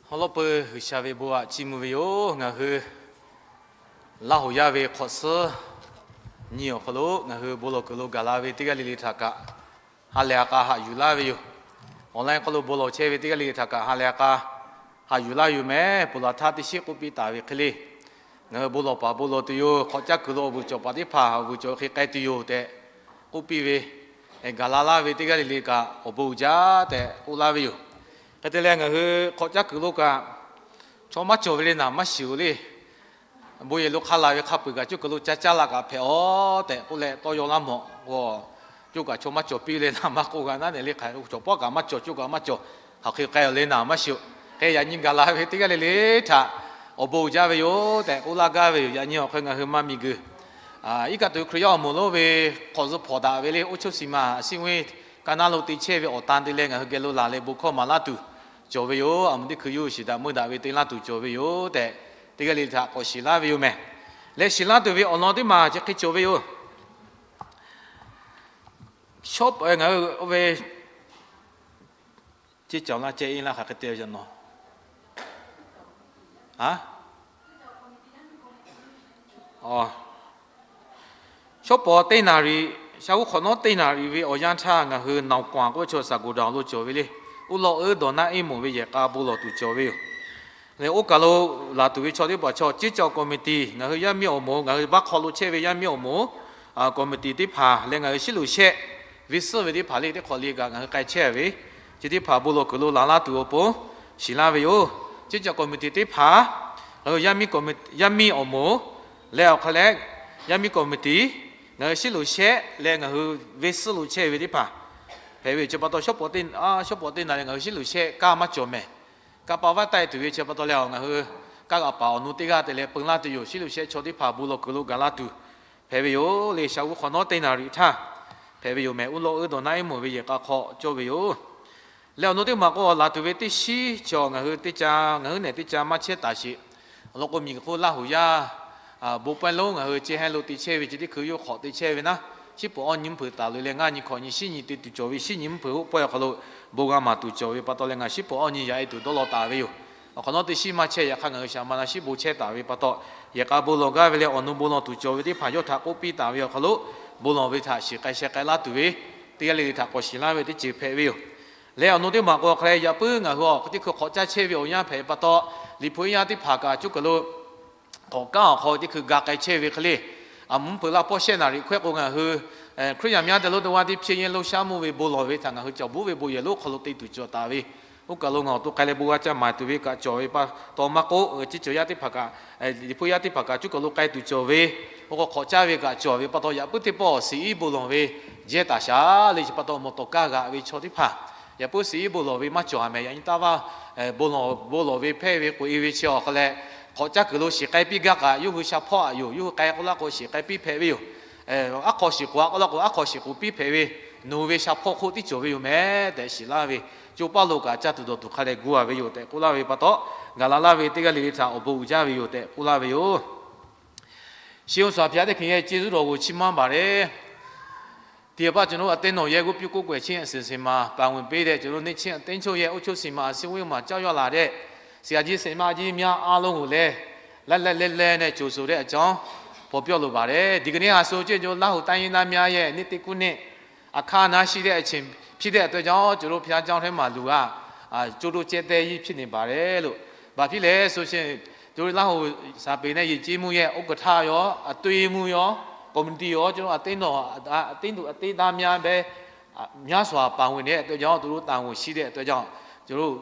好了，不，下回不啊，节目为哟，我和老虎亚为考试，你有好了，我和不落个路嘎拉为这个里里查个，哈两个哈有拉为哟，我来个路不落车为这个里查个，哈两个哈有拉有没？不落他的些个比大为可怜，我和不落把不落都有，考家个路不做把的爬，不做去改都有的，个比为，嘎拉拉为这个里里个，我不加的，我拉为哟。แต่แรงก็คือเขาจะคือลูกก็ชอบมาโจวเลยนะมาสิวเลยบุยลูกข้าลายข้าปืนก็จุกลูกจ้าละก็เพี้ยแต่กูเลยตัวยอมละหมอว่าจุกก็ชอบมาโจวปีเลยนะมากูกันนั่นเลยใครจบปอก็มาโจวจุกก็มาโจวเขาคือใครเลยนะมาสิวแค่ยันยิงกันละเพื่อที่กันเลยถ้าอบอุ่นจะไปอยู่แต่กูละก็ไปอยู่ยันยิงเขาคือมามีคืออีกตัวครียอมูโลเวขอสุพอดาเวเลยอุชุสิมาสิ่งเวการนั่งรถติดเชื่อเวอตันติเลงคือเกลูลาเลบุคคลมาลาตูจบไปอยู่อันนี้คืออยู่สิแต่เมื่อดาวิติลาตูจบไปอยู่แต่ที่ก็เลยถ้าก็ศิลาไปอยู่ไหมและศิลาตัววิอันนั้นที่มาจะคิดจบไปอยู่ชอบเงี้ยเวที่เจ้าหน้าเจ้าอินละขัดเตียวจันเนาะฮะอ๋อชอบปอเตนารีชาวคนนั้นเตนารีวิโอยันช่างก็คือนาวกวางก็ชอบสักกูดาวรู้จบไปเลยอุลโดนน่าเอ็มวิเยกาบุลตุจวิวเลยโอกาสลาตุวิชอที่บอกชอจิจคอมมิตี้งั้นคือยามีอโมงั้นคือบักขลุเชวิยามีอโมคอมมิตี้ที่พาเลยงั้นคือสิลุเชวิสวิที่พาเลยที่ขลีกันงั้นคือไกเชวิจิที่พาบุลกุลุลาลาตุโอโปศิลาวิโอจิจคอมมิตี้ที่พาแล้วยามีคอมมิยามีอโมแล้วเขาเรียกยามีคอมมิตี้งั้นสิลุเชเลยงั้นคือวิสลุเชวิที่พาเฮ้ยจะปตัวชอบปตินชอบปตินอะไรเงี้ยสิลุเชก้ามาจมไหมก้าป่าวว่าไต่ตัวจะปตัวแล้วเงี้ยคือก้าป่าวนุติกาแต่เลยปุ่งลาตัวอยู่สิลุเชชดที่พาบุลกุลุกาลาตัวเฮ้ยอยู่เลยชาวคนนั้นเตนาริท่าเฮ้ยอยู่แม่อุโลอุดนายหมู่วิเยก้าขอจบอยู่ แล้วโน้ตมาก็ลาตัวเวติชีจองเงติจางเงเนี่ยติจามาเชตาชิเราก็มีคนลาหูยาบุปผาลงเจให้เราติเชวิจิตคือโยขอติเชวินะชิปอนยิมผือตาเลยงานนี่ขอนี่ชินี่ติจวิชินิมผือปอยเขาบุกมาตุจวิปัตตเลงานชิปอนนี่ยาตุตลอดตาวิวขณะที่ชิมาเชยขังเงชามานาชิบุเชตาวิปัตตยากาบุลกาเวลอนุบุลตุจวิที่พายทักอุปีตาวิวเขาบุลวิทาชิกายเชกายลาตุวิที่เลยทักกชิลาวิที่จีเพวิวแล้วโน้ตมาก็ใครอย่าพึ่งที่เขาขอใจเชวิวยาเพปัตตลิพุยาที่พากาจุกโลขอก้าวเขาที่คือกากายเชวิคลีมุมเปล่าพอเชนาริเควกงาคือคริยามยาเดลุตัวที่เพียงโลชามูวิบุลวิทางคือเจ้าบุวิบุยโลเขาลุติตุจตาวิอุกาลงเอาตัวใครบัวจะมาตุวิกาจอยปะตัวมาโกจิจอยาที่พากาลิพุยาที่พากาจุกโลไกตุจวิอุกขอใจวิกาจอยปะตัวยาปุติปอสีบุลวิเจตาชาลิปะตัวมตกากาวิชอที่พาอย่าพูดสีบุลวิมาจ่อแม่ยังตาว่าบุลวิเพ่วิกุยวิชอเขาแหละขอจักรู้สิใครปีกะอยู่เฉพาะอยู่ใครก็ละก็สิใครปีเพ่วิวอักขอสิกว่าก็ละก็อักขอสิกุปีเพ่วินูวิเฉพาะคนที่จ่อวิวแม่แต่สิลาวิจูปาลูกะจัตุโดตุใครกัววิวแต่กุลาวิปะโตกาลาลาวิติกะลิลิทาอบุจาวิวแต่กุลาวิวชิวสอบพิจารณาขี้เจสุโรวุชิมันบาเร第二把就侬电脑业务比国国钱事情嘛，办完别的就侬那钱电球业务就是嘛，是为嘛教育来的，现在什么的面阿龙嘞，来呢就是的讲，不表露吧嘞，这个呢说就老后单一那面耶，你得管呢，看那些的钱，批的对讲就侬偏讲什么路就侬接待一批的吧嘞路，把批嘞首先就是老后啥边呢一节目耶，我个他哟对目哟。我们第二就电脑电大面呗，面说办完的，对讲都单位系的，对讲就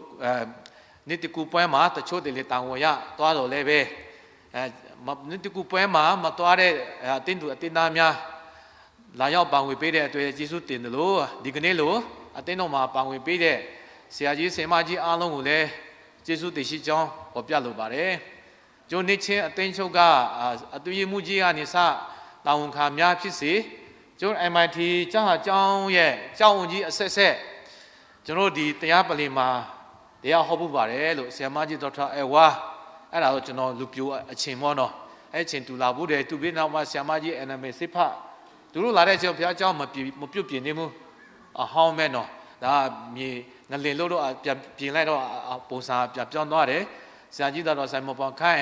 你的股票嘛，他抽的哩单位呀，多少来呗，你的股票嘛多的电大面，那要办完别的，对技术电的咯，这个呢咯，电脑嘛办完别的，现在什么的阿龙嘞，技术的是讲我比较老吧嘞，就你钱电手个对于目前你啥。ตาวงคามยาพิสิจน MIT เจ้าเจ้าเย่เจ้าองค์จีเสร็จจนดีเตียปริมาเตียฮอบุบาเร่ลูกเสียมาจีดรวาไอ้เราจนลูกพิวเชิงมอนอไอ้เชิงตุลาบุเดตุบินามาเสียมาจีเอ็นเมสิพะตุลุลาเร่เจ้าพี่เจ้ามาพิวเปลี่ยนนี่มั้งห้องแม่นอแล้วมีเงินเลี้ยงลูกเราเปลี่ยนไรเราปูซาเปลี่ยนจ้องน้อยเร่เสียจีดเราใส่หมวกปังค่าย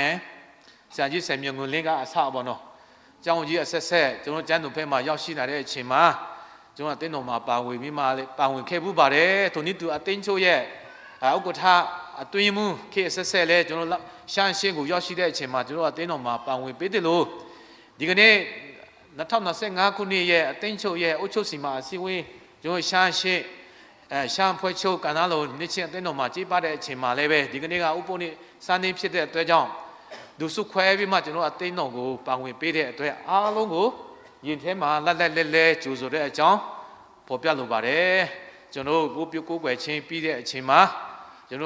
เสียจีใส่เมียเงินเลี้ยงก็อาสาบอนอเจ้าจีเสร็จจนจันทร์เพ่มา要西来的钱嘛จน电脑嘛办会密码嘞办会开不吧嘞同你都电抽耶我个他对目开เสร็จ嘞จน相信我要西的钱嘛จน电脑嘛办会别的路这个呢那他那些俺คนนี้耶电抽耶我抽什么是为就相信相会抽干哪路你钱电脑嘛几把的钱嘛嘞呗这个呢我帮你3年批的对象ดูสุขแคววิมาจนว่าเต้นหนกูปังวิปีเดตัวอาลงกูยินเทมาเล่จูสุดเดจังพอเปียลูบาเดจนกูพิวกูแกวชิงปีเดชิงมาจน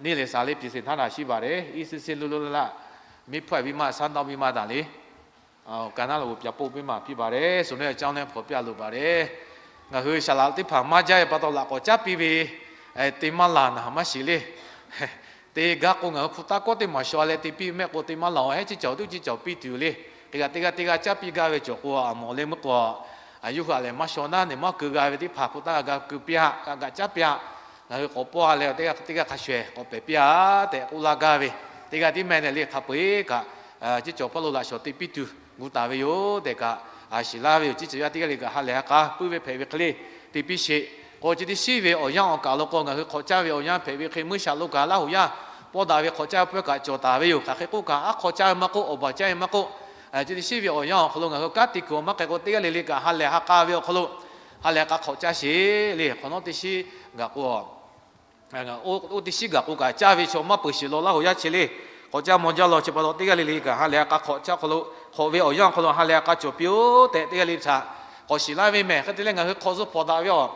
นี่เลยสาลีพิเศษท่านอาชีบาเดอีสิสิลุละมีพ่อวิมาสันตวิมาต่างเลยการนั้นเราเปียปูวิมาพี่บาเดสุดเดจังเนี่ยพอเปียลูบาเดงั้นคือฉลาดที่ผ่านมาใจปะตอละก็จับปีวีติมาลานะมาสิเลยเตะกักงพุทธก็เตะมาชอเลติปีแม่ก็เตะมาหล่อให้จีเจ้าดูจีเจ้าปีดูเลยเตะจับปีกาเวจกัวมอเลมกัวอายุอะไรมาชอน่ะเนี่ยมาคือกาเวที่ผ่าพุทธกาคือปีหะกาจับปีหะแล้วก็ปัวแล้วเตะขัดเชก็เปปีหะเตะอุลากาเวที่แม่เนี่ยเรียกขับไปกะจีเจ้าพอลุลาชอติปีดูกูตาเวโยเตะกะศิลาเวจีเจ้าที่ก็เรียกฮาเลกะปุเวเพเวคลีติปีเชก็จะที่ชีเวอยังกาลก็คือขอเจ้าเวอยังเพเวเคมือชาลูกาลาหูยาพอดาวิขอเจ้าเพื่อกะโจดาวิอยู่ข้าเขากะขอเจ้ามากุอบใจมากุจะได้ชีวิตอ่อนเขาลงเขากัดติกูมาเกก็ตีกันเลยกะฮัลเลฮักกาวิเขาลงฮัลเลกะขอเจ้าสิเลยคนนั้นที่ชีกะกูโอ้ที่ชีกะกูกะเจ้าวิชมาปุชิโลละหัวยาชิเลยขอเจ้ามองเจ้าเราจะพอตีกันเลยกะฮัลเลกะขอเจ้าเขาลงขอวิอ่อนเขาลงฮัลเลกะโจปิวแต่ตีกันเลยท่าขอสิลาวิแม่เขาตีเล่นกันเขาสุพอดาวิอ่ะ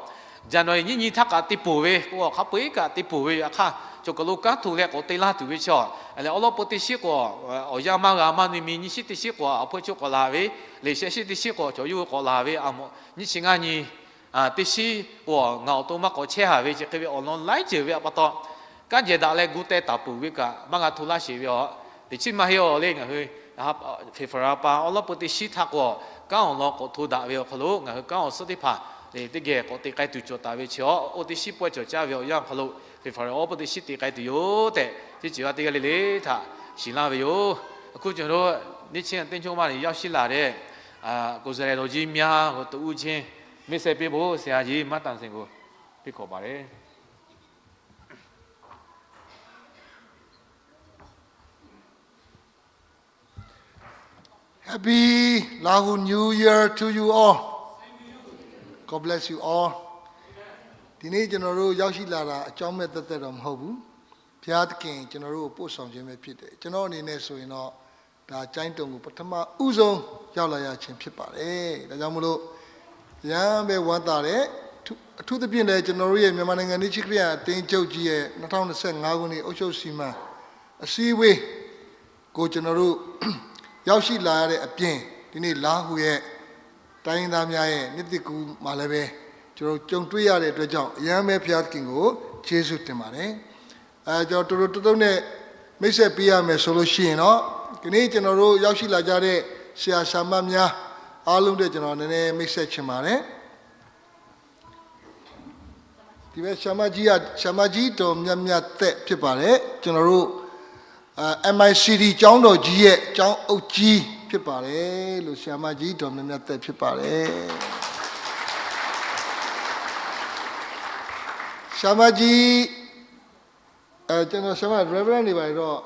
จันทร์นี่ทักกะติปูวิกูเขาปุยกะติปูวิอะค่ะ就个路家土嘞，我对拉土个笑，哎，我老婆的西瓜，我家妈阿妈你明你是的西瓜，我婆就个拉喂，那些是的西瓜就有个拉喂，阿么，你是安尼， ติชิว่าเงาตัวมาก็เชื่อหาวิจิตรวิออนไลน์เจอวิปะตอการเจดาเลกูเตตาปูวิกะบางอาทุลาชีวิอติชิมาเฮียเล่งเฮ้ยนะครับเฟฟราปาอลปติชิทักว่าก้าวเราก็ทุดาวิอพลุงก้าวสุดที่ผ่าติเกก็ติไกตุจตาวิเชียวอติชิป่วยจ้าวิอย่างพลุเฟฟราอปติชิติไกตุโยแต่ที่จีว่าติกาลิเลท่าศิลาวิโยกูจะรู้นี่เช่นเต็งชงมาเนี่ยยาวศิลาเร่กูจะเรียนโลจิมียกูตัวเช่นไม่เสพโบเสียจีมาตันสิงกูพี่ขอบาร์ Happy Lahu New Year to you all. God bless you all. ဒီနေ့ကျွန်တော်တို့ရောက်ရှိလာတာအကြောင်းမဲ့သက်သက်တော့မဟုတ်ဘူး။ဘုရားသခင်ကျွန်တော်တို့ပို့ဆောင်ခြင်းပဲဖြစ်တယ်။ကျွန်တော်အနေနဲ့ဆိုရင်တော့ဒါကျိုင်းတုံကိုပထမဦးဆုံးရောက်လာရခြင်းဖြစ်ပါတယ်။ဒါကြောင့်မလို့ရမ်းပဲဝမ်းသာတယ်။အထူးသဖြင့်လည်းကျွန်တော်တို့ရဲ့မြန်မာနိုင်ငံနေ့ချစ်ခရစ်ယာန်အသင်းချုပ်ကြီးရဲ့2025ခုနှစ်အုပ်ချုပ်စီမံအစည်းအဝေးကိုကျွန်တော်တို့ရောက်ရှိလာရတဲ့အပြင်ဒီနေ့လာဟူရဲ့တိုင်းရင်းသားများရဲ့နှစ်သက်ကူမှာလည်းပဲကျွန်တော်ကြုံတွေ့ရတဲ့အတွက်ကြောင့်အယမ်းပဲဘုရားသခင်ကိုကျေးဇူးတင်ပါတယ်ကျွန်တော်တို့တုံနဲ့မိတ်ဆက်ပေးရမယ်ဆိုလို့ရှိရင်တော့ဒီနေ့ကျွန်တော်တို့ရောက်ရှိလာကြတဲ့ဆရာဆရာမများအားလုံးတဲ့ကျွန်တော်နည်းနည်းမိတ်ဆက်ချင်ပါတယ်ဒီမဲ့ဆရာမကြီးတော်မြတ်မြတ်သက်ဖြစ်ပါတယ်ကျွန်တော်တို့MICD ကျောင်းတော်ကြီးရဲ့ကျောင်းအုပ်ကြီးဖြစ်ပါတယ်လို့ဆရာမကြီးတော်မြတ်မြတ်သက်ဖြစ်ပါတယ်ဆရာမကြီးကျွန်တော်ဆရာမ Reverend တွေပါတော့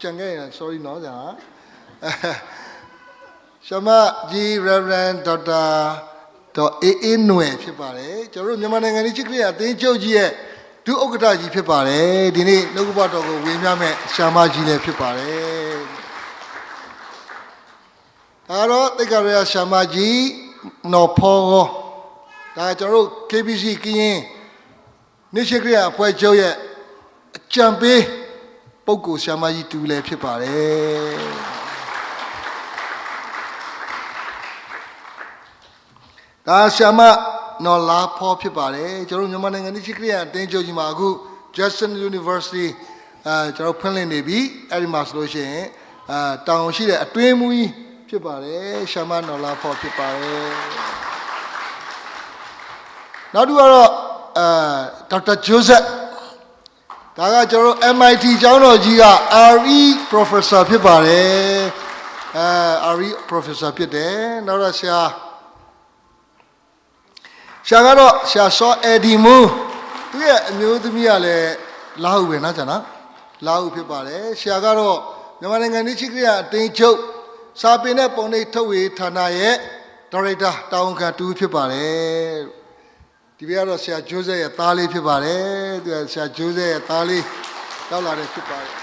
ကြံခဲ့ရင် sorry နော်ဆရာဆရာမကြီး Reverend Dr. အေးနွယ်ဖြစ်ပါတယ်ကျွန်တော်တို့မြန်မာနိုင်ငံကြီးချစ်ခရစ်ယာန်အသင်းချုပ်ကြီးရဲ့ဒုဥက္ကဋ္ဌကြီးဖြစ်ပါတယ်ဒီနေ့နှုတ်ကပတ်တော်ကိုဝေမျှမဲ့ဆရာမကြီးလည်းဖြစ်ပါတယ်ဒါတော့တိတ်ကရဆရာမကြီးနော်ဖောဒါကျွန်တော်တို့ KBC ကရင်နေ့ရှိခရအဖွဲ့ချုပ်ရဲ့အကြံပေးပုဂ္ဂိုလ်ဆရာမကြီးတူလည်းဖြစ်ပါတယ်ဒါဆရာမနော်လာဖောဖြစ်ပါတယ်ကျွန်တော်မြန်မာနိုင်ငံနေ့ရှိခရအတင်းချုပ်ကြီးမှာအခု Justin University ကျွန်တော်ဖွင့်လှစ်နေပြီအဲ့ဒီမှာဆိုလို့ရှိရင်တောင်ရှိတဲ့အတွင်းမူကြီးဖြစ်ပါတယ်ဆရာမနော်လာဖောဖြစ်ပါတယ်နောက်တစ်ခုကတော့Dr. Joseph ဒါကကျွန်တော် MIT ကျောင်းတော်ကြီးက RE Professor ဖြစ်ပါတယ်RE Professor ဖြစ်တယ်နောက်တော့ဆရာကတော့ဆရာစောအဒီမူသူရဲ့အမျိုးသမီးကလည်းလာဟုပဲနော်ကျွန်တော်လာဟုဖြစ်ပါတယ်ဆရာကတော့မြန်မာနိုင်ငံနေ့ချစ်ခရစ်ယာန်အသင်းချုပ်စာပေနဲ့ပုံနှိပ်ထုတ်ဝေဌာနရဲ့ဒါရိုက်တာတာဝန်ခံတူဖြစ်ပါတယ်ဒီဘက်ကတော့ဆရာဂျိုးဆက်ရဲ့သားလေးဖြစ်ပါတယ်သူကဆရာဂျိုးဆက်ရဲ့သားလေးရောက်လာတဲ့ဖြစ်ပါတယ်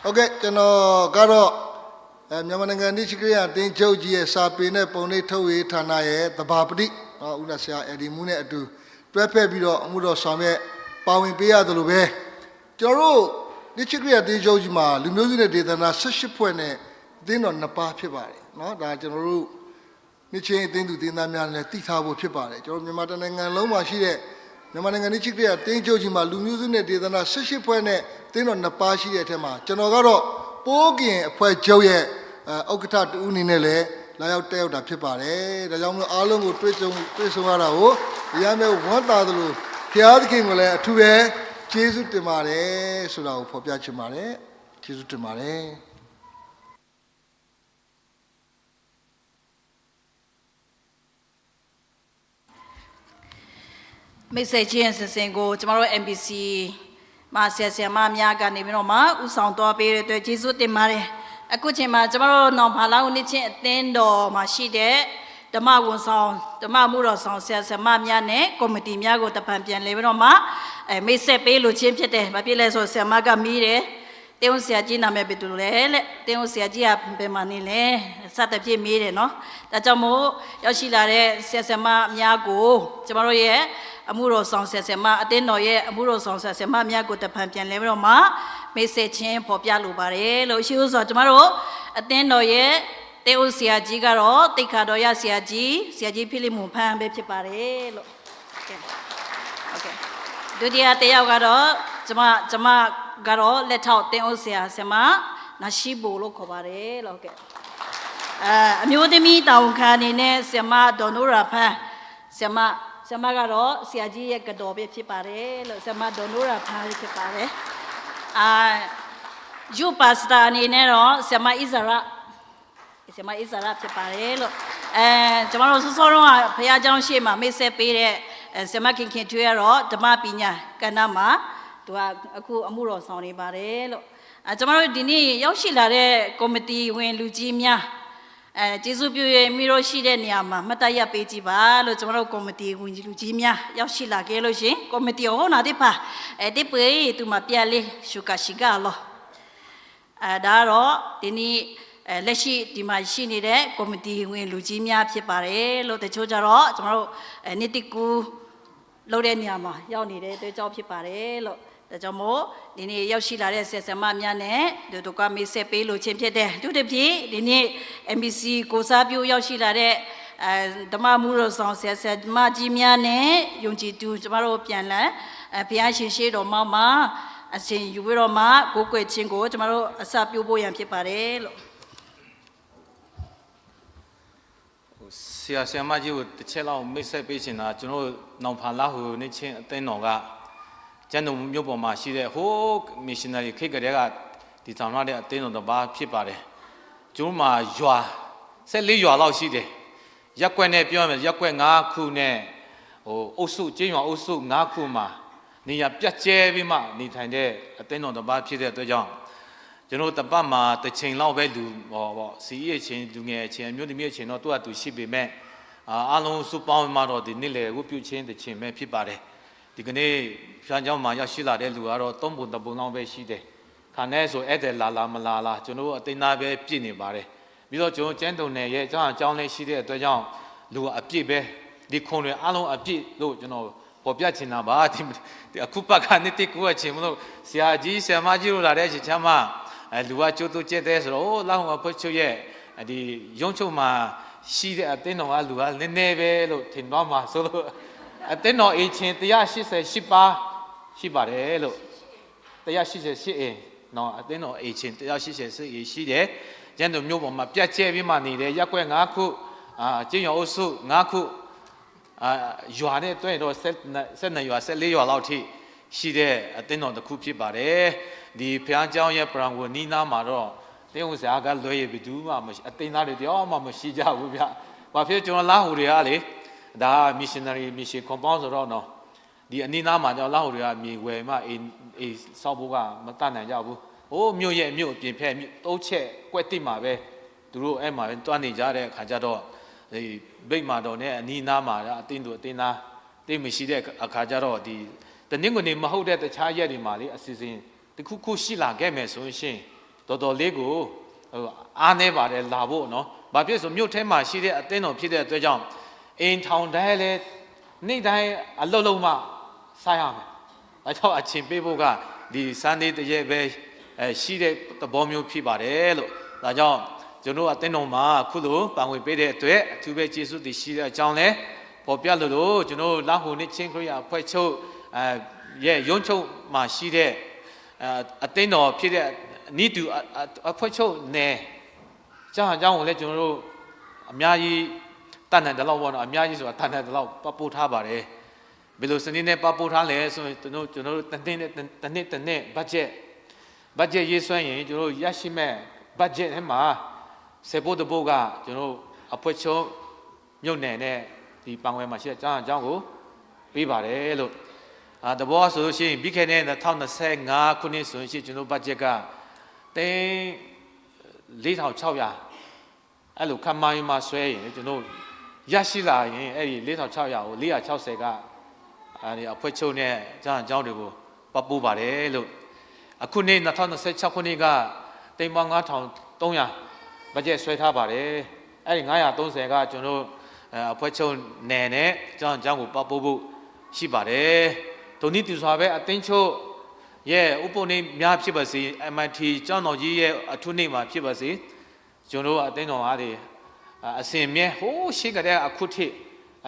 โอเคကျွန်တော်ကတော့မြန်မာနိုင်ငံနေ့ချစ်ခရစ်ယာန်အသင်းချုပ်ကြီးရဲ့စာပေနဲ့ပုံနှိပ်ထုတ်ဝေဌာနရဲ့သဘာပတိဦးနာဆရာအဒီမူနဲ့အတူတွဲဖက်ပြီးတော့အမှုတော်ဆောင်ရဲ့ပါဝင်ပေးရတယ်လို့ပဲကျွန်တော်တို့နေ့ချစ်ခရစ်ယာန်တေးချုပ်ကြီးမှာလူမျိုးစုနဲ့ဒေသနာ18ဖွဲ့နဲ့အသင်းတော်2ပါးဖြစ်ပါတယ်เนาะဒါကျွန်တော်တို့နေ့ချင်းအသင်းသူတင်သားများနဲ့တည်ထားဖို့ဖြစ်ပါတယ်ကျွန်တော်မြန်မာနိုင်ငံလုံးမှာရှိတဲ့မြန်မာနိုင်ငံနေ့ချစ်ခရစ်ယာန်တေးချုပ်ကြီးမှာလူမျိုးစုနဲ့ဒေသနာ18ဖွဲ့နဲ့အသင်းတော်2ပါးရှိတဲ့အထက်မှာကျွန်တော်ကတော့ပိုးကင်အဖွဲ့ချုပ်ရဲ့ဥက္ကဋ္ဌတူအနေနဲ့လည်းလာရောက်တက်ရောက်တာဖြစ်ပါတယ်ဒါကြောင့်မလို့အားလုံးကိုတွေ့ဆုံရတာကိုရမ်းမဲ့ဝမ်းသာသလိုဘုရားသခင်ကိုလည်းအထူးပဲကျေးဇူးတင်ပါတယ်ဆိုတာကိုဖော်ပြချင်ပါတယ်ကျေးဇူးတင်ပါတယ်မိတ်ဆက်ချင်းစင်ကိုကျမတို့ MBC မှာဆရာမများကနေပြီးတော့မှဥဆောင်တော်ပေးတဲ့အတွက်ကျေးဇူးတင်ပါတယ်အခုချိန်မှာကျမတို့နော်ဘာလာဦးနေ့ချင်းအသင်းတော်မှာရှိတဲ့ဓမ္မဝန်ဆောင်ဓမ္မမှုတော်ဆောင်ဆရာဆရာမများနဲ့ကော်မတီများကိုတပံပြန်လဲပြီးတော့မှမိတ်ဆက်ပေးလို့ချင်းဖြစ်တယ်။ဘာဖြစ်လဲဆိုဆရာမကမီးတယ်။တင်းဦးဆရာကြီးနာမည်ဘယ်သူလဲတဲ့။တင်းဦးဆရာကြီးကဘယ်မှာနေလဲ။စသဖြင့်မေးတယ်နော်။ဒါကြောင့်မို့ရောက်ရှိလာတဲ့ဆရာဆရာမများကိုကျမတို့ရဲ့အမှုတော်ဆောင်ဆရာဆရာမအသင်းတော်ရဲ့အမှုတော်ဆောင်ဆရာဆရာမများကိုတပံပြန်လဲပြီးတော့မှမိတ်ဆက်ချင်းပေါ်ပြလိုပါတယ်လို့ရှိဦးဆိုကျမတို့အသင်းတော်ရဲ့ တေအိုဆရာကြီးကတော့တိတ်ခါတော်ရဆရာကြီးဖိလိမွန်ဖန်းပဲဖြစ်ပါတယ်လို့ကဲโอเคဒုတိယတစ်ယောက်ကတော့ကျမကတော့လက်ထောက်တင်းအိုဆရာဆမနာရှိဘိုလို့ခေါ်ပါတယ်လို့ကဲအမျိုးသမီးတောင်ခါနေနဲ့ဆမဒေါ်နိုရာဖန်းဆမကတော့ဆရာကြီးရဲ့ကတော်ပဲဖြစ်ပါတယ်လို့ဆမဒေါ်နိုရာဖန်းဖြစ်ပါတယ်ယူပါစတာအနေနဲ့တော့ဆမအီဇရာဖြစ်ပါတယ်လို့ကျွန်တော်တို့စောစောတော့ဘုရားကျောင်းရှေ့မှာမိတ်ဆက်ပေးတဲ့ဆမခင်ထွေးရတော့ဓမ္မပညာကဏ္ဍမှာသူကအခုအမှုတော်ဆောင်နေပါတယ်လို့ကျွန်တော်တို့ဒီနေ့ရောက်ရှိလာတဲ့ကော်မတီဝင်လူကြီးများကျေးဇူးပြုရမိလို့ရှိတဲ့နေရာမှာမှတ်တရပေးကြည့်ပါလို့ကျွန်တော်တို့ကော်မတီဝင်လူကြီးများရောက်ရှိလာခဲ့လို့ရှင်ကော်မတီဟောနာတိပါတိပွေသူမပြလေးရှုကရှိကလောဒါတော့ဒီနေ့လက်ရှိဒီမှာရှိနေတဲ့ကော်မတီဝင်လူကြီးများဖြစ်ပါတယ်လို့တချို့ကြတော့ကျွန်တော်တို့နှစ်တိကူလုပ်တဲ့နေရာမှာရောက်နေတဲ့အတွက်ကြောင့်ဖြစ်ပါတယ်လို့ဒါကြောင့်မို့ဒီနေ့ရောက်ရှိလာတဲ့ဆက်ဆံမများနဲ့တို့ကမေးဆက်ပေးလို့ချင်းဖြစ်တဲ့သူတစ်ပြေဒီနေ့ MBC ကိုစားပြုရောက်ရှိလာတဲ့ဓမ္မမှုတော်ဆောင်ဆက်မကြီးများနဲ့ယုံကြည်သူကျွန်တော်တို့ပြန်လည်ဘုရားရှင်ရှေ့တော်မှာအစဉ်ယူပြီးတော့မှကိုယ်ွယ်ချင်းကိုကျွန်တော်တို့အစပြုဖို့ရန်ဖြစ်ပါတယ်လို့ဆရာမကြီးကိုတစ်ချက်လောက်မိတ်ဆက်ပေးချင်တာကျွန်တော်နောင်ဖာလာဟိုနေချင်းအသင်းတော်ကကျန်တော်မြို့ပေါ်မှာရှိတဲ့ဟိုး missionary ခေတ်ကလေးကဒီဆောင်ရတဲ့အသင်းတော်တစ်ပါးဖြစ်ပါတယ်ကျွန်တော်မှာရွာ14ရွာလောက်ရှိတယ်ရက်ကွက်နဲ့ပြောရမယ်ရက်ကွက်5ခုနဲ့အုပ်စုကျင်းရွာအုပ်စု5ခုမှာနေရာပြတ်ကျဲပြီးမှနေထိုင်တဲ့အသင်းတော်တစ်ပါးဖြစ်တဲ့အတွက်ကြောင့်ကျွန်တော်တပတ်မှာတစ်ချိန်လောက်ပဲလူပေါ့စီးရဲ့ချင်းလူငယ်ချင်းအမျိုးသမီးချင်းတော့သူ့အတူရှိပေမဲ့အားလုံးစုပေါင်းမှတော့ဒီနေ့လေဝတ်ပြုချင်းတစ်ချိန်ပဲဖြစ်ပါတယ်ဒီကနေ့ဖြန်းเจ้าမှာရောက်ရှိလာတဲ့လူကတော့3ပုံ4ပုံလောက်ပဲရှိတယ်ခါနဲ့ဆိုအဲ့တဲ့လာမလာကျွန်တော်အသိသားပဲပြည့်နေပါတယ်ပြီးတော့ကျွန်တော်ကျန်းတုံနယ်ရဲ့အကြောင်းလေးရှိတဲ့အတွက်ကြောင့်လူအပြည့်ပဲဒီခုံတွေအားလုံးအပြည့်လို့ကျွန်တော်ပေါ်ပြချင်တာပါဒီအခုပတ်ကနေတိကူအချင်းမလို့ဆရာကြီးဆရာမကြီးတို့လာတဲ့အချိန်ချမ်းမှာလူကကျိုးတူကျက်တဲ့ဆိုတော့လောက်မှာဖွတ်ချုပ်ရဲ့ဒီရုံးချုပ်မှာရှိတဲ့အသင်းတော်ကလူကနည်းနည်းပဲလို့ထင်သွားမှာဆိုလို့အသင်းတော်အချင်း188ပါရှိပါတယ်လို့188အိမ်နော်အသင်းတော်အချင်း188အိမ်ရှိတယ်ကျန်တော်မျိုးပေါ်မှာပြတ်ကျဲပြီးမှနေတယ်ရက်ကွက်5ခုကျင်းရွာအုပ်စု5ခုရွာနဲ့တွဲတော့12ရွာ14ရွာလောက်ထိရှိတဲ့အသင်းတော်တစ်ခုဖြစ်ပါတယ်ဒီဖျားเจ้าရဲ့ပရံကိုနီးနားမှာတော့တင်းဦးစရာကလွဲရပြီဘူးမှမရှိအသင်းသားတွေတယောက်မှမရှိကြဘူးဗျ။ဘာဖြစ်ကျွန်တော်လာဟိုတွေကလေဒါ missionary mission compound ဆိုတော့နော်ဒီအနီးနားမှာကျွန်တော်လာဟိုတွေကမြေဝယ်မှအေးစောက်ဖို့ကမတတ်နိုင်ကြဘူး။ဟိုးမြို့ရဲ့မြို့အပြင်ဖက်တိုးချက်ကွက်တိမှာပဲသူတို့အဲ့မှာပဲတွားနေကြတဲ့အခါကျတော့ဒီဗိတ်မာတော်နဲ့အနီးနားမှာအသင်းသူအသင်းသားတိတ်မရှိတဲ့အခါကျတော့ဒီတနင်္ဂနွေမဟုတ်တဲ့တခြားရက်တွေမှာလေအစီအစဉ်တခုခုရှိလာခဲ့မယ်ဆိုရင်တော်တော်လေးကိုအားနေပါတယ်လာဖို့နော်။ဘာဖြစ်ဆိုမြို့ထဲမှာရှိတဲ့အသင်းတော်ဖြစ်တဲ့အတွက်ကြောင့်အိမ်ထောင်တိုင်းလဲနေ့တိုင်းအလုံးလုံးမှစားရမယ်။ဒါကြောင့်အချင်းပေးဖို့ကဒီစနေတရက်ပဲရှိတဲ့သဘောမျိုးဖြစ်ပါတယ်လို့။ဒါကြောင့်ကျွန်တော်အသင်းတော်မှာအခုလိုပံဝင်ပေးတဲ့အတွက်အထူးပဲကျေးဇူးတင်ရှိတဲ့အကြောင်းလဲပေါ်ပြလို့ကျွန်တော်လာဟိုနေ့ချင်းခရစ်အဖွဲ့ချုပ်ရဲ့ရုံးချုပ်မှာရှိတဲ့အသင်းတော်ဖြစ်တဲ့နိတူအဖွဲ့ချုပ်နယ်ကျောင်းကိုလည်းကျွန်တော်တို့အများကြီးတန်တန်တလောက်ပေါ့နော်အများကြီးဆိုတာတန်တန်တလောက်ပပို့ထားပါတယ်ဘယ်လိုစနစ်နဲ့ပပို့ထားလဲဆိုရင်ကျွန်တော်တို့တနေ့ဘတ်ဂျက်ရေးဆွဲရင်ကျွန်တော်တို့ရရှိမဲ့ဘတ်ဂျက်ထဲမှာစေဖို့တဖို့ကကျွန်တော်တို့အဖွဲ့ချုပ်မြို့နယ်နဲ့ဒီပန်ဝဲမှာရှိတဲ့ကျောင်းကိုပေးပါတယ်လို့တဘောဆိုလို့ရှိရင်ပြီးခဲ့တဲ့2025ခုနှစ်ဆိုရင်ကျွန်တော်ဘတ်ဂျက်က4,600အဲ့လိုခန့်မှန်းမှဆွဲရင်ကျွန်တော်ရရှိလာရင်အဲ့ဒီ4,600ကို460ကအဲ့ဒီအဖွဲ့ချုပ်နဲ့ကျောင်းတွေကိုပပို့ပါတယ်လို့အခုနေ့2026ခုနှစ်က35,300ဘတ်ဂျက်ဆွဲထားပါတယ်အဲ့ဒီ930ကကျွန်တော်အဖွဲ့ချုပ်နယ်နဲ့ကျောင်းကိုပပို့ဖို့ရှိပါတယ်ဒုနိတူစွာပဲအသင်းချုပ်ရဲ့ဥပုံနေများဖြစ်ပါစေ MIT ကျောင်းတော်ကြီးရဲ့အထုနေမှာဖြစ်ပါစေ ကျွန်တော်အသိတော်အားတွေအစင်မြဲဟိုးရှိကြတဲ့အခုထိ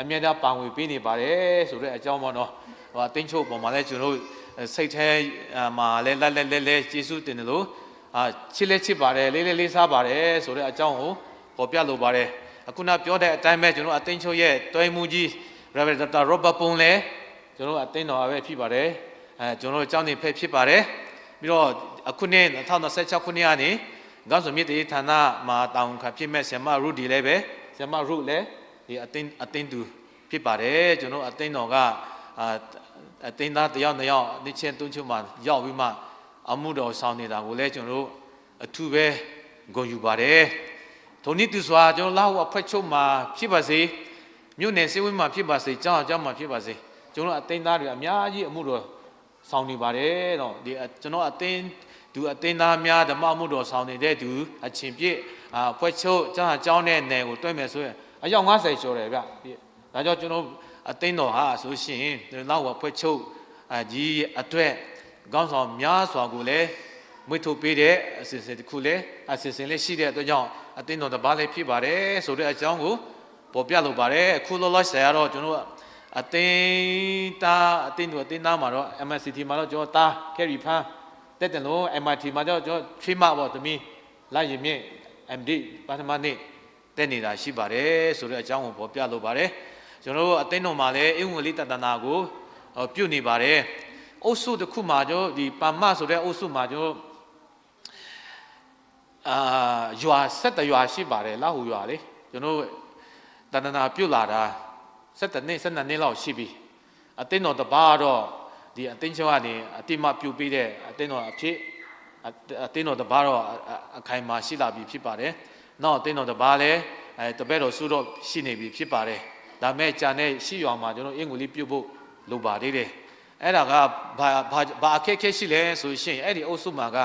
အမြဲတမ်းပါဝင်ပေးနေပါတယ်ဆိုတဲ့အကြောင်းပေါ့နော်ဟိုအသိချုပ်ပေါ်မှာလည်းကျွန်တော်စိတ်ထဲမှာလည်းလဲကျေးဇူးတင်တယ်လို့ချစ်လက်ချစ်ပါတယ်လေးစားပါတယ်ဆိုတဲ့အကြောင်းကိုပေါ်ပြလိုပါတယ်အခုနပြောတဲ့အတိုင်းပဲကျွန်တော်အသိချုပ်ရဲ့တွဲမှုကြီး Reverend Dr. Robert Pong လည်းကျွန်တော်အသိတော်ပဲဖြစ်ပါတယ်ကျွန်တော်အကြောင်းနေဖက်ဖြစ်ပါတယ်ပြီးတော့အခုနေ့2026ခုနှစ်ကနေကောင်းစုံမြစ်တေဌာနမှာတောင်းခံဖြစ်မဲ့ဆရာမရုဒီလည်းပဲဆရာမရုလည်းဒီအသိသူဖြစ်ပါတယ်ကျွန်တော်အသိတော်ကအသိသားတယောက်နှစ်ယောက်နှစ်ချင်းသုံးချင်းမှာရောက်ပြီးမှအမှုတော်ဆောင်နေတာကိုလည်းကျွန်တော်အထူးပဲဂုဏ်ယူပါတယ်ထုံနည်းသူစွာကျွန်တော်လောက်အဖွဲ့ချုပ်မှာဖြစ်ပါစေမြို့နယ်စည်းဝေးမှာဖြစ်ပါစေကျောင်းမှာဖြစ်ပါစေကျွန်တော်အသိသားတွေအများကြီးအမှုတော်ဆောင်နေပါတယ်တော့ဒီကျွန်တော်အသိသားများဓမ္မမှုတော်ဆောင်နေတဲ့သူအချင်းပြည့်ဖွဲ့ချုပ်ကျောင်းတဲ့နယ်ကိုတွဲမယ်ဆိုရင်အယောက်90ကျော်တယ်ဗျဒါကြောင့်ကျွန်တော်အသိတော်ဟာဆိုရှင်နောက်ဖွဲ့ချုပ်ကြီးအတွက်ကောင်းဆောင်များစွာကိုလည်းမွေးထုတ်ပေးတဲ့အစီအစဉ်တစ်ခုလည်းအစီအစဉ်လေးရှိတဲ့အတွက်ကြောင့်အသိတော်တစ်ပါးလည်းဖြစ်ပါတယ်ဆိုတဲ့အကြောင်းကိုပေါ်ပြလိုပါတယ်အခုလောလောဆယ်ကတော့ကျွန်တော်အသိသားမှာတော့ MSCT မှာတော့ကျွန်တော်တာကယ်ရီဖန်းတက်တယ်လို့ MIT မှာတော့ကျွန်တော်ဖိမပေါ့သမီးလိုက်ရင်မြင့် MD ပါထမနေ့တက်နေတာရှိပါတယ်ဆိုတဲ့အကြောင်းကိုပေါ်ပြလိုပါတယ်ကျွန်တော်အသိတော်မှာလည်းအင်္ဂလိပ်တဏနာကိုပြုနေပါတယ်အုပ်စုတစ်ခုမှာကျွန်တော်ဒီပါမဆိုတဲ့အုပ်စုမှာကျွန်တော်ရွာ7ရွာရှိပါတယ်လောက်ဟူရွာလေကျွန်တော်တဏနာပြုလာတာ7နှစ်လောက်ရှိပြီအသိတော်တပါတော့ဒီအသိချင်းကနေအတိမပြုတ်ပြီးတဲ့အသိတော်အဖြစ်အသိတော်တပါတော့အခိုင်မာရှိလာပြီဖြစ်ပါတယ်နောက်အသိတော်တပါလည်းတပည့်တော်စုတော့ရှိနေပြီဖြစ်ပါတယ်ဒါမဲ့ဂျာနဲ့ရှိရွာမှာကျွန်တော်အင်္ဂလိပ်ပြုတ်ဖို့လိုပါသေးတယ်အဲ့ဒါကဘာအခက်အခဲရှိလဲဆိုရှင်အဲ့ဒီအုပ်စုမှာက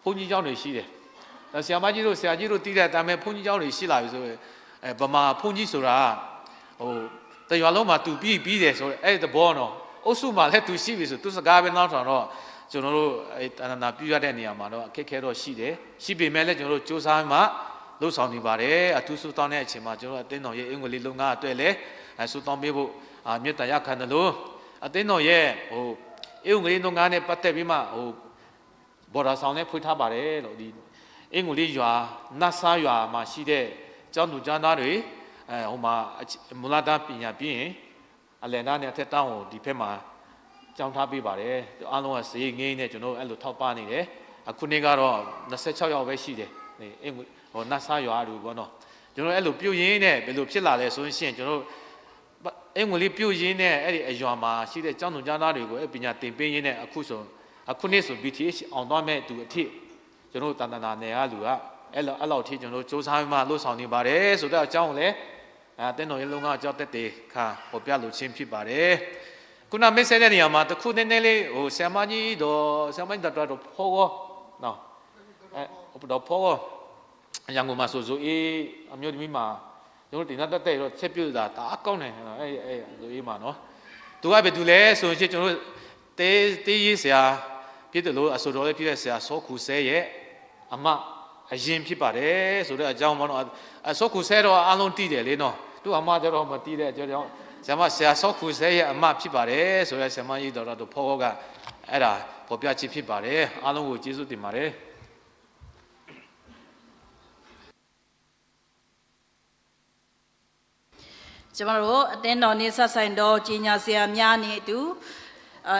ဘုန်းကြီးကျောင်းတွေရှိတယ်ဆရာမကြီးတို့ဆရာကြီးတို့တည်တဲ့အတိုင်းပဲဘုန်းကြီးကျောင်းတွေရှိလာပြီဆိုရင်ဗမာဘုန်းကြီးဆိုတာဟိုတရွာလုံးမှာသူပြီးတယ်ဆိုအဲ့ဒီသဘောတော့အုပ်စုမှာလည်းသူရှိပြီဆိုသူစကားပဲနောက်ဆောင်တော့ကျွန်တော်တို့တဏ္ဍာပြုရတဲ့နေရာမှာတော့အခက်အခဲတော့ရှိတယ်ရှိပေမဲ့လည်းကျွန်တော်တို့စူးစမ်းမှလှုပ်ဆောင်နေပါတယ်အထူးဆူတောင်းတဲ့အချိန်မှာကျွန်တော်အသင်းတော်ရဲ့အင်္ဂလိပ်လုံငါအတွက်လည်းဆူတောင်းပေးဖို့မြတ်တရားခံတယ်လို့အသင်းတော်ရဲ့ဟိုအင်္ဂလိပ်လုံငါနဲ့ပတ်သက်ပြီးမှဟိုဘော်ဒါဆောင်နဲ့ဖွင့်ထားပါတယ်လို့ဒီအင်္ဂလိပ်ရွာနတ်ဆာရွာမှာရှိတဲ့ကျောင်းသူကျောင်းသားတွေဟိုမှာမူလတန်းပညာပြီးရင်အလယ်နာနဲ့အထက်တောင်းကိုဒီဘက်မှာကျောင်းထားပေးပါတယ်အားလုံးကဈေးငင်းနဲ့ကျွန်တော်အဲ့လိုထောက်ပံ့နေတယ်အခုနေ့ကတော့26ယောက်ပဲရှိတယ်အင်္ဂလိပ်ဟိုနတ်ဆာရွာတို့ဘောနော်ကျွန်တော်အဲ့လိုပြုတ်ရင်းနဲ့ဘယ်လိုဖြစ်လာလဲဆိုရင်ကျွန်တော်အင်္ဂလိပ်ပြုတ်ရင်းနဲ့အဲ့ဒီအရွာမှာရှိတဲ့ကျောင်းသူကျောင်းသားတွေကိုပညာသင်ပေးရင်းနဲ့အခုနေ့ဆို BTH အောင်သွားမဲ့သူအထိကျွန်တော်တန်တနာနယ်ကလူကအဲ့လောက်ထိကျွန်တော်စူးစမ်းမှလှုပ်ဆောင်နေပါတယ်ဆိုတော့အကြောင်းလည်းတင်းတော်ရေလုံးကအကြောက်တက်တယ်ခါပေါ်ပြလို့ချင်းဖြစ်ပါတယ်ခုနမက်ဆေ့တဲ့နေရာမှာတခုနည်းနည်းလေးဟိုဆရာမကြီးတော်ဖောကောနော်တော့ဖောကောရန်ကုန်မှာဆိုအေးအမျိုးသမီးမှာကျွန်တော်တင်တဲ့တက်တော့ချက်ပြတာတအားကောင်းတယ်အဲ့ဆိုအေးမှာနော်သူကဘယ်သူလဲဆိုရင်ကျွန်တော်တေးရေးဆရာဖြစ်တယ်လို့အဆိုတော်လေးဖြစ်တဲ့ဆရာစောခုဆဲရဲ့အမအရင်ဖြစ်ပါတယ်ဆိုတဲ့အကြောင်းပေါ့နော်အစောခုဆဲတော့အားလုံးတည်တယ်လေနော်သူအမကျတော့မတည်တဲ့အကြောင်းဆရာစောခုဆဲရဲ့အမဖြစ်ပါတယ်ဆိုရဲဆရာမကြီးတော်တို့ဖောကအဲ့ဒါပေါ်ပြချစ်ဖြစ်ပါတယ်အားလုံးကိုကျေးဇူးတင်ပါတယ်ကျွန်တော်တို့အသင်းတော်နေဆက်ဆိုင်တော်ကြီးညာဆရာများနေအတူ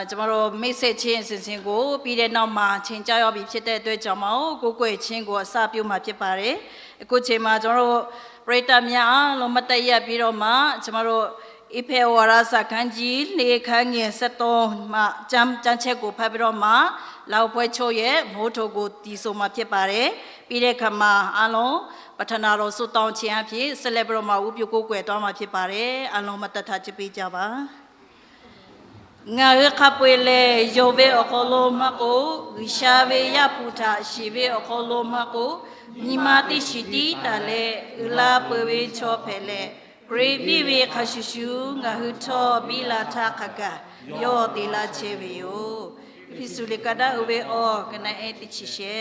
ကျွန်တော်တို့မိတ်ဆက်ချင်းအစဉ်ကိုပြီးတဲ့နောက်မှာချိန်ကြောက်ရောက်ပြီးဖြစ်တဲ့အတွက်ကြောင့်မို့ကိုကိုွယ်ချင်းကိုအစပြုမှာဖြစ်ပါတယ်အခုချိန်မှာကျွန်တော်တို့ပရိသတ်များလုံးမတည့်ရပြီးတော့မှကျွန်တော်တို့အဖေဝရစခန်းကြီးလေခန်းငယ်73မှာကျမ်းချက်ကိုဖတ်ပြီးတော့မှလောက်ပွဲချို့ရဲ့မိုးထိုကိုတီးဆိုမှာဖြစ်ပါတယ်ပြီးတဲ့ခါမှာအားလုံးပထနာတော်ဆုတောင်းခြင်းအဖြစ်ဆက်လက်ပြီးတော့မှဥပြုကိုကိုွယ်သွားမှာဖြစ်ပါတယ်အားလုံးမတတ်ထချပေးကြပါငါရခပွေလေယောဝေအခလိုမကိုဝိရှာဝေယပူထာရှိဝေအခလိုမကိုညီမတိရှိတိတလည်းဥလာပွေဝေချောဖဲလေဂရိပိဝေခရှုရှုငါဟုထောဘီလာထခကယောတိလာချေဝေယောဖိစုလေကဒါဝေအောကနအေတိချီရှေ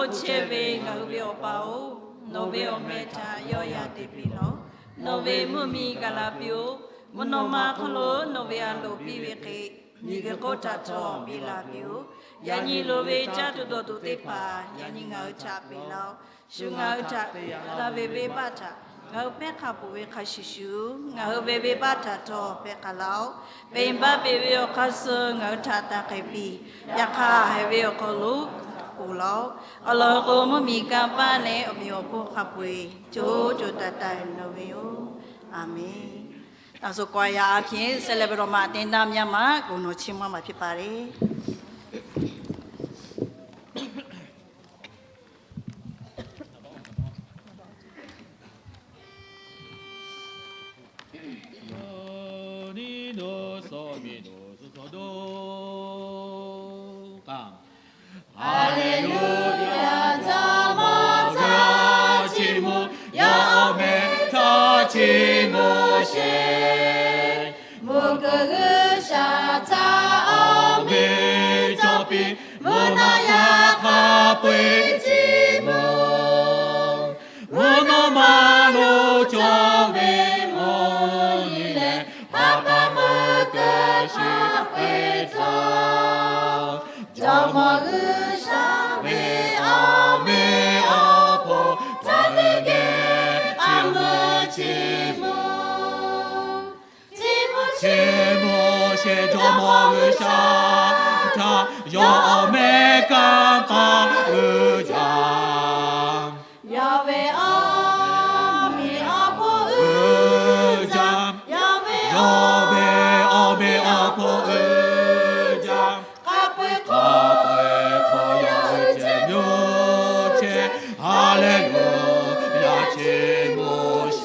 切为我表包，我表没他要呀的比咯，我为木米个拉表，我那马可罗我为阿罗比为给。你个国家做比拉表，呀你罗为家都多都得把，呀你熬茶比老，是熬茶拉为为把茶，熬白卡不为卡西修，熬为把茶做白卡老，为把为为卡斯熬茶打开比，呀卡还为卡路。古老，阿拉哥们米干巴呢，我们要不卡不会，就带带那边哟，阿门。那说过呀，偏是来不罗马店那面嘛，我弄起嘛嘛去巴嘞。你多少米多少多干？哈利路亚，咱们在起舞，要美他起舞些，木个下在美这边，木那呀他不寂寞，木那马路就为我你来，爸爸木个是会走，怎么个？这么个啥？他要没干巴儿讲，要为阿弥阿婆儿讲，要为阿弥阿婆儿讲，卡贝可要见牛切，哈利路亚切摩西，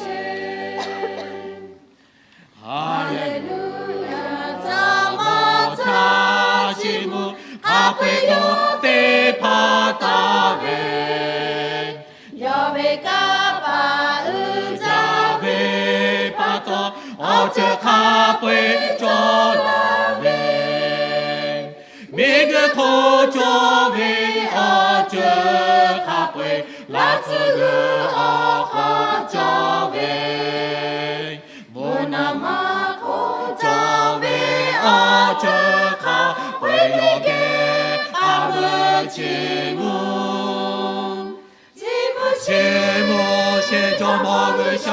哈利路。阿贝多得帕达维，要为卡巴尔加维巴多，奥这卡贝卓拉维，每个口卓维奥这卡贝拉兹勒奥哈卓维，莫那马口卓维奥这卡贝有给。节目，是这么个啥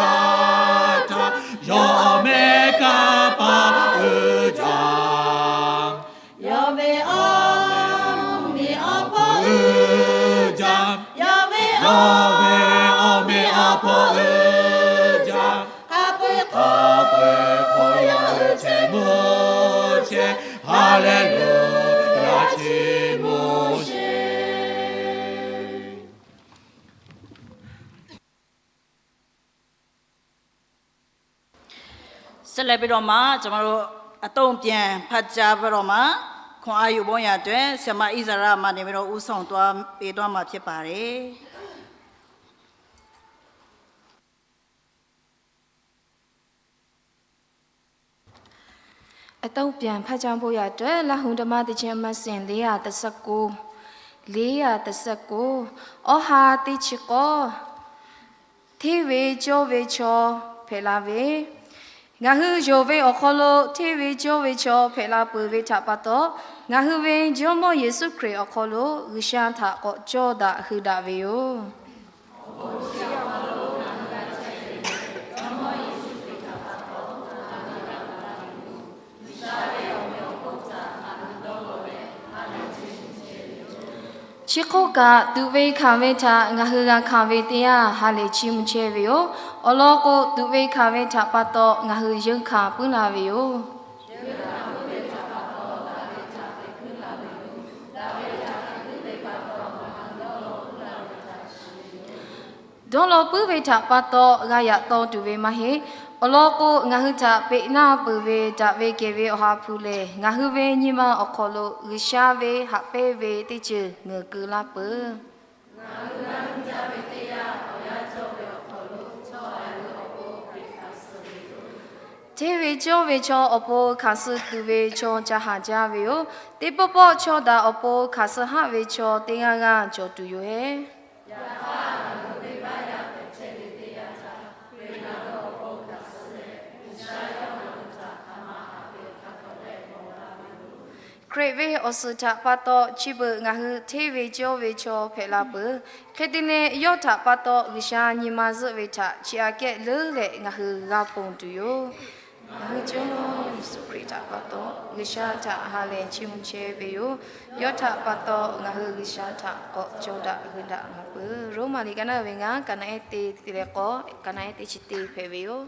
子？要没干巴儿讲，要为阿弥阿婆儿讲，要为阿弥阿婆儿讲，卡贝可要节目些，哈利路亚节目些。ဆက်လက်ပြီးတော့မှကျွန်တော်တို့အတုံးပြန်ဖတ်ကြားပြီးတော့မှခွန်အားယူဖို့ရအတွက်ဆရာမဣဇာရမှနေပြီးတော့ဥဆောင်သွားပေးသွားမှာဖြစ်ပါတယ်အတုံးပြန်ဖတ်ကြားဖို့ရအတွက်လဟုန်ဓမ္မတခြင်းမစင်439အောဟာတိချကောသေဝေကျောဝေချောဖေလာဝေငါဟုယောဝေအခလိုသေဝေကျောဝေချောဖေလာပွေဝေထပတ်တော့ငါဟုဝေဂျောမောယေစုခရစ်အခလိုဂရှန်သာကောကြောဒဟူဒဝေယောချီခိုကဒူဝေခဝေထငါဟူကခဝေတရားဟာလေချီမချေဝေယောအလောကိုဒူဝေခဝေထပတ်တော့ငါဟူယုံခပုနာဝေယောဒေါ်လောပုဝေထပတ်တော့ငါရတော့ဒူဝေမဟေအလောကိုငါဟူတာပေနာပုဝေတဝေကေဝေအဟာဖူလေငါဟူဝေညီမအခလိုရရှာဝေဟပေဝေတိချေငကူလာပငါဟူနာကြဝေတရားအရာကျော်ဝေအခလိုချောအလူအကိုပိခါဆူတ thế về cho ở bộ khá sự từ về cho cha hạ cha về ô thế bộ bộ cho đã ở bộ khá sự hạ về cho tiếng nga cho tụi yo he Great way also ta pato chibu nga hu te ve cho phe la bu khetine yo ta pato gisha ni ma zu ve ta chia ke le le nga hu ga pong tu yo hu jo su krita pato gisha ta ha le chim che ve yo ta pato nga hu gisha ta ko jo da hu da nga bu ro ma li kana ve nga kana e te ti le ko kana e te chi te phe ve yo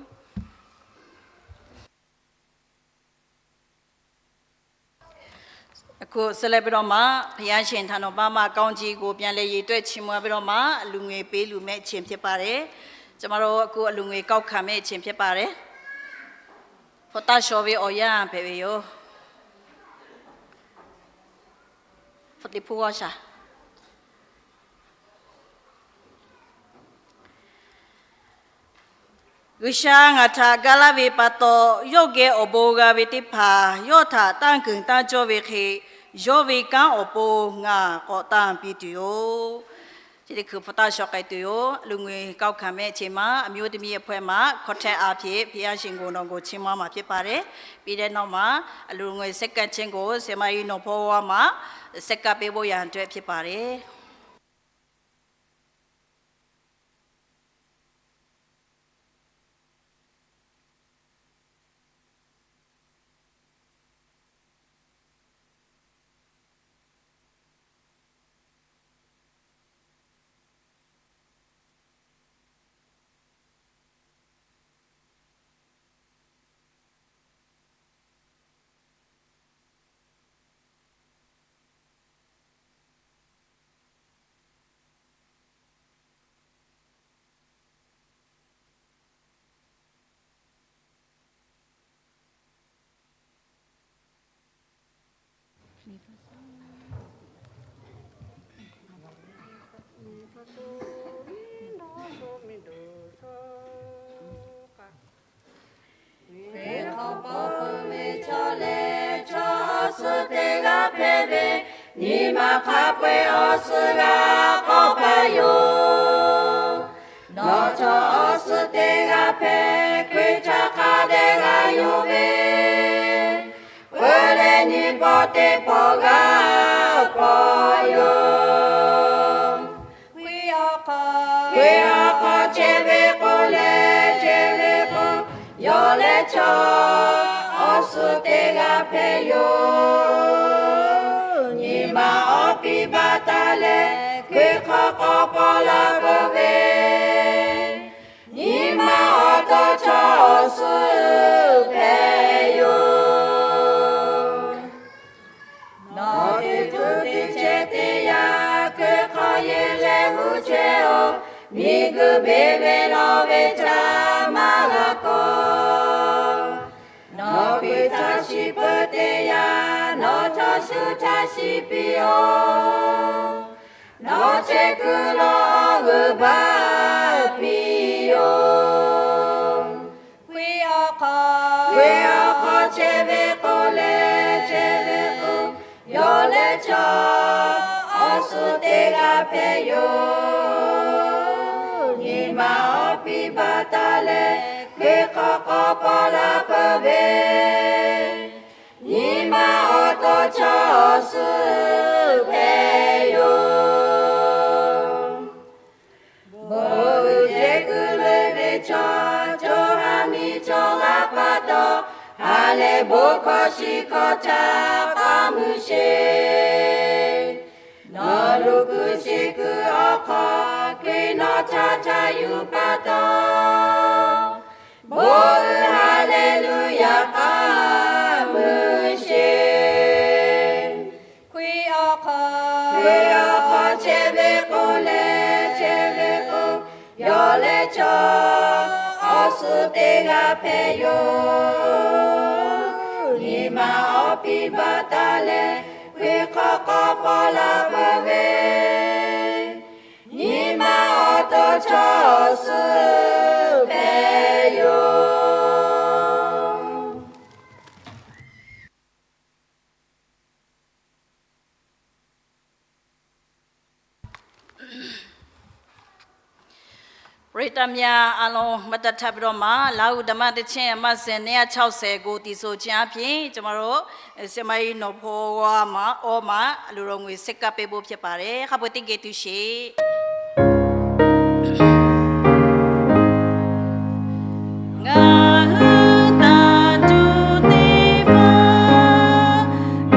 Aku selai beroma, yang cien thano bama kaunji go pian le itu cimua beroma, lungai pe lume ciem pare, cemaro aku lungai kau kame ciem pare, pota showe oya pewe yo, poti puasa. Gisha ngata galawe pato yoge oboga vetipa yota tangkeng tajo veke yowe kan opo nga kota pitu jadi ke pota shokai tu yo lungi kau kame cema amyo demi apema kote api pia singgo nongo cema ma pi pare pide noma lungi sekka cenggo semai no powa ma sekka pebo yang tu pi pare Nima kapwe osuga kopayo no cho osutega pe kwita kadega yuve wele ni bote poga poyo kuyoko cheve ko yole cho osutega pe yo ma opi batale que kopola bove ni ma oto chosu peyo no te tuti chete ya que koyele mucheo mi gu bebe no vecha malako no pita shipate ya no tashu tashi pio no chekulo guba pio Kuioko cheve ko yole cho osutega peyo Nima opi batale keko pola pave Nima oto chosu peyo Bouje kuleve cho hami cho lapato Ale boko shikota kamushe Noruku shiku oko kino tata yupato Bol hallelujah kamushe Kuioko cheve ko yole cho osutega peyo Nima opi batale kweko pola bove Nima oto chosu peyo တများအလုံးမတထပ်ပြီးတော့မှလာဟုဓမ္မတချင်းအမစင်160ကိုတည်ဆိုခြင်းအပြင်ကျမတို့စမိုင်းနော်ဖောဝါမှာအော်မှာလူတော်ငွေစက်ကပ်ပေးဖို့ဖြစ်ပါတယ်ခပ်ပွတိကေတူရှိငါတာတူနေပါ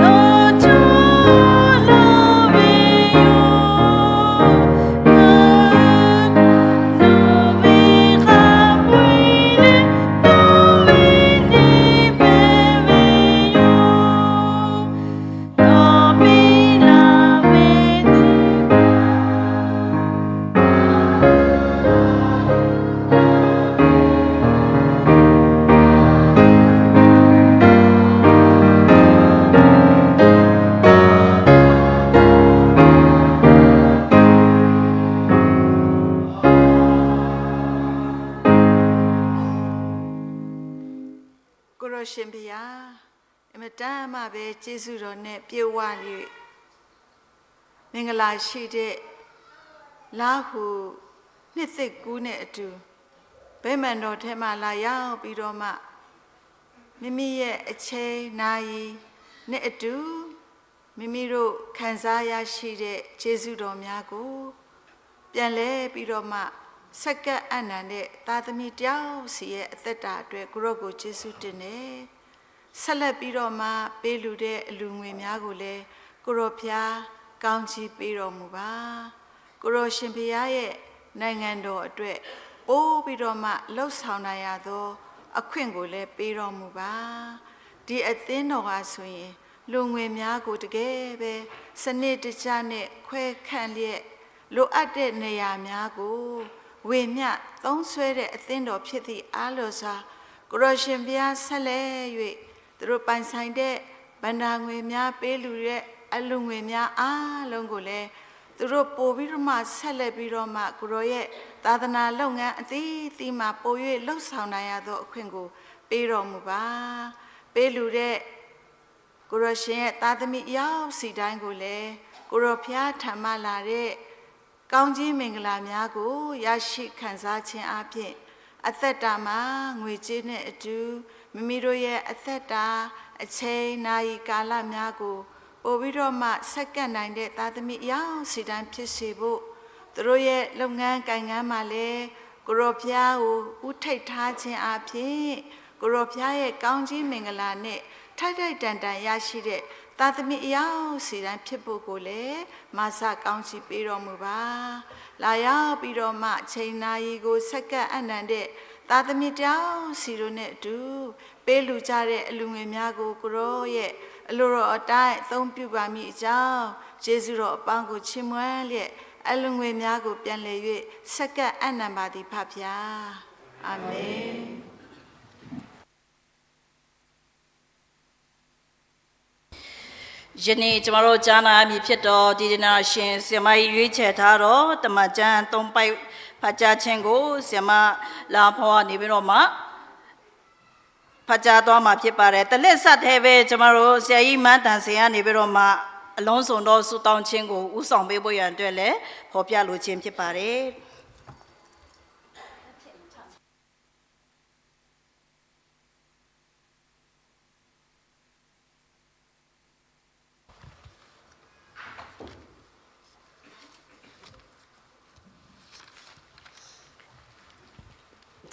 လောချူလောဝေရှင်ဘုရားအမတန်မှပဲကျေးဇူးတော်နဲ့ပြေဝ၍မင်္ဂလာရှိတဲ့လာဟုနှစ်သိကူးနဲ့အတူဗိမာန်တော်ထဲမှာလာရောက်ပြီးတော့မှမိမိရဲ့အချိန်နာရီနဲ့အတူမိမိတို့ခံစားရရှိတဲ့ကျေးဇူးတော်များကိုပြန်လဲပြီးတော့မှစက္ကန့်အနန္တနဲ့သာသမီတယောက်စီရဲ့အသက်တာအတွက်ကိုရော့ကိုကျေးဇူးတင်တယ်ဆက်လက်ပြီးတော့မှပေးလူတဲ့အလူငွေများကိုလည်းကိုရော့ဖျားကောင်းချီးပေးတော်မူပါကိုရော့ရှင်ဖျားရဲ့နိုင်ငံတော်အတွက်ပိုးပြီးတော့မှလှုပ်ဆောင်နိုင်ရသောအခွင့်ကိုလည်းပေးတော်မူပါဒီအသင်းတော်ဟာဆိုရင်လူငွေများကိုတကယ်ပဲစနစ်တကျနဲ့ခွဲခန့်လျက်လိုအပ်တဲ့နေရာများကိုဝေမျှသုံးဆွဲတဲ့အသင်းတော်ဖြစ်သည့်အားလို့စွာကိုရရှင်ဘုရားဆက်လက်၍သူတို့ပိုင်ဆိုင်တဲ့ဗန္ဒာငွေများပေးလူတဲ့အလူငွေများအားလုံးကိုလည်းသူတို့ပို့ပြီးတော့မှဆက်လက်ပြီးတော့မှကိုရောရဲ့သာသနာလုပ်ငန်းအသီးသီးမှာပို့၍လှုပ်ဆောင်နိုင်ရသောအခွင့်ကိုပေးတော်မူပါပေးလူတဲ့ကိုရရှင်ရဲ့သာသမီရောက်စီတိုင်းကိုလည်းကိုရောဖျားထံမှလာတဲ့ကောင်းကြီးမင်္ဂလာများကိုရရှိခံစားခြင်းအပြင်အသက်တာမှာငွေကြေးနဲ့အတူမိမိတို့ရဲ့အသက်တာအချိန်နာရီကာလများကိုပို့ပြီးတော့မှဆက်ကပ်နိုင်တဲ့သာသမီအယောင်စီတိုင်းဖြစ်စေဖို့သူတို့ရဲ့လုပ်ငန်းကိုင်ငန်းမှာလည်းကိုရောဖျားကိုဥထိတ်ထားခြင်းအပြင်ကိုရောဖျားရဲ့ကောင်းကြီးမင်္ဂလာနဲ့ထိုက်ထိုက်တန်တန်ရရှိတဲ့သာသမီအယောင်စီတိုင်းဖြစ်ဖို့ကိုလည်းမဆကောင်းချီးပေးတော်မူပါလာရောက်ပြီးတော့မှချိန်နာရီကိုဆက်ကပ်အနန္တတဲ့သာသမီတောင်စီတို့နဲ့အတူပေးလူကြတဲ့အလူငွေများကိုကိုရောရဲ့အလိုတော်အတိုင်းအသုံးပြုပါမည်အကြောင်းယေရှုတော်အပေါင်းကိုချီးမွမ်းလျက်အလူငွေများကိုပြန်လည်၍ဆက်ကပ်အနန္တပါသည်ဖဖျားအာမင်ယနေ့ကျမတို့ကြားနာမည်ဖြစ်တော်ဒီဒနာရှင်ဆရာမရွေးချယ်ထားတော်တမန်ကျမ်း၃ပိုက်ဖတ်ကြားခြင်းကိုဆရာမလာဖော်နေပြီးတော့မှဖတ်ကြားသွားမှာဖြစ်ပါတယ်တလက်ဆက်သေးပဲကျမတို့ဆရာကြီးမန်းတန်ဆရာနေပြီးတော့မှအလုံးစုံသောဆုတောင်းခြင်းကိုဥဆောင်ပေးဖို့ရန်အတွက်လည်းဖော်ပြလိုခြင်းဖြစ်ပါတယ်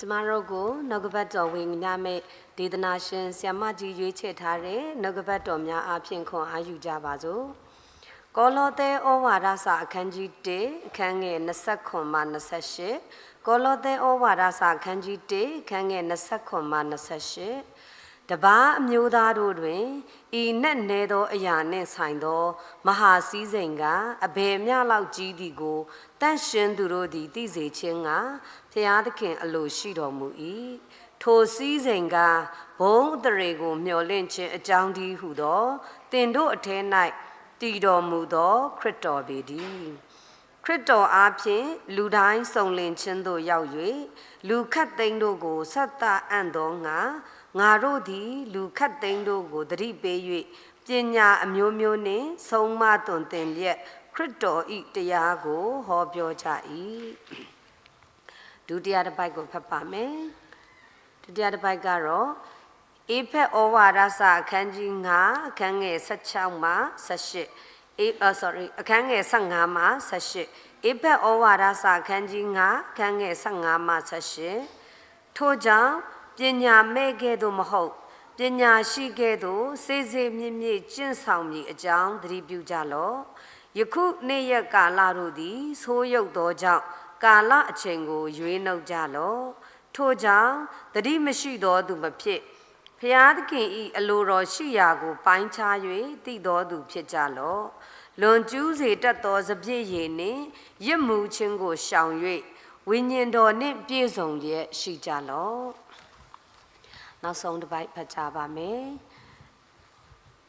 ကျမတို့ကိုနှုတ်ကပတ်တော်ဝင်ညမဲ့ဒေသနာရှင်ဆ iam မကြီးရွေးချယ်ထားတဲ့နှုတ်ကပတ်တော်များအပြင်ခွန်အားယူကြပါစို့ကောလောသဲဩဝါဒစာအခန်းကြီး1အခန်းငယ်29မှ28ကောလောသဲဩဝါဒစာအခန်းကြီး1အခန်းငယ်29မှ28တပါးအမျိုးသားတို့တွင်ဤနဲ့နဲသောအရာနှင့်ဆိုင်သောမဟာစည်းစိမ်ကအဘယ်မျှလောက်ကြီးသည်ကိုတန့်ရှင်းသူတို့သည်သိစေခြင်းကဖျားသခင်အလိုရှိတော်မူ၏ထိုစည်းစိမ်ကဘုံအတရေကိုမျှော်လင့်ခြင်းအကြောင်းဒီဟုသောတင်တို့အထဲ၌တည်တော်မူသောခရစ်တော်ပေတည်းခရစ်တော်အားဖြင့်လူတိုင်းစုံလင်ခြင်းသို့ရောက်၍လူခတ်သိမ်းတို့ကိုဆက်သအံ့သောငါတို့သည်လူခတ်သိမ်းတို့ကိုသတိပေး၍ပညာအမျိုးမျိုးနှင့်ဆုံးမသွန်သင်လျက်ခရစ်တော်ဤတရားကိုဟောပြောကြ၏ ဒုတိယတစ်ပိုက်ကိုဖတ်ပါမယ်ဒုတိယတစ်ပိုက်ကတော့အေဖက်ဩဝါဒစာအခန်းကြီး9အခန်းငယ်16မှ18အခန်းငယ်15မှ18အေဖက်ဩဝါဒစာအခန်းကြီး9အခန်းငယ်15မှ18ထို့ကြောင့်ပညာမဲ့ကဲ့သို့မဟုတ်ပညာရှိကဲ့သို့စေ့စေ့မြင့်မြင့်ကျင့်ဆောင်မည်အကြောင်းသတိပြုကြလော့ယခုနေ့ရက်ကာလတို့သည်ဆိုးရုပ်သောကြောင့်ကာလအချိန်ကိုရွေးနှုတ်ကြလော့ထို့ကြောင့်သတိမရှိသောသူမဖြစ်ဖျားသခင်ဤအလိုတော်ရှိရာကိုပိုင်းခြား၍သိတော်သူဖြစ်ကြလော့လွန်ကျူးစေတတ်သောစပြည့်ရည်နှင့်ရစ်မှုခြင်းကိုရှောင်၍ဝိညာဉ်တော်နှင့်ပြည့်စုံလျက်ရှိကြလော့နောက်ဆုံးတစ်ပိုက်ဖတ်ကြပါမယ်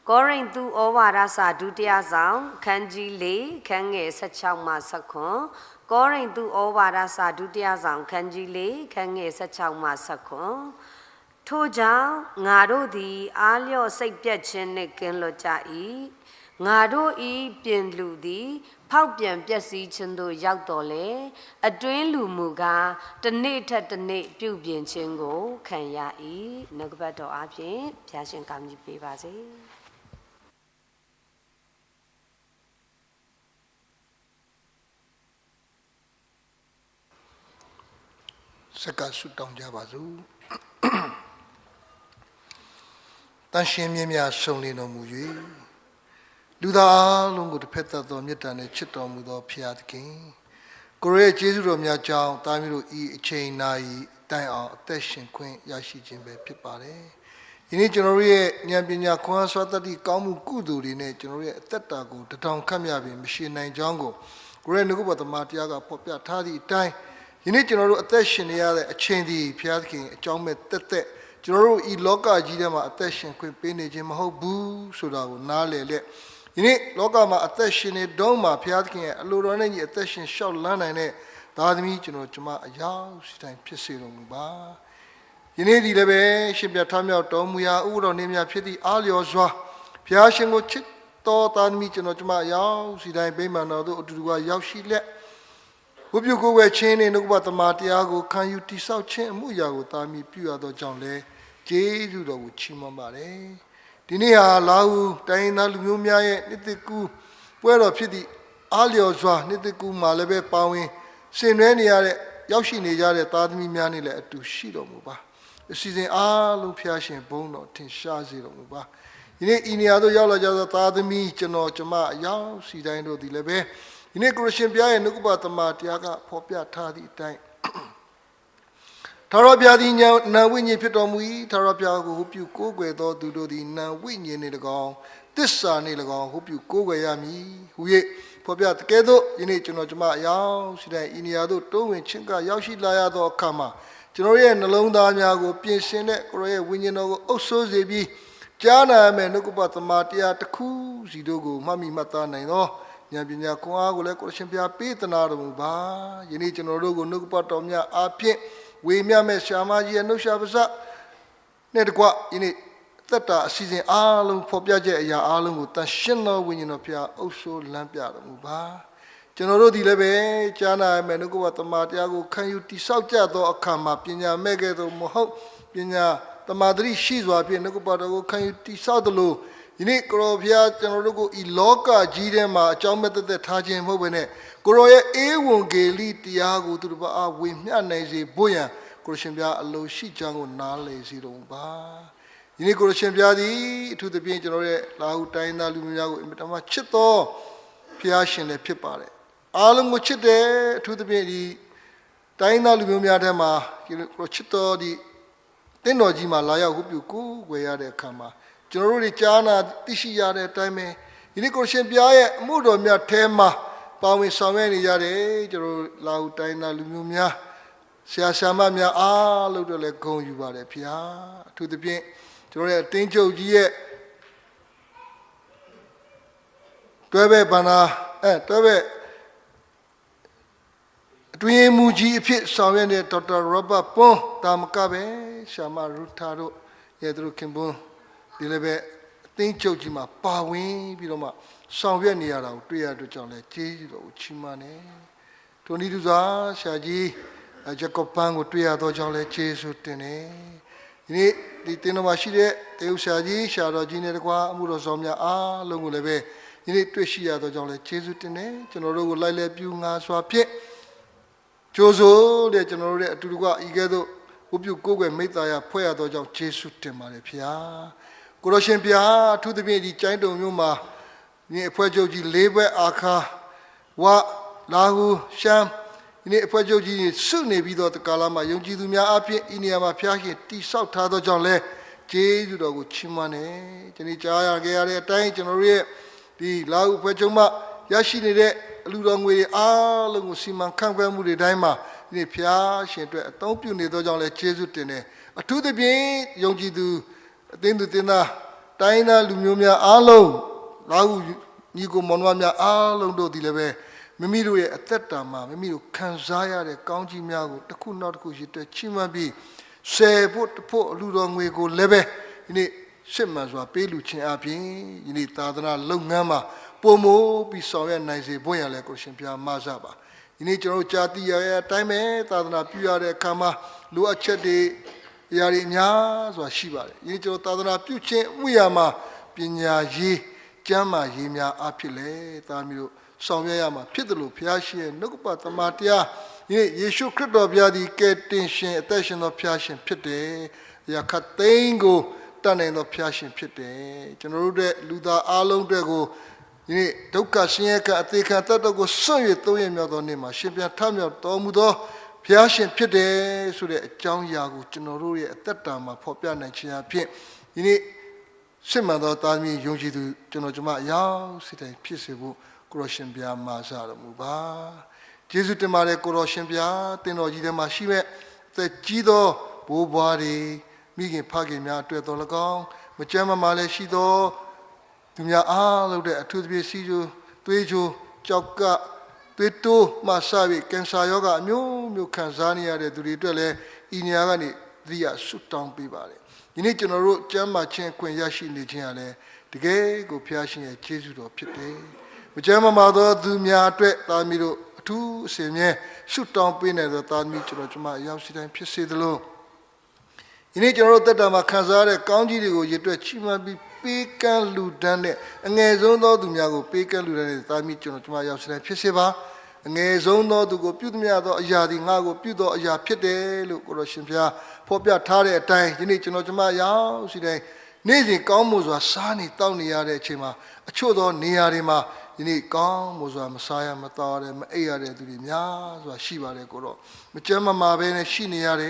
ကောရိန္သုဩဝါဒစာဒုတိယဆောင်ခန်းကြီး4ခန်းငယ်16မှ19ကောရိန္သုဩဝါဒစာဒုတိယဆောင်ခန်းကြီး4ခန်းငယ်16မှ19ထို့ကြောင့်ငါတို့သည်အားလျော့စိတ်ပြတ်ခြင်းနှင့်ကင်းလွတ်ကြ၏ငါတို့ဤပြင်လူသည်ဖောက်ပြန်ပျက်စီးခြင်းသို့ရောက်တော်လေအတွင်းလူမူကားတစ်နေ့ထက်တစ်နေ့ပြုပြင်ခြင်းကိုခံရ၏နှုတ်ကပတ်တော်အပြင်ဘုရားရှင်ကောင်းကြီးပေးပါစေစက္ကဆုတောင်းကြပါစို့တန်ရှင်မြတ်များဆုံလင်းတော်မူ၍လူသားအလုံးကိုတစ်ဖက်သက်သောမေတ္တာနဲ့ချစ်တော်မူသောဖျားသခင်ကိုရဲ့ကျေးဇူးတော်များကြောင့်တာမီးတို့ဤအချိန်နာဤတိုင်အောင်အသက်ရှင်ခွင့်ရရှိခြင်းပဲဖြစ်ပါတယ်ဒီနေ့ကျွန်တော်တို့ရဲ့ဉာဏ်ပညာခွန်အားစွမ်းတတ်သည့်ကောင်းမှုကုသိုလ်တွေနဲ့ကျွန်တော်တို့ရဲ့အသက်တာကိုတထောင်ခန့်မြပြီးမရှိနိုင်ကြောင်းကိုကိုရဲ့နှုတ်ကပတမတရားကဖော်ပြထားသည့်အတိုင်းဒီနေ့ကျွန်တော်တို့အသက်ရှင်နေရတဲ့အချိန်ဒီဘုရားသခင်အကြောင်းမဲ့တက်တက်ကျွန်တော်တို့ဤလောကကြီးထဲမှာအသက်ရှင်ခွင့်ပေးနေခြင်းမဟုတ်ဘူးဆိုတာကိုနားလည်လက်ဒီနေ့လောကမှာအသက်ရှင်နေတော့မှဘုရားသခင်ရဲ့အလိုတော်နဲ့ညီအသက်ရှင်လျှောက်လန်းနိုင်တဲ့သားသမီးကျွန်မအယောက်စီတိုင်းဖြစ်စေတော်မူပါဒီနေ့ဒီလည်းပဲရှင်ပြထမြောက်တော်မူရာဥပတော်နေမြဖြစ်သည့်အားလျော်စွာဘုရားရှင်ကိုချစ်တော်သားသမီးကျွန်မအယောက်စီတိုင်းဗိမာန်တော်သို့အတူတူကရောက်ရှိလက်ဝိပုကိုယ်ဝဲချင်းနဲ့နှုတ်ကပတမတရားကိုခံယူတိဆောက်ခြင်းအမှုရာကိုတာမီပြုရသောကြောင့်လဲကျေးဇူးတော်ကိုချီးမွမ်းပါတယ်ဒီနေ့ဟာလာဟုတိုင်းသားလူမျိုးများရဲ့နှစ်သက်ကူပွဲတော်ဖြစ်သည့်အားလျော်စွာနှစ်သက်ကူမှာလည်းပဲပါဝင်ဆင်နွှဲနေရတဲ့ရောက်ရှိနေကြတဲ့သားသမီးများနဲ့လည်းအတူရှိတော်မူပါအစီအစဉ်အားလုံးဖျားရှင်ဘုန်းတော်ထင်ရှားစေတော်မူပါဒီနေ့ဤနေရာသို့ရောက်လာကြသောသားသမီးကျွန်မအယောက်စီတိုင်းတို့ဒီလည်းပဲဒီနေ့ကိုရရှင်ပြရဲ့နှုတ်ကပတမတရားကဖော်ပြထားသည့်အတိုင်းထာဝရဘုရားသည်နာဝိညာဉ်ဖြစ်တော်မူ၏ထာဝရဘုရားကိုဟုတ်ပြုကိုးကွယ်သောသူတို့သည်နာဝိညာဉ်နှင့်၎င်းသစ္စာနှင့်၎င်းဟုတ်ပြုကိုးကွယ်ရမည်ဟူ၍ဖော်ပြတကယ်သို့ယနေ့ကျွန်မအယောက်ရှိတဲ့ဤနေရာသို့တိုးဝင်ချင်းကရောက်ရှိလာရသောအခါမှာကျွန်တော်ရဲ့နှလုံးသားများကိုပြင်ဆင်တဲ့ကိုရောရဲ့ဝိညာဉ်တော်ကိုအုပ်စိုးစေပြီးကြားနာမယ်နှုတ်ကပတမတရားတစ်ခုစီတို့ကိုမှတ်မိမှတ်သားနိုင်သောဉာဏ်ပညာခွန်အားကိုလည်းကိုရှင်ဘုရားပေးသနာတော်မူပါယနေ့ကျွန်တော်တို့ကိုနှုတ်ကပတ်တော်များအားဖြင့်ဝေမျှမဲ့ရှာမကြီးရဲ့နှုတ်ရှာပါစနဲ့တကွယနေ့သက်တာအစီအစဉ်အားလုံးဖော်ပြချက်အရာအားလုံးကိုတန်ရှင်းသောဝိညာဉ်တော်ဘုရားအုပ်စိုးလမ်းပြတော်မူပါကျွန်တော်တို့ဒီလည်းပဲကြားနာမယ်နှုတ်ကပတ်တမန်တရားကိုခံယူတိဆောက်ကြသောအခါမှာပညာမဲ့ကဲ့သို့မဟုတ်ပညာတမာတိရှိစွာဖြင့်နှုတ်ကပတ်တော်ကိုခံယူတိဆောက်သလိုဒီနေ့ကိုရောဘုရားကျွန်တော်တို့ကိုဤလောကကြီးထဲမှာအကြောင်းမဲ့သက်ထားခြင်းမဟုတ်ဘဲနဲ့ကိုရောရဲ့အေဝံဂေလိတရားကိုသူတို့ဘာဝေမျှနိုင်စေဖို့ရန်ကိုရှင်ဘုရားအလိုရှိကြောင်းကိုနားလည်စေတော်မူပါဒီနေ့ကိုရှင်ဘုရားသည်အထူးသဖြင့်ကျွန်တော်ရဲ့လာဟုတိုင်းသားလူမျိုးများကိုအင်မတန်မှချစ်တော်ဘုရားရှင်လည်းဖြစ်ပါတယ်အားလုံးကိုချစ်တယ်အထူးသဖြင့်ဒီတိုင်းသားလူမျိုးများထဲမှာကိုချစ်တော်ဒီတင်းတော်ကြီးမှာလာရောက်ဟုတ်ပြုကိုးကွယ်ရတဲ့အခါမှာကျွန်တော်တို့တွေကြားနာသိရှိရတဲ့အတိုင်းပဲဒီနေ့ကိုရှင်ဘုရားရဲ့အမှုတော်များထဲမှာပါဝင်ဆောင်ရွက်နေကြတယ်ကျွန်တော်လာဟုတိုင်းသားလူမျိုးများဆရာမများအားလုံးတို့လည်းဂုဏ်ယူပါတယ်ဘုရားအထူးသဖြင့်ကျွန်တော်ရဲ့အတင်းချုပ်ကြီးရဲ့တွဲဘက်ဗန္နာတွဲဘက်အတွင်းမူကြီးအဖြစ်ဆောင်ရွက်တဲ့ဒေါက်တာရောဘတ်ပွန်တာမကပဲရှာမရူထာတို့ရဲ့သူခင်ပွန်းဒီလည်းပဲအသိချုပ်ကြီးမှာပါဝင်ပြီးတော့မှဆောင်ရွက်နေရတာကိုတွေ့ရတဲ့ကြောင့်လဲကျေးဇူးတော်ကိုချီးမွမ်းတယ်ထိုနည်းတူစွာဆရာကြီး ဂျကောပန်ကိုတွေ့ရသောကြောင့်လည်းယေရှုတင်တယ်ဒီနေ့ဒီတင်တော်မှာရှိတဲ့တေယုရှာကြီးရှာတော်ကြီးနဲ့တကွာအမှုတော်ဆောင်များအားလုံးကိုလည်းပဲဒီနေ့တွေ့ရှိရသောကြောင့်လည်းယေရှုတင်တယ်ကျွန်တော်တို့ကိုလိုက်လဲပြူငါစွာဖြင့်ကြိုးစိုးတဲ့ကျွန်တော်တို့ရဲ့အတူတကွဤကဲ့သို့ဝပြုကိုယ်ွယ်မိသားရဖွဲ့ရသောကြောင့်ယေရှုတင်ပါတယ်ဖေဟာကိုရရှင်ဖေဟာအထူးသဖြင့်ဒီကျိုင်းတုံမျိုးမှာဒီအဖွဲ့ချုပ်ကြီး၄ဘက်အခါဝလာဟုရှမ်းဒီနေ့အဖွဲ့ချုပ်ကြီးစုနေပြီးတော့ကာလမှာယုံကြည်သူများအဖြစ်ဤနေရာမှာဖျားရှင်တိဆောက်ထားသောကြောင့်လဲကျေးဇူးတော်ကိုချီးမွမ်းတယ်ကျွန်တော်ကြားရခဲ့ရတဲ့အတိုင်းကျွန်တော်ရဲ့ဒီလာဟုအဖွဲ့ချုပ်မှရရှိနေတဲ့အလူတော်ငွေတွေအားလုံးကိုစီမံခန့်ခွဲမှုတွေတိုင်းမှာဒီနေ့ဖျားရှင်အတွက်အသုံးပြုနေသောကြောင့်လဲကျေးဇူးတင်တယ်အထူးသဖြင့်ယုံကြည်သူအသင်းသူတင်သားတိုင်းသားလူမျိုးများအားလုံးလာဟုညီကိုမောင်နှမများအားလုံးတို့ဒီလည်းပဲမိမိတို့ရဲ့အသက်တာမှာမိမိတို့ခံစားရတဲ့ကောင်းကြီးများကိုတစ်ခုနောက်တစ်ခုရည်တက်ချီးမွမ်းပြီးဆယ်ဖို့အလူတော်ငွေကိုလည်းပဲဒီနေ့ရှစ်မှန်စွာပေးလူခြင်းအပြင်ဒီနေ့သာသနာလုပ်ငန်းမှာပုံမိုးပြီးဆောင်ရွက်နိုင်စေဖို့ရလဲကိုရှင်ပြမဆပါဒီနေ့ကျွန်တော်တို့ကြာတိရရဲ့အတိုင်းပဲသာသနာပြုရတဲ့အခါမှာလိုအပ်ချက်တွေအရာတွေအများစွာရှိပါတယ်ဒီနေ့ကျွန်တော်သာသနာပြုခြင်းဥယျာမှာပညာရေးကျမ်းမာရေးများအဖြစ်လေသာမျိုးတို့ဆောင်ရွက်ရမှာဖြစ်တယ်လို့ဘုရားရှင်ရဲ့နှုတ်ကပတ်သမတရားဒီယေရှုခရစ်တော်ဘုရားသည်ကယ်တင်ရှင်အသက်ရှင်သောဘုရားရှင်ဖြစ်တယ်။အရာခတ်သိမ်းကိုတတ်နိုင်သောဘုရားရှင်ဖြစ်တယ်။ကျွန်တော်တို့တဲ့လူသားအားလုံးတွေကိုဒီနေ့ဒုက္ခဆင်းရဲကအသေးခံတတ်တော့ကိုဆွံ့ရသုံးရမြောက်သောနေ့မှာရှင်ပြန်ထမြောက်တော်မူသောဘုရားရှင်ဖြစ်တယ်ဆိုတဲ့အကြောင်းအရာကိုကျွန်တော်တို့ရဲ့အသက်တာမှာဖော်ပြနိုင်ခြင်းအဖြစ်ဒီနေ့စစ်မှန်သောသားသမီးယုံကြည်သူကျွန်တော်အရောက်စိတ်တိုင်းဖြစ်စေဖို့ကိုရရှင်ပြာမာစာတော်မူပါယေရှုတင်ပါတယ်ကိုရရှင်ပြာတင်တော်ကြီးထဲမှာရှိမဲ့သက်ကြီးသောဘိုးဘွားတွေမိခင်ဖခင်များအတွက်တော်၎င်းမကြမ်းမမာလည်းရှိသောသူများအားလုံးတဲ့အထူးသဖြင့်စီချိုသွေးချိုကြောက်ကသွေးတိုးမှစပြီးကင်ဆာရောဂါအမျိုးမျိုးခံစားနေရတဲ့သူတွေအတွက်လည်းဤနေရာကနေသတိရဆွတောင်းပေးပါတယ်ဒီနေ့ကျွန်တော်တို့ကျမ်းမာခြင်းခွင့်ရရှိနေခြင်းဟာလည်းတကယ်ကိုဖျားရှင်ရဲ့ကျေးဇူးတော်ဖြစ်တယ်မကြမ်းမမာသောသူများအတွက်သာမီတို့အထူးအစဉ်မြဲဆွတောင်းပေးနေသောသာမီကျွန်တော်ရောက်စီတိုင်းဖြစ်စေသလိုဒီနေ့ကျွန်တော်တို့တက်တာမှာခံစားရတဲ့ကောင်းကြီးတွေကိုရည်တွက်ချီးမွမ်းပြီးပေးကမ်းလူဒန်းတဲ့အငယ်ဆုံးသောသူများကိုပေးကမ်းလူဒန်းတဲ့သာမီကျွန်တော်ရောက်စီတိုင်းဖြစ်စေပါအငယ်ဆုံးသောသူကိုပြုသမျှသောအရာသည်ငါကိုပြုသောအရာဖြစ်တယ်လို့ကိုရရှင်ဘုရားဖော်ပြထားတဲ့အတိုင်းဒီနေ့ကျွန်တော်ရောက်စီတိုင်းနေ့စဉ်ကောင်းမှုစွာစားနေတောက်နေရတဲ့အချိန်မှာအချို့သောနေရာတွေမှာဒီနေ့ကောင်းမှုစွာမစားရမတောက်ရမအိပ်ရတဲ့သူတွေများစွာရှိပါတယ်ကိုတော့မကြမ်းမမာပဲနဲ့ရှိနေရတယ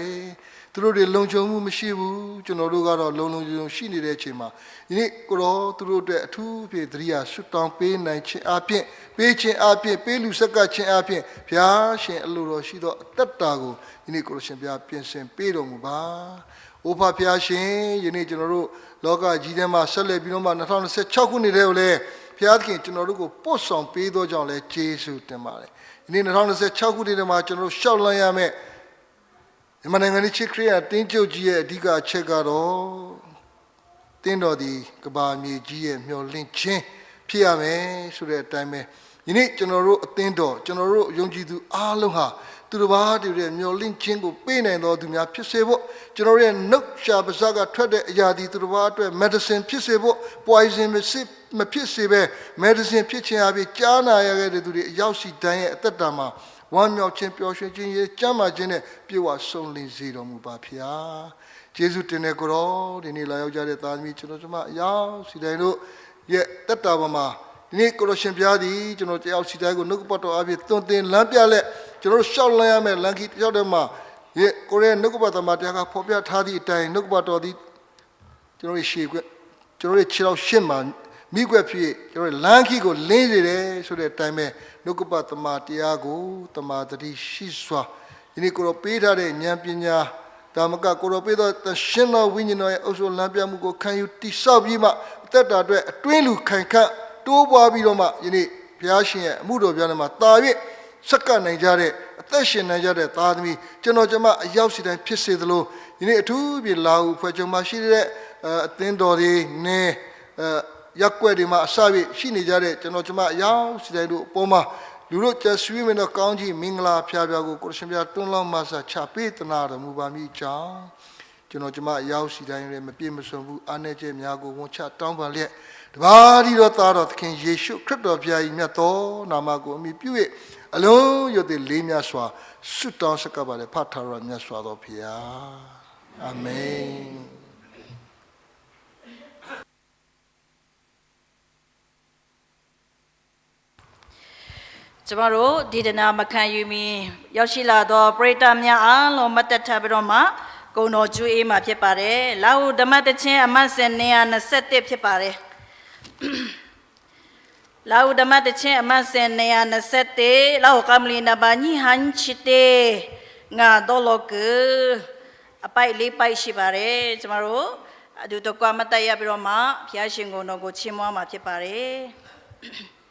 ်သူတို့တွေလုံခြုံမှုမရှိဘူးကျွန်တော်တို့ကတော့လုံခြုံရှိနေတဲ့အချိန်မှာဒီနေ့ကိုတော့သူတို့အတွက်အထူးဖြင့်သတိရဆွတောင်းပေးနိုင်ခြင်းအပြင်ပေးခြင်းအပြင်ပေးလူဆက်ကခြင်းအပြင်ဘုရားရှင်အလိုတော်ရှိသောအတ္တကိုဒီနေ့ကိုရှင်ဘုရားပြင်ဆင်ပေးတော်မူပါ။အိုဖဘုရားရှင်ယနေ့ကျွန်တော်တို့လောကကြီးထဲမှာဆက်လက်ပြီးတော့မှ2026ခုနှစ်တည်းကိုလည်းဘုရားသခင်ကျွန်တော်တို့ကိုပို့ဆောင်ပေးသောကြောင့်လည်းကျေးဇူးတင်ပါတယ်။ဒီနေ့2026ခုနှစ်ထဲမှာကျွန်တော်တို့ရှောက်လန်းရမယ့်မြန်မာနိုင်ငံရဲ့ချစ်ခရစ်ယာန်တင်းကျုပ်ကြီးရဲ့အဓိကအချက်ကတော့တင်းတော်ဒီကဘာမြေကြီးရဲ့မျှော်လင့်ခြင်းဖြစ်ရမယ်ဆိုတဲ့အတိုင်းပဲဒီနေ့ကျွန်တော်တို့အသင်းတော်ကျွန်တော်တို့ယုံကြည်သူအားလုံးဟာသူတစ်ပါးတည်းရဲ့မျှော်လင့်ခြင်းကိုပေးနိုင်တော်သူများဖြစ်စေဖို့ကျွန်တော်ရဲ့နှုတ်ရှာပါးစပ်ကထွက်တဲ့အရာဒီသူတစ်ပါးအတွက် medicine ဖြစ်စေဖို့ poison မဖြစ်စေပဲ medicine ဖြစ်ခြင်းအပြင်ကြားနာရတဲ့သူတွေအရောက်စီတိုင်းရဲ့အသက်တာမှာဝမ်းမြောက်ခြင်းပျော်ရွှင်ခြင်းရဲ့ကျမ်းမာခြင်းနဲ့ပြေဝဆုံးလင်းစေတော်မူပါဖျားယေရှုတင်တဲ့ကိုရောဒီနေ့လာရောက်ကြတဲ့သားသမီးကျွန်တော်အရောက်စီတိုင်းတို့ရဲ့တက်တာပေါ်မှာဒီနေ့ကိုရရှင်ဘုရားသည်ကျွန်တော်တယောက်စီတိုင်းကိုနှုတ်ကပတ်တော်အပြင်သွန်သင်လမ်းပြလက်ကျွန်တော်ရှောက်လန်းရမယ်လမ်းကြီးတယောက်တည်းမှာရဲ့ကိုရဲနှုတ်ကပတ်တော်မှာတရားကဖော်ပြထားသည့်အတိုင်းနှုတ်ကပတ်တော်သည်ကျွန်တော်ရှေ့ခွကျွန်တော်ခြေတော်ရှင်းမှာမိခွက်ဖြစ်ကျွန်တော်လမ်းကြီးကိုလင်းစေတယ်ဆိုတဲ့အတိုင်းပဲနှုတ်ကပတ်တော်မှာတရားကိုတမာတတိရှိစွာဒီနေ့ကိုရောပေးထားတဲ့ဉာဏ်ပညာဒါမကကိုရောပေးသောရှင်းသောဝိညာဉ်တော်ရဲ့အုပ်စိုးလမ်းပြမှုကိုခံယူတိဆောက်ပြီးမှအသက်တာအတွက်အတွင်းလူခိုင်ခန့်တိုးပွားပြီးတော့မှယနေ့ဘုရားရှင်ရဲ့အမှုတော်ပြတဲ့မှာတာ၍စက္ကနိုင်ကြတဲ့အသက်ရှင်နိုင်ကြတဲ့သားသမီးကျွန်တော်အရောက်စီတိုင်းဖြစ်စေသလိုဒီနေ့အထူးပြေလာဟုဖွဲ့ချုံမှာရှိတဲ့အသင်းတော်တွေနဲ့ရက်ွက်တွေမှာအစပြီးရှိနေကြတဲ့ကျွန်တော်အရောက်စီတိုင်းတို့အပေါ်မှာ လူတို့ကျဆွေးမင်းတော့ကောင်းကြီးမင်္ဂလာဖျားဖျားကိုကိုရှင်ပြတွန်းလောက်မဆာချပေးတနာတော်မူပါမည်ကြောင့်ကျွန်တော်ကျမရောက်စီတိုင်းလည်းမပြည့်မစုံဘူးအားနည်းချက်များကိုဝန်ချတောင်းပန်လျက်တပါးဒီတော်သားတော်သခင်ယေရှုခရစ်တော်ဘုရား၏မြတ်သောနာမကိုအမိပြု၍အလုံးရတဲ့လေးများစွာဆုတောင်းစကားပါလေဖတ်ထားတော်မြတ်စွာသောဘုရားအာမင်ကျမတို့ဒီဒနာမခံယူမီရောက်ရှိလာသောပရိသတ်များအားလုံးမတ်တထပြီးတော့မှဂုဏ်တော်ကျွေးမှာဖြစ်ပါတယ်။လာဟုဓမ္မတခြင်းအမတ်စဉ်221ဖြစ်ပါတယ်။လာဟုဓမ္မတခြင်းအမတ်စဉ်221လာဟုကမလီနဘာညီဟန်ချီတေငါတော်လောကအပိုက်လေးပိုက်ရှိပါတယ်။ကျမတို့အတူတကွမတ်တရပြီးတော့မှဘုရားရှင်ကိုယ်တော်ကိုချီးမွမ်းမှာဖြစ်ပါတယ်။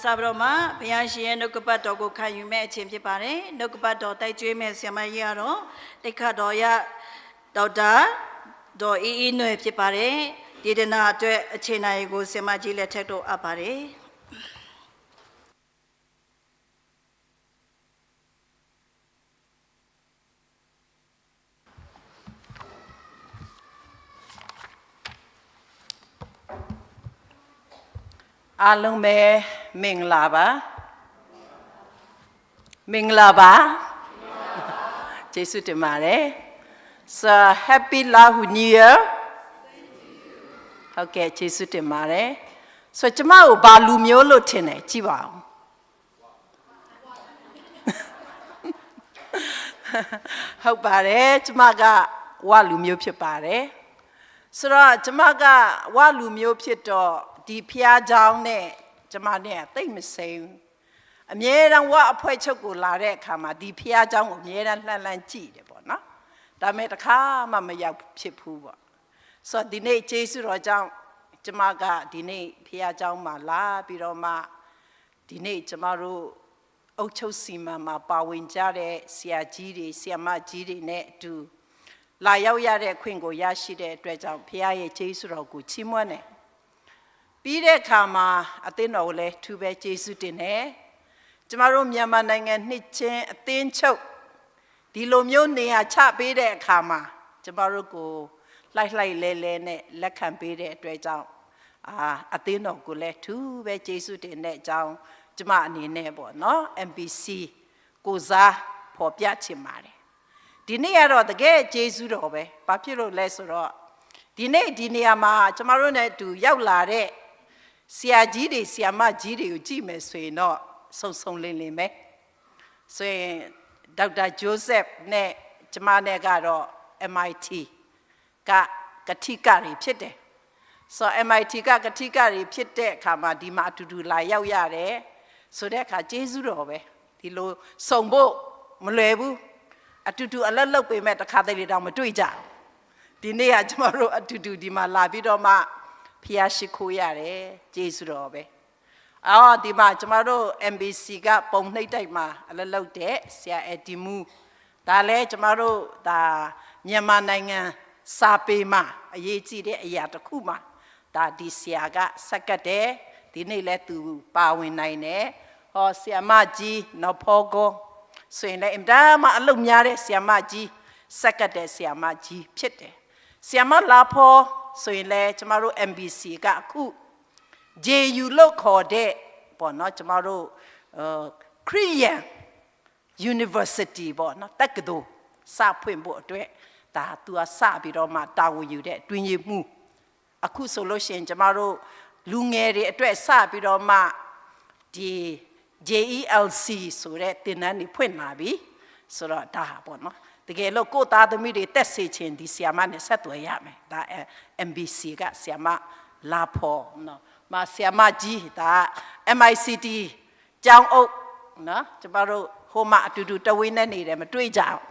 စပြီးတော့မှဘုရားရှင်ရဲ့နှုတ်ကပတ်တော်ကိုခံယူမဲ့အချိန်ဖြစ်ပါတယ်နှုတ်ကပတ်တော်တိုက်ကျွေးမဲ့ဆရာမကြီးကတော့တိခတ်တော်ရဒေါက်တာဒေါ်အေးနွယ်ဖြစ်ပါတယ်ဒီဒနာအတွက်အချိန်နိုင်ကိုဆရာမကြီးလက်ထက်တော့အပ်ပါတယ်အားလုံးပဲမင်္ဂလာပါမင်္ဂလာပါကျေးဇူးတင်ပါတယ် So happy Lahu New Year ဟုတ်ကဲ့ကျေးဇူးတင်ပါတယ် So ကျမကိုဘာလူမျိုးလို့ထင်တယ်ကြည့်ပါဦးဟုတ်ပါတယ်ကျမကဝလူမျိုးဖြစ်ပါတယ်ဆိုတော့ကျမကဝလူမျိုးဖြစ်တော့ဒီဖျားเจ้าနဲ့ကျမနဲ့တိတ်မစိမ်းအမြဲတမ်းဝအဖွဲ့ချုပ်ကိုလာတဲ့အခါမှာဒီဖျားเจ้าကိုအမြဲတမ်းလှမ်းကြည့်တယ်ပေါ့နော်ဒါပေမဲ့တစ်ခါမှမရောက်ဖြစ်ဘူးပေါ့ဆိုတော့ဒီနေ့ကျေးဇူးတော်ကြောင့်ကျမကဒီနေ့ဖျားเจ้าမှာလာပြီးတော့မှဒီနေ့ကျမတို့အုတ်ချုပ်စီမံမှာပါဝင်ကြတဲ့ဆရာကြီးတွေဆရာမကြီးတွေနဲ့အတူလာရောက်ရတဲ့ခွင့်ကိုရရှိတဲ့အတွက်ကြောင့်ဖျားရဲ့ကျေးဇူးတော်ကိုချီးမွမ်းတယ်ပြီးတဲ့အခါမှာအသင်းတော်ကိုလည်းထူပဲကျေးဇူးတင်တယ်ကျမတို့မြန်မာနိုင်ငံနှစ်ချင်းအသင်းချုပ် ဒီလိုမျိုးနေရာချပေးတဲ့အခါမှာကျမတို့ကိုလိုက်လဲလဲနဲ့လက်ခံပေးတဲ့အတွက်ကြောင့်အသင်းတော်ကိုလည်းထူးပဲကျေးဇူးတင်တဲ့အကြောင်းကျမအနေနဲ့ပေါ့နော် MBC ကိုစားဖော်ပြချင်ပါတယ်ဒီနေ့ကတော့တကယ်ကျေးဇူးတော်ပဲဘာဖြစ်လို့လဲဆိုတော့ဒီနေ့ဒီနေရာမှာကျမတို့နဲ့အတူရောက်လာတဲ့ဆရာကြီးတွေဆရာမကြီးတွေကိုကြည့်မယ်ဆိုရင်တော့ဆုံလင်းပဲဆိုရင်ဒေါက်တာဂျိုးဆက်နဲ့ကျမနဲ့ကတော့ MIT ကကတိကတွေဖြစ်တယ်ဆိုတော့ MIT ကကတိကတွေဖြစ်တဲ့အခါမှာဒီမှာအတူတူလာရောက်ရတယ်ဆိုတဲ့အခါကျေးဇူးတော်ပဲဒီလိုစုံဖို့မလွယ်ဘူးအတူတူအလက်လုပ်ပေမဲ့တစ်ခါတလေတော့မတွေ့ကြဒီနေ့ကကျမတို့အတူတူဒီမှာလာပြီးတော့မှဖျားရှိခိုးရတယ်ကျေးဇူးတော်ပဲဒီမှာကျမတို့ MBC ကပုံနှိပ်တိုက်မှာအလက်လုပ်တဲ့ဆရာအဒီမူဒါလည်းကျမတို့ဒါမြန်မာနိုင်ငံစာပေမှာအရေးကြီးတဲ့အရာတစ်ခုမှာဒါဒီဆရာကစက္ကတ်တယ်ဒီနေ့လဲသူပါဝင်နိုင်တယ်ဆရာမကြီးနော်ဖောကိုဆိုရင်လည်းအင်တာမအလုပ်များတဲ့ဆရာမကြီးစက္ကတ်တဲ့ဆရာမကြီးဖြစ်တယ်ဆရာမလာဖောဆိုရင်လည်းကျမတို့ MBC ကအခု JU လို့ခေါ်တဲ့ပေါ့နော်ကျမတို့Korean University ပေါ့နော်တက္ကသိုလ်စဖွင့်ဖို့အတွက်ဒါသူကစပြီးတော့မှတာဝန်ယူတဲ့တွင်ရမှုအခုဆိုလို့ရှိရင်ကျမတို့လူငယ်တွေအတွက်စပြီးတော့မှဒီ JELC ဆိုတဲ့သင်တန်းတွေဖွင့်လာပြီဆိုတော့ဒါပေါ့နော်တကယ်လို့ကိုသားသမီးတွေတက်စေချင်ဒီဆီယာမနဲ့ဆက်သွယ်ရမယ်ဒါ MBC ကဆီယာမလာဖို့နော်မဆီယာမကြီးဒါ MICT ကျောင်းအုပ်နော်ကျမတို့ဟိုမှာအတူတူတဝင်းနဲ့နေတယ်မတွေ့ကြအောင်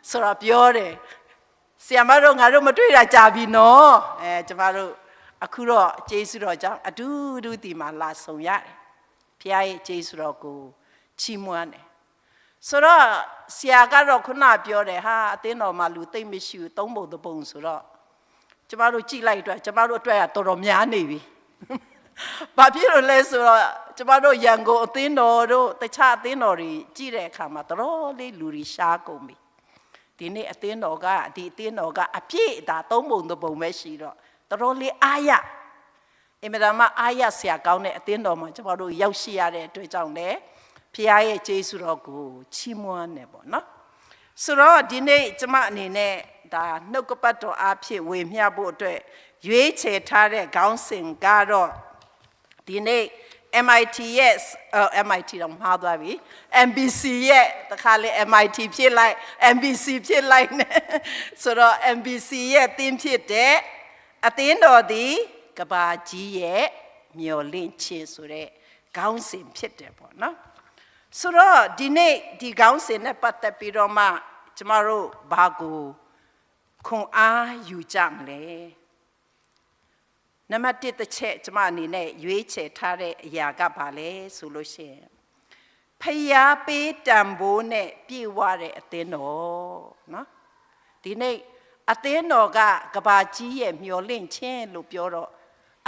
ဆိုတော့ပြောတယ်ဆီယာမတို့ငါတို့မတွေ့တာကြာပြီနော်ကျမတို့အခုတော့ကျေးဇူးတော်ကြောင့်အတူတူဒီမှာလာဆုံရတယ်ဖခင်ရဲ့ကျေးဇူးတော်ကိုချီးမွမ်းတယ်ဆိုတော့ဆရာကတော့ခုနပြောတယ်ဟာအသင်းတော်မှာလူသိမ့်မရှိဘူးသုံးပုံတစ်ပုံဆိုတော့ကျမတို့ကြည့်လိုက်အတွက်ကျမတို့အတွက်ကတော်တော်များနေပြီဘာဖြစ်လို့လဲဆိုတော့ကျမတို့ရန်ကုန်အသင်းတော်တို့တခြားအသင်းတော်တွေကြည့်တဲ့အခါမှာတော်တော်လေးလူတွေရှားကုန်ပြီဒီနေ့အသင်းတော်ကဒီအသင်းတော်ကအပြည့်ဒါသုံးပုံတစ်ပုံပဲရှိတော့တော်တော်လေးအားရအင်မတန်မှအားရဆရာကောင်းတဲ့အသင်းတော်မှာကျမတို့ရောက်ရှိရတဲ့အတွက်ကြောင့်လည်းဖခင်ရဲ့ကျေးဇူးတော်ကိုချီးမွမ်းတယ်ပေါ့နော်ဆိုတော့ဒီနေ့ကျမအနေနဲ့ဒါနှုတ်ကပတ်တော်အားဖြင့်ဝေမျှဖို့အတွက်ရွေးချယ်ထားတဲ့ခေါင်းစဉ်ကတော့ဒီနေ့ MIT ရဲ့ MIT တော့မှားသွားပြီ MBC ရဲ့တခါလေ MIT ဖြစ်လိုက် MBC ဖြစ်လိုက်နဲ့ဆိုတော့ MBC ရဲ့သင်ဖြစ်တဲ့အသင်းတော်ဒီကဘာကြီးရဲ့မျော်လင့်ခြင်းဆိုတဲ့ခေါင်းစဉ်ဖြစ်တယ်ပေါ့နော်ဆိုတော့ဒီနေ့ဒီခေါင်းစဉ်နဲ့ပတ်သက်ပြီးတော့မှကျမတို့ဘာကိုခွန်အားယူကြမလဲနံပါတ်1တစ်ချက်ကျမအနေနဲ့ရွေးချယ်ထားတဲ့အရာကဘာလဲဆိုလို့ရှိရင်ဖျားပေးတံပိုးနဲ့ပြည့်ဝတဲ့အသင်းတော်နော်ဒီနေ့အသင်းတော်ကကဘာကြီးရဲ့မျော်လင့်ခြင်းလို့ပြောတော့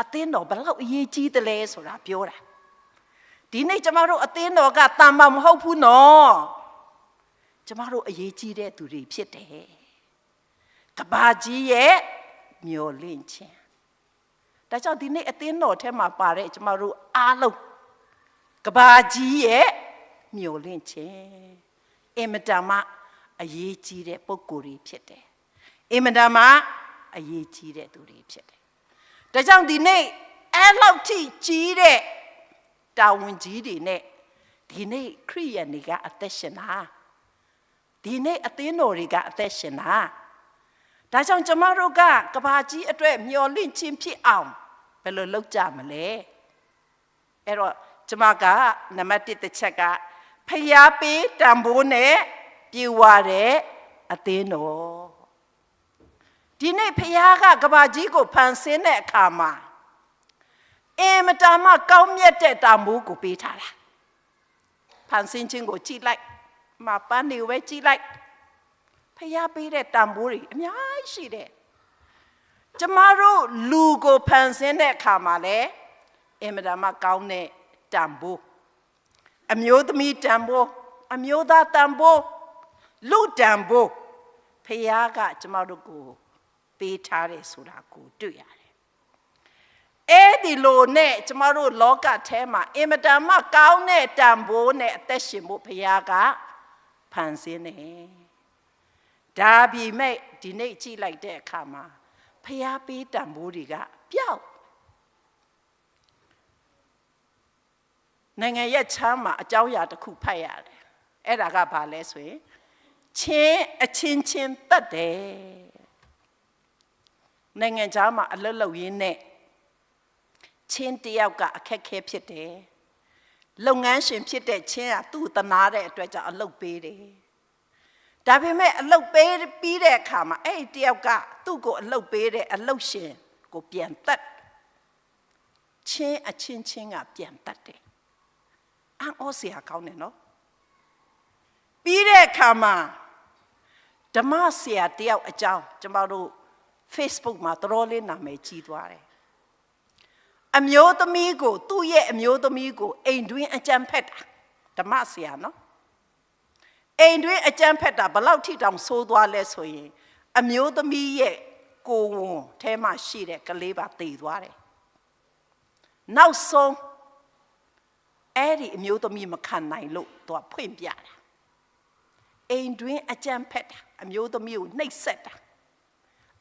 အသင်းတော်ဘယ်လောက်အရေးကြီးတယ်လဲဆိုတာပြောတာဒီနေ့ကျမတို့အသင်းတော်ကတန်မာမဟုတ်ဘူးနော်ကျမတို့အရေးကြီးတဲ့သူတွေဖြစ်တယ်ကဘာကြီးရဲ့မျော်လင့်ခြင်းဒါကြောင့်ဒီနေ့အသင်းတော်ထဲမှာပါတဲ့ကျမတို့အားလုံးကဘာကြီးရဲ့မျော်လင့်ခြင်းအင်မတန်မှအရေးကြီးတဲ့ပုဂ္ဂိုလ်တွေဖြစ်တယ်အင်မတန်မှအရေးကြီးတဲ့သူတွေဖြစ်တယ်ဒါကြောင့်ဒီနေ့အဲ့လောက်ထိကြီးတဲ့တာဝန်ကြီးတွေနဲ့ဒီနေ့ခရိယန်တွေကအသက်ရှင်တာဒီနေ့အသင်းတော်တွေကအသက်ရှင်တာဒါကြောင့်ကျမတို့ကကဘာကြီးအတွက်မျှော်လင့်ခြင်းဖြစ်အောင်ဘယ်လိုလုပ်ကြမလဲအဲ့တော့ကျမကနံပါတ်1တစ်ချက်ကဖျားပေးတံပိုးနဲ့ပြေဝတဲ့အသင်းတော်ဒီနေ့ဖျားကကဘာကြီးကိုဖန်ဆင်းတဲ့အခါမှာအင်မတန်မှကောင်းမြတ်တဲ့တံပိုးကိုပေးထားတာဖန်ဆင်းခြင်းကိုကြည့်လိုက်မပန်းနေဝဲကြည့်လိုက်ဖျားပေးတဲ့တံပိုးတွေအများကြီးရှိတယ်ကျမတို့လူကိုဖန်ဆင်းတဲ့အခါမှာလည်းအင်မတန်မှကောင်းတဲ့တံပိုးအမျိုးသမီးတံပိုးအမျိုးသားတံပိုး လူတန်ဖို့ဖယားကကျမတို့ကိုပေးထားတယ်ဆိုတာကိုတွေ့ရတယ်အဲ့ဒီလိုနဲ့ကျမတို့လောကထဲမှာအင်မတန်မှကောင်းတဲ့တန်ဖိုးနဲ့အသက်ရှင်ဖို့ဖယားကဖန်ဆင်းတယ်ဒါပေမဲ့ဒီနေ့ကြည့်လိုက်တဲ့အခါမှာဖယားပေးတန်ဖိုးတွေကပျောက်နိုင်ငံရဲ့ချမ်းမှာအကြောင်းအရာတစ်ခုဖတ်ရတယ်အဲ့ဒါကဘာလဲဆိုရင်ချင်းအချင်းချင်းတတ်တယ်နိုင်ငံခြားမှာအလွတ်လုပ်ရင်းနဲ့ချင်းတယောက်ကအခက်ခဲဖြစ်တယ်လုပ်ငန်းရှင်ဖြစ်တဲ့ချင်းကသူ့တနာတဲ့အတွက်ကြောင့်အလုပ်ပေးတယ်ဒါပေမဲ့အလုပ်ပေးပြီးတဲ့အခါမှာအဲ့ဒီတယောက်ကသူ့ကိုအလုပ်ပေးတဲ့အလုပ်ရှင်ကိုပြန်တတ်ချင်းအချင်းချင်းကပြန်တတ်တယ်အံ့ဩစရာကောင်းတယ်နော်ပြီးတဲ့အခါမှာဓမ္မဆရာတယောက်အကြောင်းကျမတို့ Facebook မှာတော်လေးနာမည်ကြီးသွားတယ်အမျိုးသမီးကိုသူ့ရဲ့အမျိုးသမီးကိုအိမ်တွင်းအကြမ်းဖက်တာဓမ္မဆရာနော်အိမ်တွင်းအကြမ်းဖက်တာဘလောက်ထိတောင်ဆိုးသွားလဲဆိုရင်အမျိုးသမီးရဲ့ကိုယ်ဝန်ထဲမှာရှိတဲ့ကလေးပါတည်သွားတယ်နောက်ဆုံးအဲ့ဒီအမျိုးသမီးမခံနိုင်လို့သူကဖွင့်ပြတာအိမ်တွင်းအကြမ်းဖက်တာအမျိုးသမီးကိုနှိပ်စက်တာ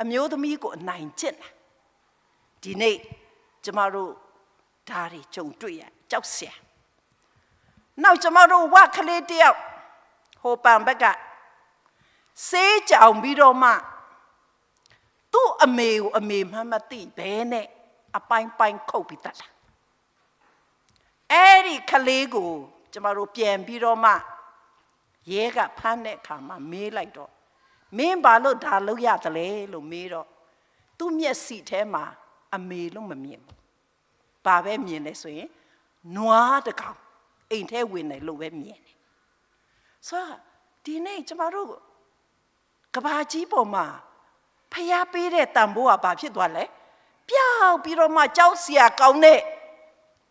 အမျိုးသမီးကိုအနိုင်ကျင့်တာဒီနေ့ကျမတို့ဓာရီကြုံတွေ့ရကြောက်စရာနောက်ကျမတို့ဝကလေးတယောက်ဟိုပန်ဘက်ကစေးကြောင်ပြီးတော့မှသူ့အမေကိုအမေမှမသိဘဲနဲ့အပိုင်းပိုင်းခုတ်ပြီးတတ်တာအဲ့ဒီကလေးကိုကျမတို့ပြန်ပြီးတော့မှရဲကဖမ်းတဲ့အခါမှာမေးလိုက်တော့မင်းဘာလို့ဒါလုပ်ရတယ်လဲလို့မေးတော့သူ့မျက်စိထဲမှာအမေလို့မမြင်ဘူးဘာပဲမြင်လဲဆိုရင်နွားတကောင်အိမ်ထဲဝင်တယ်လို့ပဲမြင်တယ်ဆိုတော့ဒီနေ့ကျမတို့ကဘာကြီးပေါ်မှာဖျားပေးတဲ့တန်ဖိုးကဘာဖြစ်သွားလဲပျောက်ပြီးတော့မှကြောက်စရာကောင်းတဲ့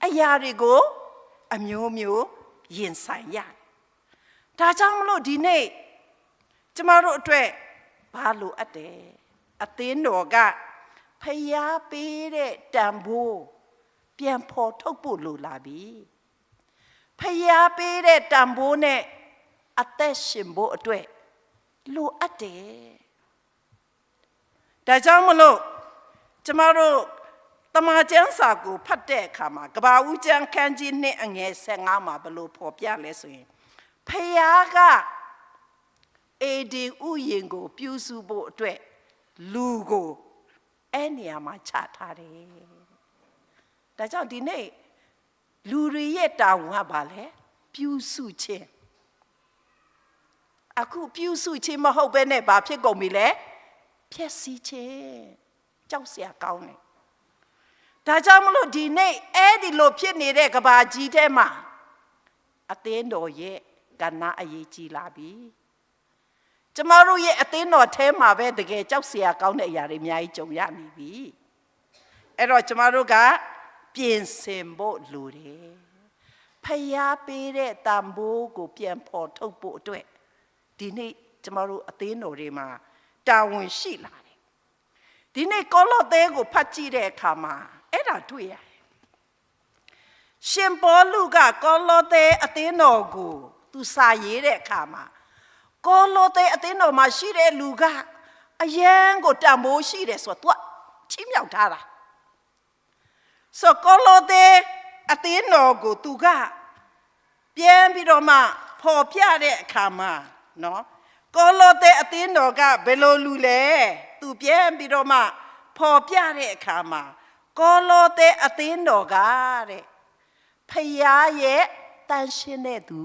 အရာတွေကိုအမျိုးမျိုးရင်ဆိုင်ရတယ်ဒါကြောင့်မလို့ဒီနေ့ကျမတို့အတွက်ဘာလို့အပ်တယ်အသင်းတော်ကဖျားပေးတဲ့တန်ဖိုးပြန်ဖော်ထုတ်ဖို့လိုလာပြီဖျားပေးတဲ့တန်ဖိုးနဲ့အသက်ရှင်ဖို့အတွက်လိုအပ်တယ်ဒါကြောင့်မလို့ကျမတို့တမန်ကျမ်းစာကိုဖတ်တဲ့အခါမှာကဘာဦးကျမ်းခန်းကြီးနဲ့အငယ်15မှာဘလို့ဖော်ပြလဲဆိုရင်ဖျားကအေဒီဥယျင်ကိုပြုစုဖို့အတွက်လူကိုအဲ့နေရာမှာချထားတယ်ဒါကြောင့်ဒီနေ့လူတွေရဲ့တာဝန်ကဘာလဲပြုစုခြင်းအခုပြုစုခြင်းမဟုတ်ဘဲနဲ့ဘာဖြစ်ကုန်ပြီလဲဖျက်ဆီးခြင်းကြောက်စရာကောင်းတယ်ဒါကြောင့်မလို့ဒီနေ့အဲ့ဒီလိုဖြစ်နေတဲ့ကဘာကြီးထဲမှာအသင်းတော်ရဲ့ကဏ္ဍအရေးကြီးလာပြီကျမတို့ရဲ့အသင်းတော်ထဲမှာပဲတကယ်ကြောက်စရာကောင်းတဲ့အရာတွေအများကြီးကြုံရနေပြီအဲ့တော့ကျမတို့ကပြင်ဆင်ဖို့လိုတယ်ဖျားပေးတဲ့တန်ဖိုးကိုပြန်ဖော်ထုတ်ဖို့အတွက်ဒီနေ့ကျမတို့အသင်းတော်တွေမှာတာဝန်ရှိလာတယ်ဒီနေ့ကောလောသဲကိုဖတ်ကြည့်တဲ့အခါမှာအဲ့ဒါတွေ့ရတယ်ရှင်ပေါလုကကောလောသဲအသင်းတော်ကိုသူစာရေးတဲ့အခါမှာကောလောသဲအသင်းတော်မှာရှိတဲ့လူကအယံကိုတန်ဖိုးရှိတယ်ဆိုတော့ तू ချီးမြှောက်ထားတာဆိုကောလောသဲအသင်းတော်ကို तू ကပြန်ပြီးတော့မှဖော်ပြတဲ့အခါမှာနော်ကောလောသဲအသင်းတော်ကဘယ်လိုလူလဲ तू ပြန်ပြီးတော့မှဖော်ပြတဲ့အခါမှာကောလောသဲအသင်းတော်ကတဲ့ဖယားရဲ့တန်ရှင်းတဲ့သူ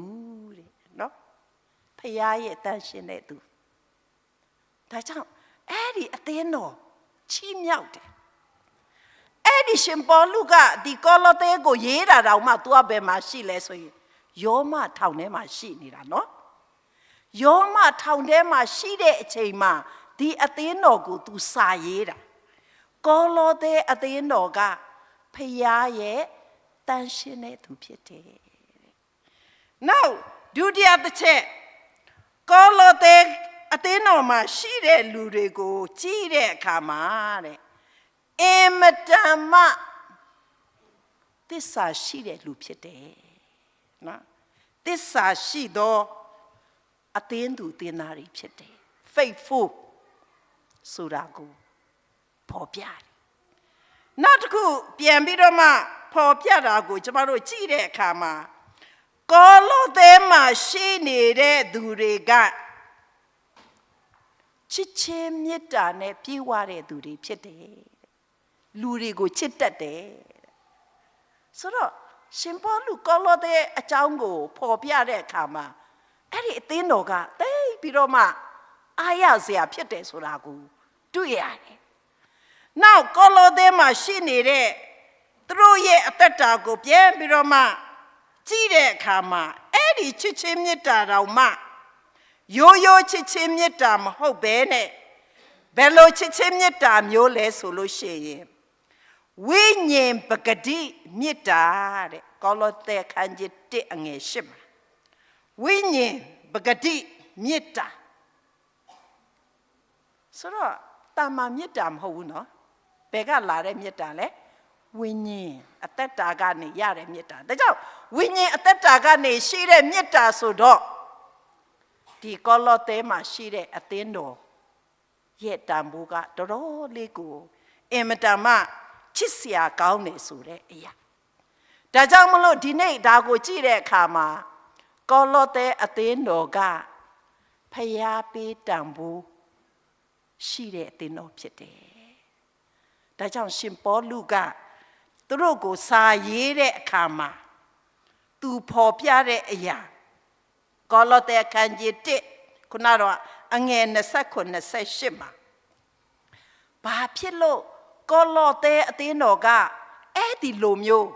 တဲ့နော်ဖယားရဲ့တန်ရှင်းတဲ့သူဒါကြောင့်အဲ့ဒီအသင်းတော်ချီးမြှောက်တယ်အဲ့ဒီရှင်ပေါလုကဒီကောလောသဲကိုရေးတာတောင်မှ तू ဘယ်မှာရှိလဲဆိုရင်ယောမထောင်ထဲမှာရှိနေတာနော်ယောမထောင်ထဲမှာရှိတဲ့အချိန်မှာဒီအသင်းတော်ကို तू စာရေးတာကောလောသဲအသင်းတော်ကဖယားရဲ့တန်ရှင်းတဲ့သူဖြစ်တယ်နောက်ဒုတိယတစ်ချက် ကောလောသဲအသင်းတော်မှာရှိတဲ့လူတွေကိုကြည့်တဲ့အခါမှာတဲ့အင်မတန်မှသစ္စာရှိတဲ့လူဖြစ်တယ်နော်သစ္စာရှိသောအသင်းသူအသင်းသားတွေဖြစ်တယ် faithful ဆိုတာကိုဖော်ပြတယ်နောက်တစ်ခုပြန်ပြီးတော့မှဖော်ပြတာကိုကျမတို့ကြည့်တဲ့အခါမှာကောလောသဲမှာရှိနေတဲ့သူတွေကချစ်ချင်းမေတ္တာနဲ့ပြည့်ဝတဲ့သူတွေဖြစ်တယ်လူတွေကိုချစ်တတ်တယ်ဆိုတော့ရှင်ပေါလုကောလောသဲအကြောင်းကိုဖော်ပြတဲ့အခါမှာအဲ့ဒီအသင်းတော်ကတိတ်ပြီးတော့မှအားရစရာဖြစ်တယ်ဆိုတာကိုတွေ့ရတယ်နောက်ကောလောသဲမှာရှိနေတဲ့သူတို့ရဲ့အသက်တာကိုပြန်ပြီးတော့မှကြည့်တဲ့အခါမှာအဲ့ဒီချစ်ချင်းမေတ္တာတော်မှရိုးရိုးချစ်ချင်းမေတ္တာမဟုတ်ဘဲနဲ့ဘယ်လိုချစ်ချင်းမေတ္တာမျိုးလဲဆိုလို့ရှိရင်ဝိညာဉ်ပဂတိမေတ္တာတဲ့ကောလောသဲခန်းကြီး1အငယ်8မှာဝိညာဉ်ပဂတိမေတ္တာဆိုတော့တာမန်မေတ္တာမဟုတ်ဘူးနော်ဘယ်ကလာတဲ့မေတ္တာလဲဝိညာဉ်အသက်တာကနေရတဲ့မေတ္တာဒါကြောင့်ဝိညာဉ်အသက်တာကနေရှိတဲ့မေတ္တာဆိုတော့ဒီကောလောသဲမှာရှိတဲ့အသင်းတော်ရဲ့တန်ဖိုးကတော်တော်လေးကိုအင်မတန်မှချစ်စရာကောင်းနေဆိုတဲ့အရာဒါကြောင့်မလို့ဒီနေ့ဒါကိုကြည့်တဲ့အခါမှာကောလောသဲအသင်းတော်ကဖျားပေးတန်ဖိုးရှိတဲ့အသင်းတော်ဖြစ်တယ်ဒါကြောင့်ရှင်ပေါလုကသူတို့ကိုစာရေးတဲ့အခါမှာသူဖော်ပြတဲ့အရာကောလောသဲခန်းကြီး1ခုနတော့အငယ်29 28မှာဘာဖြစ်လို့ကောလောသဲအသင်းတော်ကအဲ့ဒီလိုမျိုး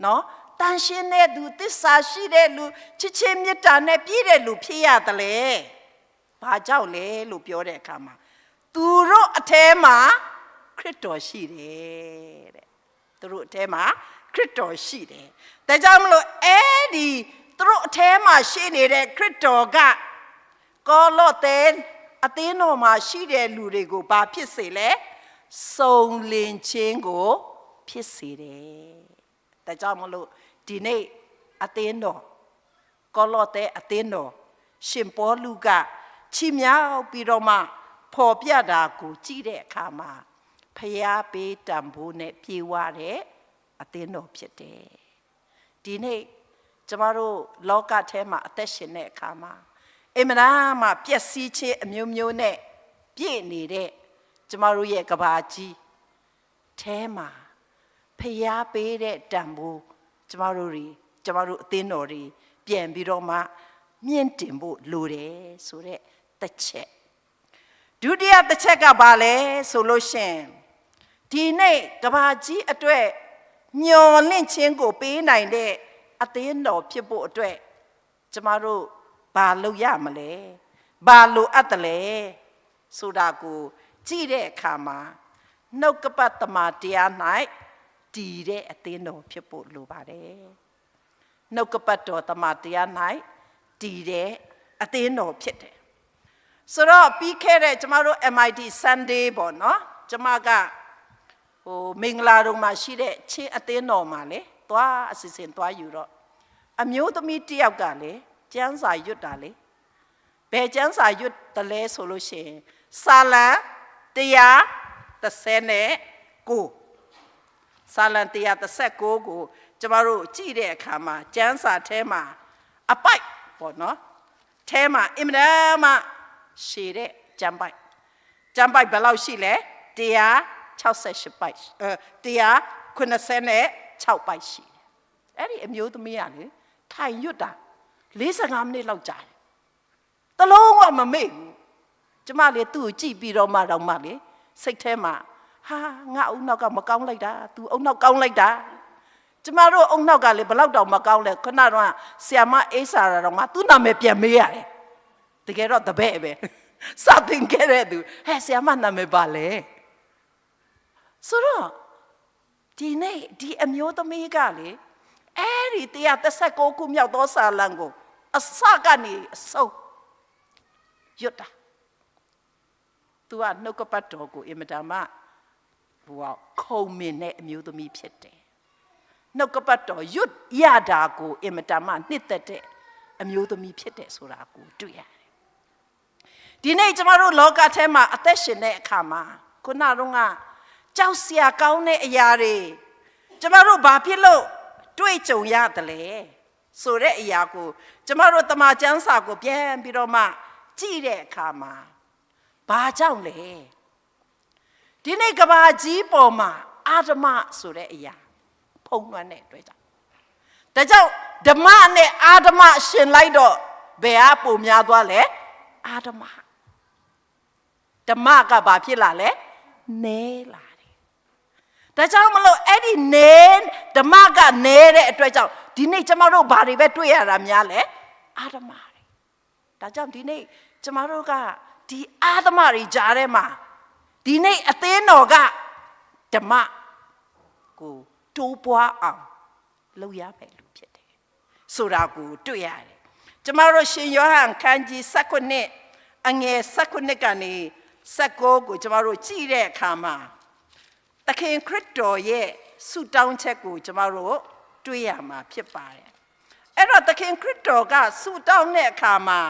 နော်တန်ရှင်းတဲ့သူသစ္စာရှိတဲ့လူချစ်ချင်းမေတ္တာနဲ့ပြည့်တဲ့လူဖြစ်ရတယ်လေဘာကြောင့်လဲလို့ပြောတဲ့အခါမှာသူတို့အထဲမှာခရစ်တော်ရှိတယ်တဲ့သူတို့အထဲမှာခရစ်တော်ရှိတယ်ဒါကြောင့်မလို့အဲ့ဒီသူတို့အထဲမှာရှိနေတဲ့ခရစ်တော်ကကောလောသဲအသင်းတော်မှာရှိတဲ့လူတွေကိုဘာဖြစ်စေလဲစုံလင်ခြင်းကိုဖြစ်စေတယ်ဒါကြောင့်မလို့ဒီနေ့အသင်းတော်ကောလောသဲအသင်းတော်ရှင်ပေါလုကချီးမြှောက်ပြီးတော့မှဖော်ပြတာကိုကြည့်တဲ့အခါမှာဖျားပေးတန်ဖိုးနဲ့ပြေဝတဲ့အသင်းတော်ဖြစ်တယ်ဒီနေ့ကျမတို့လောကထဲမှာအသက်ရှင်တဲ့အခါမှာအင်မတန်မှပျက်စီးခြင်းအမျိုးမျိုးနဲ့ပြည့်နေတဲ့ကျမတို့ရဲ့ကဘာကြီးထဲမှာဖျားပေးတဲ့တန်ဖိုးကျမတို့အသင်းတော်တွေပြန်ပြီးတော့မှမြင့်တင်ဖို့လိုတယ်ဆိုတဲ့တစ်ချက်ဒုတိယတစ်ချက်ကဘာလဲဆိုလို့ရှင်ဒီနေ့ကဘာကြီးအတွက်မျော်လင့်ခြင်းကိုပေးနိုင်တဲ့အသင်းတော်ဖြစ်ဖို့အတွက်ကျမတို့ဘာလုပ်ရမလဲဘာလိုအပ်တယ်လဲဆိုတာကိုကြည့်တဲ့အခါမှာနှုတ်ကပတ်သမာတရား၌တည်တဲ့အသင်းတော်ဖြစ်ဖို့လိုပါတယ်နှုတ်ကပတ်တော်သမာတရား၌တည်တဲ့အသင်းတော်ဖြစ်တယ်ဆိုတော့ပြီးခဲ့တဲ့ကျမတို့ MIT Sunday ပေါ့နော်ကျမကမင်္ဂလာတော်မှာရှိတဲ့ချင်းအသင်းတော်မှာလေသွားအစီအစဉ်သွားယူတော့အမျိုးသမီးတစ်ယောက်ကလေကျမ်းစာရွတ်တာလေဘယ်ကျမ်းစာရွတ်တယ်လဲဆိုလို့ရှိရင်စာလံ139စာလံ139ကိုကျမတို့ကြည့်တဲ့အခါမှာကျမ်းစာထဲမှာအပိုက်ပေါ့နော်ထဲမှာအင်မတန်မှရှည်တဲ့ကျမ်းပိုက်ဘယ်လောက်ရှိလဲ168ပိုက်196ပိုက်ရှိတယ်အဲ့ဒီအမျိုးသမီးကလေထိုင်ရွတ်တာ45မိနစ်လောက်ကြာတယ်တလုံးကမမေ့ဘူးကျမလေသူ့ကိုကြည့်ပြီးတော့မှတော့မှလေစိတ်ထဲမှာဟာငါအုံနောက်ကမကောင်းလိုက်တာ तू အုံနောက်ကောင်းလိုက်တာကျမတို့အုံနောက်ကလေဘယ်လောက်တောင်မကောင်းလဲခဏတော့ဆီယမအေးစာရတော့မှသူ့နာမည်ပြန်မေးရတယ်တကယ်တော့တပည့်ပဲစတင်ခဲ့တဲ့သူဟဲ့ဆီယမနာမည်ပါလေဆိုတော့ဒီနေ့ဒီအမျိုးသမီးကလေအဲ့ဒီ139ခုမြောက်သောစာလံကိုအစကနေအဆုံး ရွတ်တာသူကနှုတ်ကပတ်တော်ကိုအင်မတန်မှဟိုခုံမင်တဲ့အမျိုးသမီးဖြစ်တယ်နှုတ်ကပတ်တော်ရွတ်ရတာကိုအင်မတန်မှနှစ်သက်တဲ့အမျိုးသမီးဖြစ်တယ်ဆိုတာကိုတွေ့ရတယ်ဒီနေ့ကျမတို့လောကထဲမှာအသက်ရှင်တဲ့အခါမှာခုနကကြောက်စရာကောင်းတဲ့အရာတွေကျမတို့ဘာဖြစ်လို့တွေ့ကြုံရတယ်လဲဆိုတဲ့အရာကိုကျမတို့တမန်ကျမ်းစာကိုပြန်ပြီးတော့မှကြည့်တဲ့အခါမှာဘာကြောင့်လဲဒီနေ့ကဘာကြီးပေါ်မှာအာဓမဆိုတဲ့အရာဖုံးလွှမ်းတဲ့အတွက်ကြောင့်ဒါကြောင့်ဓမ္မနဲ့အာဓမရှင်လိုက်တော့ဘယ်ဟာပုံများသွားလဲအာဓမဓမ္မကဘာဖြစ်လာလဲနဲလာတယ်ဒါကြောင့်မလို့အဲ့ဒီနဲဓမ္မကနဲတဲ့အတွက်ကြောင့်ဒီနေ့ကျမတို့ဘာတွေပဲတွေ့ရတာများလဲအာဓမတွေဒါကြောင့်ဒီနေ့ကျမတို့ကဒီအာဓမတွေကြားထဲမှာဒီနေ့အသင်းတော်ကဓမ္မကိုတိုးပွားအောင်လုပ်ရမယ်လို့ဖြစ်တယ်ဆိုတာကိုတွေ့ရတယ်ကျမတို့ရှင်ယောဟန်ခန်းကြီး19အငယ်19ကနေ19ကိုကျမတို့ကြည့်တဲ့အခါမှာသခင်ခရစ်တော်ရဲ့ဆုတောင်းချက်ကိုကျမတို့တွေ့ရမှာဖြစ်ပါတယ်အဲ့တော့သခင်ခရစ်တော်ကဆုတောင်းတဲ့အခါမှာ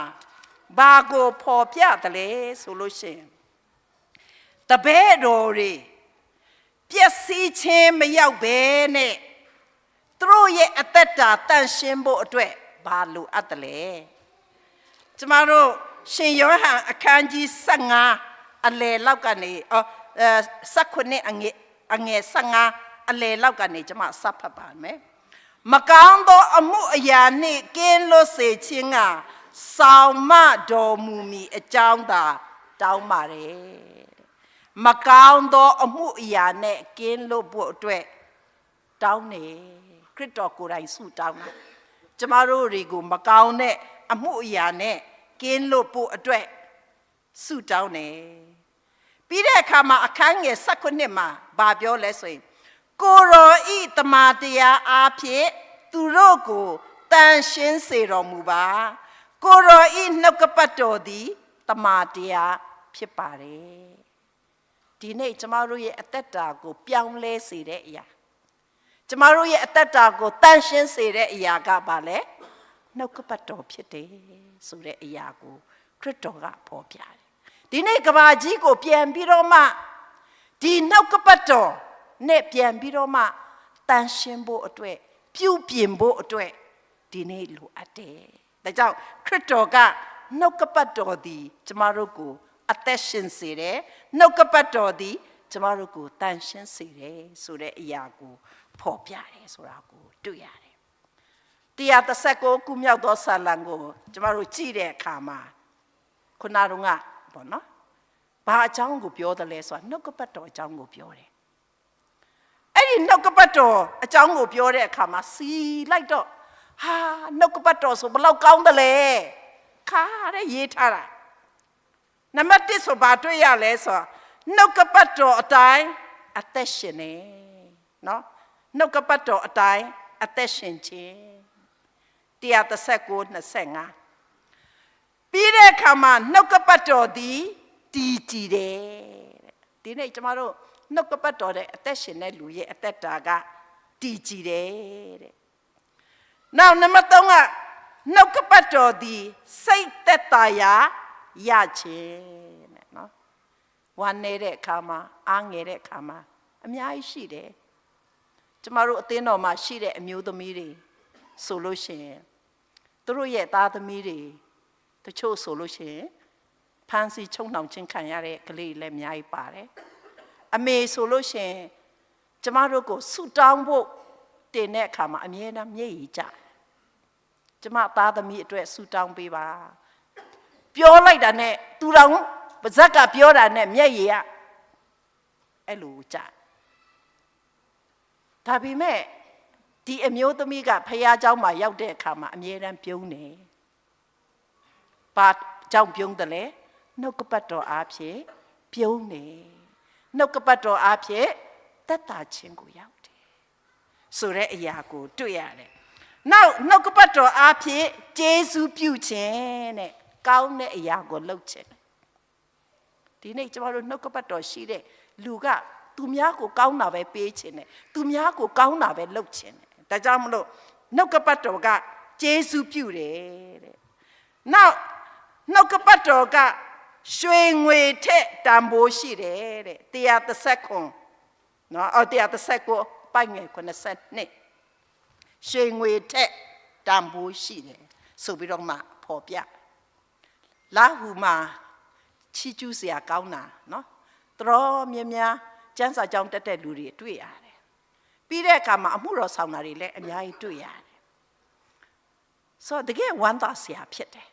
ဘာကိုဖော်ပြတယ်လဲဆိုလို့ရှိရင်တပည့်တော်တွေပျက်စီးခြင်းမရောက်ဘဲနဲ့သူတို့ရဲ့အသက်တာတန့်ရှင်းဖို့အတွက်ဘာလိုအပ်တယ်လဲကျမတို့ရှင်ယောဟန်အခန်းကြီး15အလယ်လောက်ကနေ19အငယ်15အလယ်လောက်ကနေကျမစဖတ်ပါမယ်မကောင်းသောအမှုအရာနှင့်ကင်းလွတ်စေခြင်းကဆောင်မတော်မူမီအကြောင်းသာတောင်းပါတယ်မကောင်းသောအမှုအရာနဲ့ကင်းလွတ်ဖို့အတွက်တောင်းနေခရစ်တော်ကိုယ်တိုင်ဆုတောင်းတာကျမတို့တွေကိုမကောင်းတဲ့အမှုအရာနဲ့ကင်းလွတ်ဖို့အတွက်ဆုတောင်းနေပြီးတဲ့အခါမှာအခန်းငယ်19မှာဘာပြောလဲဆိုရင်ကိုရောဤတမန်တရားအားဖြင့်သူတို့ကိုတန်ရှင်းစေတော်မူပါကိုရောဤနှုတ်ကပတ်တော်သည်တမန်တရားဖြစ်ပါတယ်ဒီနေ့ကျမတို့ရဲ့အသက်တာကိုပြောင်းလဲစေတဲ့အရာကျမတို့ရဲ့အသက်တာကိုတန်ရှင်းစေတဲ့အရာကဘာလဲနှုတ်ကပတ်တော်ဖြစ်တယ်ဆိုတဲ့အရာကိုခရစ်တော်ကဖော်ပြတယ်ဒီနေ့ကဘာကြီးကိုပြန်ပြီးတော့မှဒီနှုတ်ကပတ်တော်နဲ့ပြန်ပြီးတော့မှတန်ရှင်းဖို့အတွက်ပြုပြင်ဖို့အတွက်ဒီနေ့လိုအပ်တယ်ဒါကြောင့်ခရစ်တော်ကနှုတ်ကပတ်တော်သည်ကျမတို့ကိုအသက်ရှင်စေတယ်နှုတ်ကပတ်တော်သည်ကျမတို့ကိုတန်ရှင်းစေတယ်ဆိုတဲ့အရာကိုဖော်ပြတယ်ဆိုတာကိုတွေ့ရတယ်139ခုမြောက်သောစာလံကိုကျမတို့ကြည့်တဲ့အခါမှာခုနကပေါ့နော်ဘာအကြောင်းကိုပြောတယ်လဲဆိုတာနှုတ်ကပတ်တော်အကြောင်းကိုပြောတယ်အဲ့ဒီနှုတ်ကပတ်တော်အကြောင်းကိုပြောတဲ့အခါမှာစီလိုက်တော့ဟာနှုတ်ကပတ်တော်ဆိုဘလောက်ကောင်းတယ်လဲခါတဲ့ရေးထားတာနံပါတ်1ဆိုဘာတွေ့ရလဲဆိုနှုတ်ကပတ်တော်အတိုင်းအသက်ရှင်နေနော်နှုတ်ကပတ်တော်အတိုင်းအသက်ရှင်ခြင်း139:25ပြီးတဲ့အခါမှာနှုတ်ကပတ်တော်သည်တည်ကြည်တယ်ဒီနေ့ကျမတို့နှုတ်ကပတ်တော်တဲ့အသက်ရှင်တဲ့လူရဲ့အသက်တာကတည်ကြည်တယ်တဲ့နောက်နံပါတ်3ကနှုတ်ကပတ်တော်သည်စိတ်သက်သာရာရခြင်းတဲ့နော်ဝမ်းနေတဲ့အခါမှာအားငယ်တဲ့အခါမှာအများကြီးရှိတယ်ကျမတို့အသင်းတော်မှာရှိတဲ့အမျိုးသမီးတွေဆိုလို့ရှိရင်သူတို့ရဲ့သားသမီးတွေတချို့ဆိုလို့ရှိရင်ဖန်စီချုံနှောင်ချင်းခံရတဲ့ကလေးလည်းအများကြီးပါတယ်အမေဆိုလို့ရှိရင်ကျမတို့ကိုဆုတောင်းဖို့တင်တဲ့အခါမှာအမြဲတမ်းမျက်ရည်ကျကျမသားသမီးအတွက်ဆုတောင်းပေးပါပြောလိုက်တာနဲ့သူတော်ပါဇက်ကပြောတာနဲ့မျက်ရည်ကအဲ့လိုကျဒါပေမဲ့ဒီအမျိုးသမီးကဖခင်เจ้าမှာရောက်တဲ့အခါမှာအမြဲတမ်းပြုံးနေဘာကြောင့်ပြုံးတယ်လဲနှုတ်ကပတ်တော်အားဖြင့်ပြုံးနေနှုတ်ကပတ်တော်အားဖြင့်သက်သာခြင်းကိုရောက်တယ်ဆိုတဲ့အရာကိုတွေ့ရတယ်နောက်နှုတ်ကပတ်တော်အားဖြင့်ကျေးဇူးပြုခြင်းတဲ့ ကောင်းတဲ့အရာကိုလုပ်ချင်တယ်ဒီနေ့ကျမတို့နှုတ်ကပတ်တော်ရှိတဲ့လူကသူများကိုကောင်းတာပဲပေးချင်တယ်သူများကိုကောင်းတာပဲလုပ်ချင်တယ်ဒါကြောင့်မလို့နှုတ်ကပတ်တော်ကကျေးဇူးပြုတယ်တဲ့နောက်နှုတ်ကပတ်တော်ကရွှေငွေထက်တန်ဖိုးရှိတယ်တဲ့139နော်139ပိုက်ငယ်92ရွှေငွေထက်တန်ဖိုးရှိတယ်ဆိုပြီးတော့မှဖော်ပြလာဟုမှာချီးကျူးစရာကောင်းတာနော်တော်များများကျမ်းစာကြောင်းတက်တဲ့လူတွေတွေ့ရတယ်ပြီးတဲ့အခါမှာအမှုတော်ဆောင်တာတွေလည်းအများကြီးတွေ့ရတယ်ဆိုတော့တကယ်ဝမ်းသာစရာဖြစ်တယ်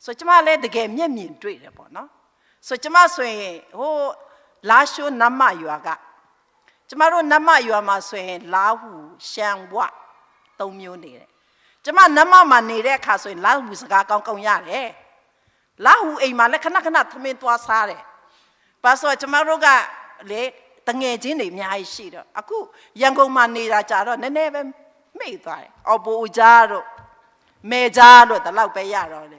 ဆိုကျမလည်းတကယ်မျက်မြင်တွေ့တယ်ပေါ့နော်ဆိုကျမဆိုရင်ဟိုလာရှိုးနမရွာကကျမတို့နမရွာမှာဆိုရင်လာဟုရှမ်းဝ၃မျိုးနေတယ်ကျမနမမှာနေတဲ့အခါဆိုရင်လာဟုစကားကောင်းကောင်းရတယ်လာဟုအိမ်မှာလည်းခဏခဏသမင်းသွားစားတယ်ဘာလို့ကျမတို့ကလေတငယ်ချင်းတွေအများကြီးရှိတော့အခုရန်ကုန်မှာနေတာကြတော့နည်းနည်းပဲမိတ်သွားတယ်အော်ပိုကြားတို့မေကြားတို့တလောက်ပဲရတော့လေ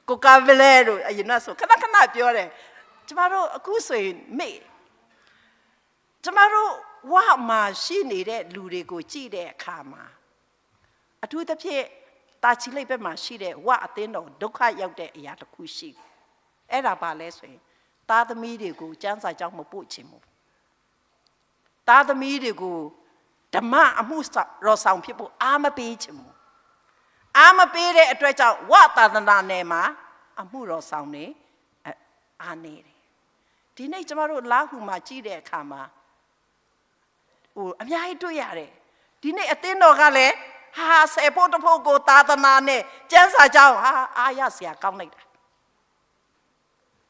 ကိုကာဗလဲတို့အရင်ကဆိုခဏခဏပြောတယ်ကျမတို့အခုဆိုရင်မိတ်ကျမတို့ဝါမှာရှိနေတဲ့လူတွေကိုကြည့်တဲ့အခါမှာအထူးသဖြင့်တာချီလိပ်ဘက်မှာရှိတဲ့ဝအသင်းတော်ဒုက္ခရောက်တဲ့အရာတစ်ခုရှိတယ်အဲ့ဒါပါလဲဆိုရင်သားသမီးတွေကိုကျမ်းစာကြောင်းမပို့ချင်ဘူးသားသမီးတွေကိုဓမ္မအမှုတော်ဆောင်ဖြစ်ဖို့အားမပေးချင်ဘူးအားမပေးတဲ့အတွက်ကြောင့်ဝသာသနာနယ်မှာအမှုတော်ဆောင်နေအားနေတယ်ဒီနေ့ကျမတို့လာဟုမှာကြည့်တဲ့အခါမှာဟိုအများကြီးတွေ့ရတယ်ဒီနေ့အသင်းတော်ကလည်းဟာဆယ်ဖို့တဖို့ကိုသာသနာနဲ့ကျမ်းစာကြောင်းဟာအားရစရာကောင်းလိုက်တာ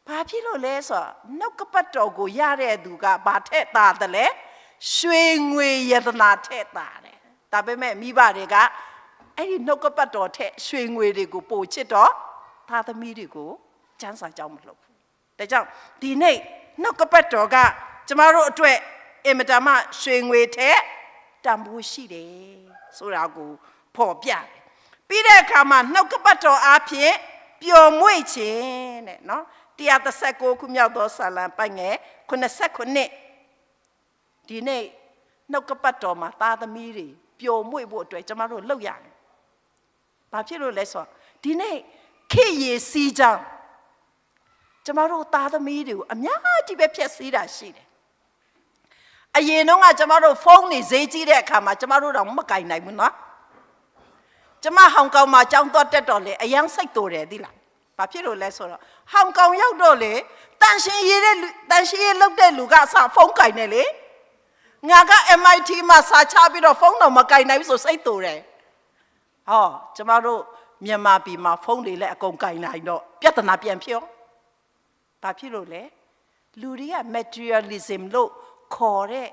ဘာဖြစ်လို့လဲဆိုတော့နှုတ်ကပတ်တော်ကိုရတဲ့သူကဘာထက်တာတယ်လဲရွှေငွေယတနာထက်တာတယ်ဒါပေမဲ့မိဘတွေကအဲ့ဒီနှုတ်ကပတ်တော်ထက်ရွှေငွေတွေကိုပို့ချစ်တော့သားသမီးတွေကိုကျမ်းစာကြောင်းမလုပ်ဘူးဒါကြောင့်ဒီနေ့နှုတ်ကပတ်တော်ကကျမတို့အတွက်အင်မတန်မှရွှေငွေထက်တန်ဖိုးရှိတယ်ဆိုတာကိုဖော်ပြတယ်ပြီးတဲ့အခါမှာနှုတ်ကပတ်တော်အားဖြင့်ပျော်မွေ့ခြင်းတဲ့နော်139ခုမြောက်သောစာလံပိုက်ငယ်89ဒီနေ့နှုတ်ကပတ်တော်မှာသားသမီးတွေပျော်မွေ့ဖို့အတွက်ကျမတို့လုပ်ရတယ်။ဘာဖြစ်လို့လဲဆိုတော့ဒီနေ့ခေရည်စီးကြောင်းကျမတို့သားသမီးတွေကိုအများကြီးပဲဖြည့်ဆည်းတာရှိတယ်။အရင်တော့ကကျမတို့ဖုန်းနေဈေးကြီးတဲ့အခါမှာကျမတို့တော့မကင်နိုင်ဘူးနော်။ကျမဟောင်ကောင်မှာကြောင်းတော့တက်တော့လေအယမ်းစိတ်တူတယ်သိလား။ဘာဖြစ်လို့လဲဆိုတော့ဟောင်ကောင်ရောက်တော့လေတန်ရှင်ရေးလောက်တဲ့လူကအစဖုန်းကင်နေလေငါက MIT မှာစာချပြီးတော့ဖုန်းတော့မကင်နိုင်ဘူးဆိုစိတ်တူတယ်ဟောကျမတို့မြန်မာပြည်မှာဖုန်းတွေလည်းအကုန်ကင်နိုင်တော့ပြဿနာပြန်ဖြစ်ရောဘာဖြစ်လို့လဲလူတွေက materialism လို့ခေါ်တဲ့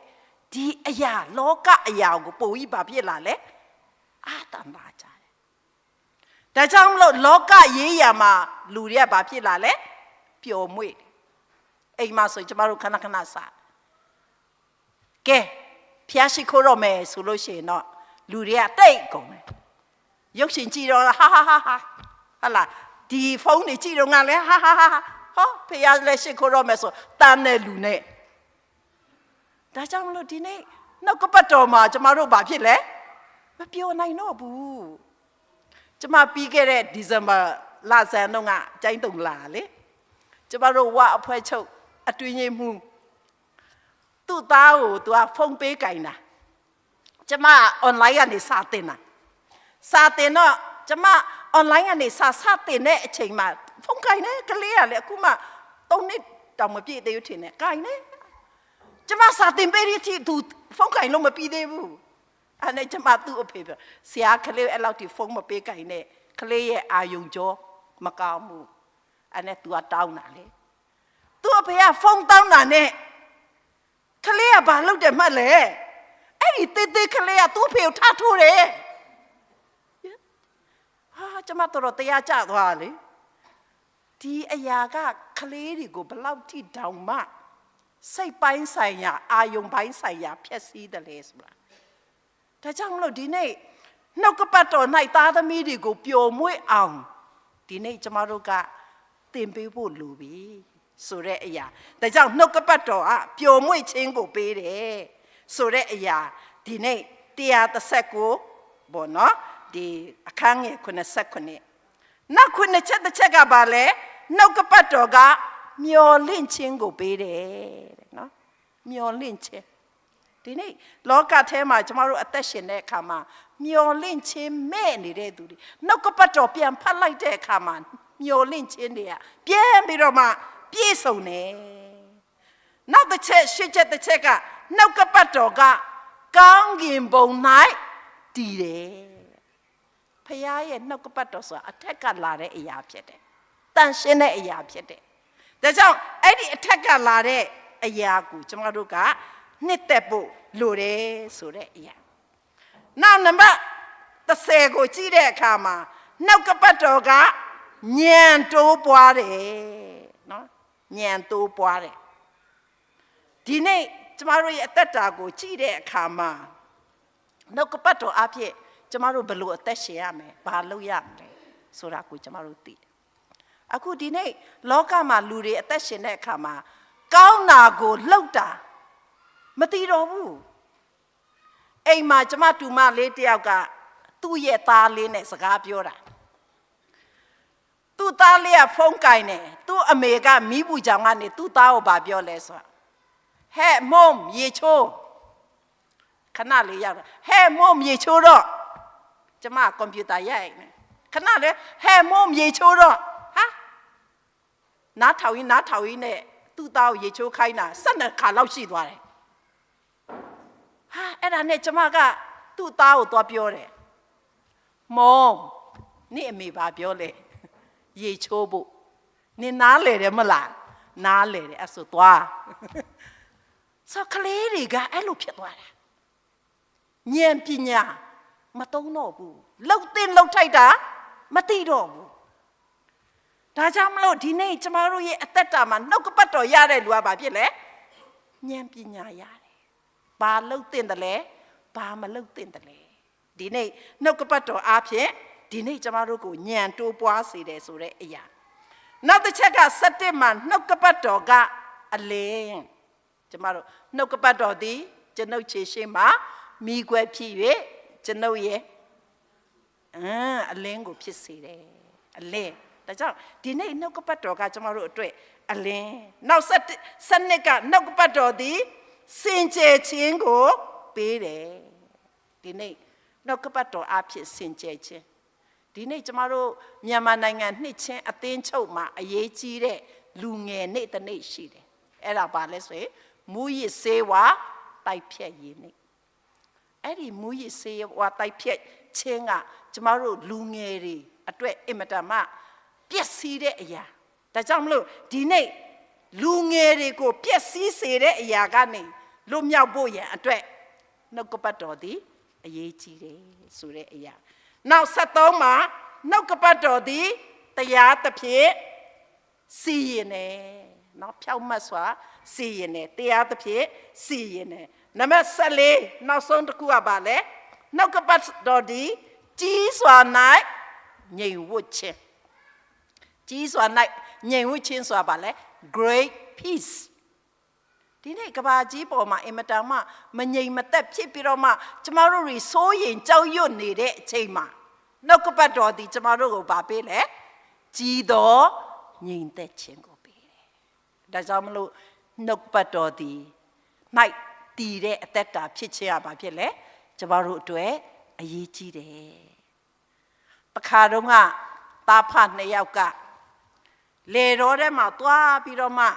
ဒီအရာလောကအရာကိုပို့ပြီးဘာဖြစ်လာလဲအာတန်ပါကြတယ်ဒါကြောင့်မလို့လောကရေးရာမှာလူတွေကဘာဖြစ်လာလဲပျော်မွေ့အိမ်မှာဆိုကျမတို့ခဏခဏစားကဲဖျားရှိခိုးတော့မယ်ဆိုလို့ရှိရင်တော့လူတွေကတိတ်ကုန်တယ်ရုပ်ရှင်ကြည့်တော့ဟာဟာလာဒီဖုန်းတွေကြည့်တော့ငါလဲဟာဟောဖျားလည်းရှိခိုးတော့မယ်ဆိုတန်းတဲ့လူနဲ့ဒါကြောင့်မလို့ဒီနေ့နှုတ်ကပတ်တော်မှာကျမတို့ဘာဖြစ်လဲမပြောနိုင်တော့ဘူးကျမပြီးခဲ့တဲ့ဒီဇင်ဘာလဆန်းတော့ကကျိုင်းတုံလာလေကျမတို့ဝအဖွဲ့ချုပ်အတွင်းရေးမှူးသူ့သားကိုသူကဖုန်းပေးကင်တာကျမ online ကနေစာတင်တာစာတင်တော့ကျမ online ကနေစာတင်တဲ့အချိန်မှာဖုန်းကင်နေကလေးကလည်းအခုမှ3နှစ်တောင်မပြည့်သေးဘူးထင်တယ်ကင်နေကျမစာတင်ပေးရတီသူဖုန်းကင်လို့မပြီးသေးဘူးအဲ့နဲ့ကျမသူ့အဖေပြောဆရာကလေးအဲ့လောက်ဒီဖုန်းမပေးကင်နဲ့ကလေးရဲ့အာယုံကြောမကောင်းဘူးအဲ့နဲ့သူကတောင်းတာလေသူ့အဖေကဖုန်းတောင်းတာနဲ့ကလေးကဘာလုပ်တယ်မှတ်လဲအဲ့ဒီတေးသေးကလေးကသူ့ဖေကိုထားထိုးတယ်ဟာကျမတော်တရားကြသွားလေဒီအရာကကလေးတွေကိုဘလောက်ထိတောင်မှစိတ်ပိုင်းဆိုင်ရာအာယုံပိုင်းဆိုင်ရာဖြည့်ဆည်းတယ်လေဆိုတာဒါကြောင့်မလို့ဒီနေ့နှုတ်ကပတ်တော်၌သားသမီးတွေကိုပျော်မွေ့အောင် ဒီနေ့ကျမတို့ကသင်ပေးဖို့လိုပြီဆိုတဲ့အရာဒါကြောင့်နှုတ်ကပတ်တော်ကပျော်မွေ့ခြင်းကိုပေးတယ်ဆိုတဲ့အရာဒီနေ့139ဘောနော်ဒီအခန်းငယ်89နောက်ခုနှစ်ချက်တစ်ချက်ကပါလဲနှုတ်ကပတ်တော်ကမျော်လင့်ခြင်းကိုပေးတယ်တဲ့နော်မျော်လင့်ခြင်းဒီနေ့လောကထဲမှာကျမတို့အသက်ရှင်တဲ့အခါမှာမျော်လင့်ခြင်းမဲ့နေတဲ့သူတွေနှုတ်ကပတ်တော်ပြန်ဖတ်လိုက်တဲ့အခါမှာမျော်လင့်ခြင်းတွေကပြန်ပြီးတော့မှပြည့်စုံတယ်နောက်တစ်ချက်ရှစ်ချက်တစ်ချက်ကနှုတ်ကပတ်တော်ကကောင်းကင်ဘုံ၌တည်တယ်ဖခင်ရဲ့နှုတ်ကပတ်တော်ဆိုတာအထက်ကလာတဲ့အရာဖြစ်တယ်တန်ရှင်းတဲ့အရာဖြစ်တယ်ဒါကြောင့်အဲ့ဒီအထက်ကလာတဲ့အရာကိုကျမတို့ကနှစ်သက်ဖို့လိုတယ်ဆိုတဲ့အရာနောက်နံပါတ်30ကိုကြည့်တဲ့အခါမှာနှုတ်ကပတ်တော်ကဉာဏ်တိုးပွားတယ်နော်ဉာဏ်တိုးပွားတယ်ဒီနေ့ကျမတို့ရဲ့အသက်တာကိုကြည့်တဲ့အခါမှာနှုတ်ကပတ်တော်အဖြစ်ကျမတို့ဘယ်လိုအသက်ရှင်ရမလဲဘာလုပ်ရမလဲဆိုတာကိုကျမတို့သိတယ်အခုဒီနေ့လောကမှာလူတွေအသက်ရှင်တဲ့အခါမှာကောင်းတာကိုလှုပ်တာမသိတော့ဘူးအိမ်မှာကျမတူမလေးတယောက်ကသူ့ရဲ့သားလေးနဲ့စကားပြောတာသူ့သားလေးကဖုန်းကင်တယ်သူ့အမေကမီးပူကြောင်ကနေသူ့သားကိုဗာပြောလဲဆိုဟဲ့မုံရေချိုးခဏလေးရောက်တာဟဲ့မုံရေချိုးတော့ကျမကွန်ပျူတာရိုက်နေခဏလေးဟဲ့မုံရေချိုးတော့ဟာနားထောင်ရင်းနဲ့သူ့သားကိုရေချိုးခိုင်းတာ12ခါလောက်ရှိသွားတယ်ဟာအဲ့ဒါနဲ့ကျမကသူ့သားကိုသွားပြောတယ်မုံနေ့အမေပါပြောလေရေချိုးဖို့နင်နားလေတယ်မလားနားလေတယ်အဲ့ဆိုသွားဆိုကလေးတွေကအဲ့လိုဖြစ်သွားတာဉာဏ်ပညာမတုံးတော့ဘူးလှုပ်တင်လှုပ်ထိုက်တာမသိတော့ဘူးဒါကြောင့်မလို့ဒီနေ့ကျမတို့ရဲ့အသက်တာမှာနှုတ်ကပတ်တော်ရတဲ့လူကဘာဖြစ်လဲဉာဏ်ပညာရတယ်ဘာလှုပ်တင်တယ်လဲဘာမလှုပ်တင်တယ်လဲဒီနေ့နှုတ်ကပတ်တော်အားဖြင့်ဒီနေ့ကျမတို့ကိုဉာဏ်တိုးပွားစေတယ်ဆိုတဲ့အရာနောက်တစ်ချက်က7မှာနှုတ်ကပတ်တော်ကအလင်းကျမတို့နှုတ်ကပတ်တော်သည်ကျွန်ုပ်ခြေရှိမှာမိခွဲဖြစ်၍ကျွန်ုပ်ရဲ့အလင်းကိုဖြစ်စေတယ်အလင်းဒါကြောင့်ဒီနေ့နှုတ်ကပတ်တော်ကကျမတို့အတွက်အလင်းနောက်စနစ်ကနှုတ်ကပတ်တော်သည်စင်ကြယ်ခြင်းကိုပေးတယ်ဒီနေ့နှုတ်ကပတ်တော်အဖြစ်စင်ကြယ်ခြင်းဒီနေ့ကျမတို့မြန်မာနိုင်ငံနှစ်ချင်းအသင်းချုပ်မှာအရေးကြီးတဲ့လူငယ်နေ့တစ်နေ့ရှိတယ်အဲ့ဒါပါလဲဆိုရင်မူရစ်ဆေးဝါးတိုက်ဖြတ်ရေးနေ့အဲ့ဒီမူရစ်ဆေးဝါးတိုက်ဖြတ်ခြင်းကကျမတို့လူငယ်တွေအတွက်အင်မတန်မှပျက်စီးတဲ့အရာဒါကြောင့်မလို့ဒီနေ့လူငယ်တွေကိုပျက်စီးစေတဲ့အရာကနေလွတ်မြောက်ဖို့ရန်အတွက်နှုတ်ကပတ်တော်သည်အရေးကြီးတယ်ဆိုတဲ့အရာနောက်73မှာနှုတ်ကပတ်တော်သည်တရားသဖြင့်စီရင်တယ်နော်ဖြောက်မှတ်စွာစီရင်တယ်တရားသဖြင့်စီရင်တယ်နံပါတ်14နောက်ဆုံးတစ်ခုကပါလေနှုတ်ကပတ်တော်သည်ကြီးစွာ၌ငြိမ်ဝှက်ခြင်းကြီးစွာ၌ငြိမ်ဝှက်ခြင်းဆိုတာပါလေ great peace ဒီနေ့ကဘာကြီးပေါ်မှာအင်မတန်မှမငြိမ်မသက်ဖြစ်ပြီးတော့မှကျမတို့တွေစိုးရင်ကြောက်ရွံ့နေတဲ့အချိန်မှာနှုတ်ကပတ်တော်ဒီကျမတို့ကိုဗာပေးလေကြီးသောငြိမ်သက်ခြင်းကိုပေးတယ်ဒါကြောင့်မလို့နှုတ်ကပတ်တော်ဒီ၌တည်တဲ့အသက်တာဖြစ်ခြင်းရပါဖြစ်လေကျမတို့အတွက်အရေးကြီးတယ်တခါတော့ကသားဖ2ယောက်ကလေတော်ထဲမှာသွားပြီးတော့မှ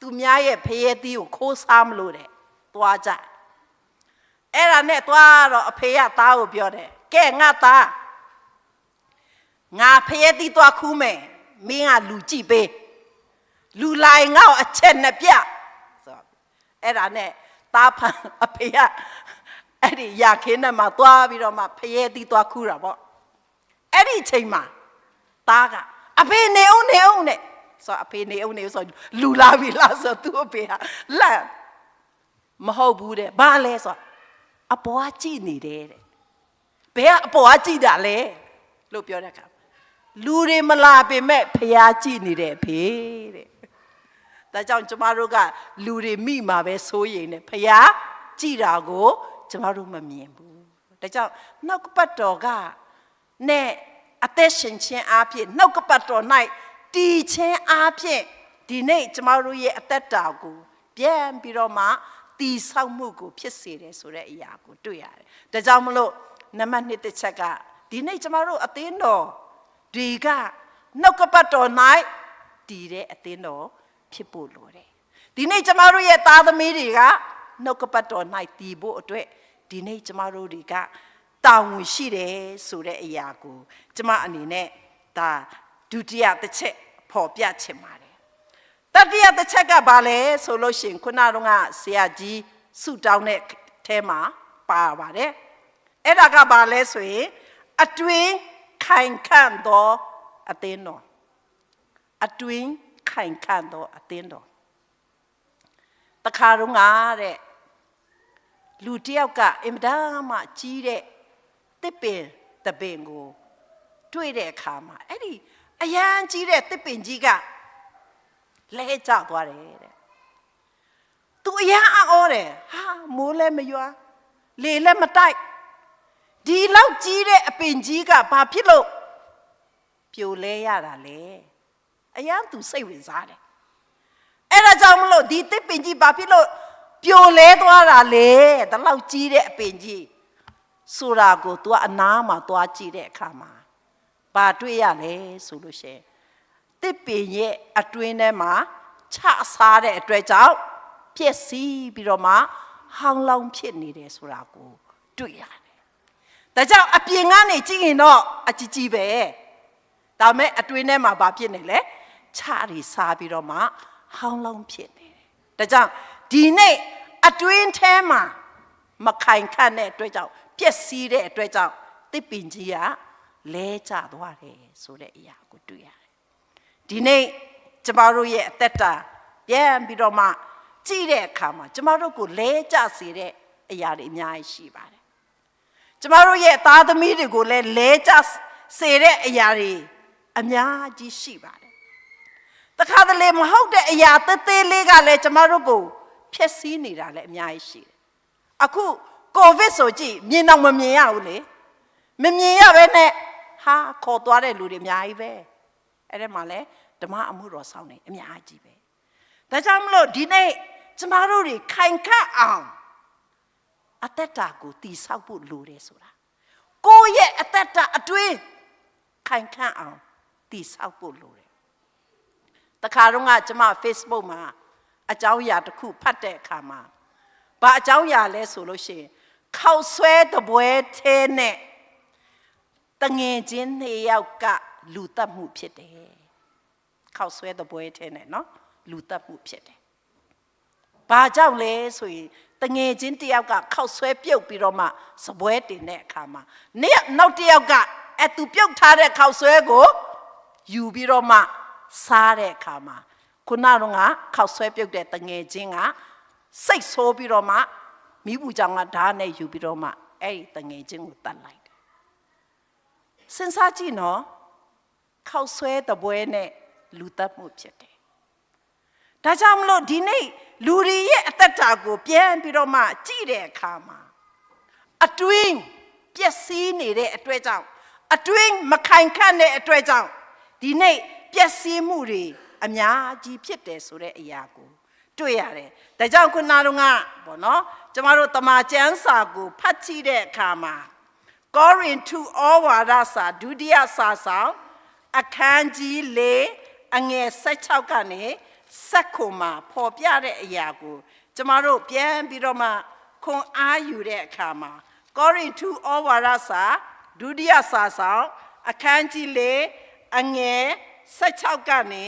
သူများရဲ့ဖရဲသီးကိုခိုးစားမလို့တဲ့သွားကြအဲ့ဒါနဲ့သွားတော့အဖေကသားကိုပြောတယ်ကဲငါသားငါဖရဲသီးသွားခူးမယ်မင်းကလူကြည့်ပေးလူလိုက်ငါ့ကိုအချက်နဲ့ပြဆိုအဲ့ဒါနဲ့သားဖန်အဖေကအဲ့ဒီရခင်းနဲ့မှသွားပြီးတော့မှဖရဲသီးသွားခူးတာပေါ့အဲ့ဒီအချိန်မှာသားကအဖေနေအောင်နဲ့ဆိုအဖေနေအောင်နေဆိုလူလာပြီလားဆိုသူ့အဖေဟာလန့်မဟုတ်ဘူးတဲ့ဘာလဲဆိုအပေါ်ကကြည့်နေတယ်တဲ့ဘယ်ကအပေါ်ကကြည့်တာလဲလို့ပြောတဲ့အခါ လူတွေမလာပေမဲ့ဖျားကြည့်နေတဲ့အဖေတဲ့ဒါကြောင့်ကျမတို့ကလူတွေမိမှာပဲစိုးရိမ်နေဖျားကြည့်တာကိုကျမတို့မမြင်ဘူးဒါကြောင့်နှုတ်ကပတ်တော်ကနဲ့အသက်ရှင်ခြင်းအားဖြင့်နှုတ်ကပတ်တော်၌တည်ခြင်းအားဖြင့်ဒီနေ့ကျမတို့ရဲ့အသက်တာကိုပြန်ပြီးတော့မှတည်ဆောက်မှုကိုဖြစ်စေတယ်ဆိုတဲ့အရာကိုတွေ့ရတယ်ဒါကြောင့်မလို့နံပါတ်1တစ်ချက်ကဒီနေ့ကျမတို့အသင်းတော်တွေကနှုတ်ကပတ်တော်၌တည်တဲ့အသင်းတော်ဖြစ်ဖို့လိုတယ်ဒီနေ့ကျမတို့ရဲ့သားသမီးတွေကနှုတ်ကပတ်တော်၌တည်ဖို့အတွက်ဒီနေ့ကျမတို့တွေကတာဝန်ရှိတယ်ဆိုတဲ့အရာကိုကျမအနေနဲ့ဒါဒုတိယတစ်ချက်ဖော်ပြချင်ပါတယ်တတိယတစ်ချက်ကဘာလဲဆိုလို့ရှိရင်ခုနကဆရာကြီးဆုတောင်းတဲ့အဲမှာပါပါတယ်အဲ့ဒါကဘာလဲဆိုရင်အတွင်းခိုင်ခန့်သောအသင်းတော်အတွင်းခိုင်ခန့်သောအသင်းတော်တခါတော့ငါတဲ့လူတယောက်ကအင်မတန်မှကြီးတဲ့တစ်ပင်တပင်ကိုတွေ့တဲ့အခါမှာအဲ့ဒီအရန်ကြီးတဲ့တစ်ပင်ကြီးကလဲကျသွားတယ်တဲ့သူအရန်အော်တယ်ဟာမိုးလည်းမရွာလေလည်းမတိုက်ဒီလောက်ကြီးတဲ့အပင်ကြီးကဘာဖြစ်လို့ပြိုလဲရတာလဲအရန်သူစိတ်ဝင်စားတယ်အဲ့ဒါကြောင့်မလို့ဒီတစ်ပင်ကြီးဘာဖြစ်လို့ပြိုလဲသွားတာလဲဒီလောက်ကြီးတဲ့အပင်ကြီးဆိုတာကို तू အနားမှာသွားကြည့်တဲ့အခါမှာဘာတွေ့ရလဲဆိုလို့ရှိရင်တစ်ပင်ရဲ့အတွင်းထဲမှာချစားတဲ့အတွက်ကြောင့်ပြည့်စည်ပြီးတော့မှဟောင်းလောင်းဖြစ်နေတယ်ဆိုတာကိုတွေ့ရတယ်။ဒါကြောင့်အပြင်ကနေကြည့်ရင်တော့အကြီးကြီးပဲ။ဒါမဲ့အတွင်းထဲမှာဘာဖြစ်နေလဲ။ချရီစားပြီးတော့မှဟောင်းလောင်းဖြစ်နေတယ်။ဒါကြောင့်ဒီနေ့အတွင်းထဲမှာမခိုင်ခန့်တဲ့အတွက်ကြောင့်ပျက်စီးတဲ့အတွက်ကြောင့်တစ်ပင်ကြီးကလဲကျသွားတယ်ဆိုတဲ့အရာကိုတွေ့ရတယ်။ဒီနေ့ကျမတို့ရဲ့အသက်တာပြန်ပြီးတော့မှကြည့်တဲ့အခါမှာကျမတို့ကိုလဲကျစေတဲ့အရာတွေအများကြီးရှိပါတယ်။ကျမတို့ရဲ့သားသမီးတွေကိုလည်းလဲကျစေတဲ့အရာတွေအများကြီးရှိပါတယ်။တခါတလေမဟုတ်တဲ့အရာသေးသေးလေးကလည်းကျမတို့ကိုဖျက်ဆီးနေတာလည်းအများကြီးရှိတယ်။အခုကိုဗစ်ဆိုကြည့်မြင်တော့မမြင်ရဘူးလေမမြင်ရပဲနဲ့ဟာခေါ်သွားတဲ့လူတွေအများကြီးပဲအဲ့ဒါမှလည်းဓမ္မအမှုတော်ဆောင်နေအများကြီးပဲဒါကြောင့်မလို့ဒီနေ့ကျမတို့တွေခိုင်ခန့်အောင်အသက်တာကိုတည်ဆောက်ဖို့လိုတယ်ဆိုတာကိုယ့်ရဲ့အသက်တာအတွင်းခိုင်ခန့်အောင်တည်ဆောက်ဖို့လိုတယ်တခါတော့ကကျမ Facebook မှာအကြောင်းအရာတစ်ခုဖတ်တဲ့အခါမှာဘာအကြောင်းအရာလဲဆိုလို့ရှိရင်ခောက်ဆွဲတပွဲသေးနဲ့တငယ်ချင်းနှစ်ယောက်ကလူတက်မှုဖြစ်တယ်ခောက်ဆွဲတပွဲသေးနဲ့နော်လူတက်မှုဖြစ်တယ်ဘာကြောင့်လဲဆိုရင်တငယ်ချင်းတစ်ယောက်ကခောက်ဆွဲပြုတ်ပြီးတော့မှစပွဲတင်တဲ့အခါမှာနောက်တစ်ယောက်ကသူပြုတ်ထားတဲ့ခောက်ဆွဲကိုယူပြီးတော့မှစားတဲ့အခါမှာခုနကတော့ခောက်ဆွဲပြုတ်တဲ့တငယ်ချင်းကစိတ်ဆိုးပြီးတော့မှမိဘူးကြောင့်ကဓာတ်နဲ့ယူပြီးတော့မှအဲ့ဒီတငယ်ချင်းကိုတတ်လိုက်တယ်စဉ်းစားကြည့်နော်ခောက်ဆွဲတပွဲနဲ့လူတတ်မှုဖြစ်တယ်ဒါကြောင့်မလို့ဒီနေ့လူတွေရဲ့အသက်တာကိုပြန်ပြီးတော့မှကြည့်တဲ့အခါမှာအတွင်းပျက်စီးနေတဲ့အတွက်ကြောင့်အတွင်းမခိုင်ခန့်တဲ့အတွက်ကြောင့်ဒီနေ့ပျက်စီးမှုတွေအများကြီးဖြစ်တယ်ဆိုတဲ့အရာကိုတွေ့ရတယ်။ဒါကြောင့်ခုနကတော့ပေါ့နော်ကျမတို့တမန်ကျမ်းစာကိုဖတ်ကြည့်တဲ့အခါမှာကောရိန္သုဩဝါဒစာဒုတိယစာဆောင်အခန်းကြီး4အငယ်16ကနေ19မှာပေါ်ပြတဲ့အရာကိုကျမတို့ပြန်ပြီးတော့မှခွန်အားယူတဲ့အခါမှာကောရိန္သုဩဝါဒစာဒုတိယစာဆောင်အခန်းကြီး4အငယ်16ကနေ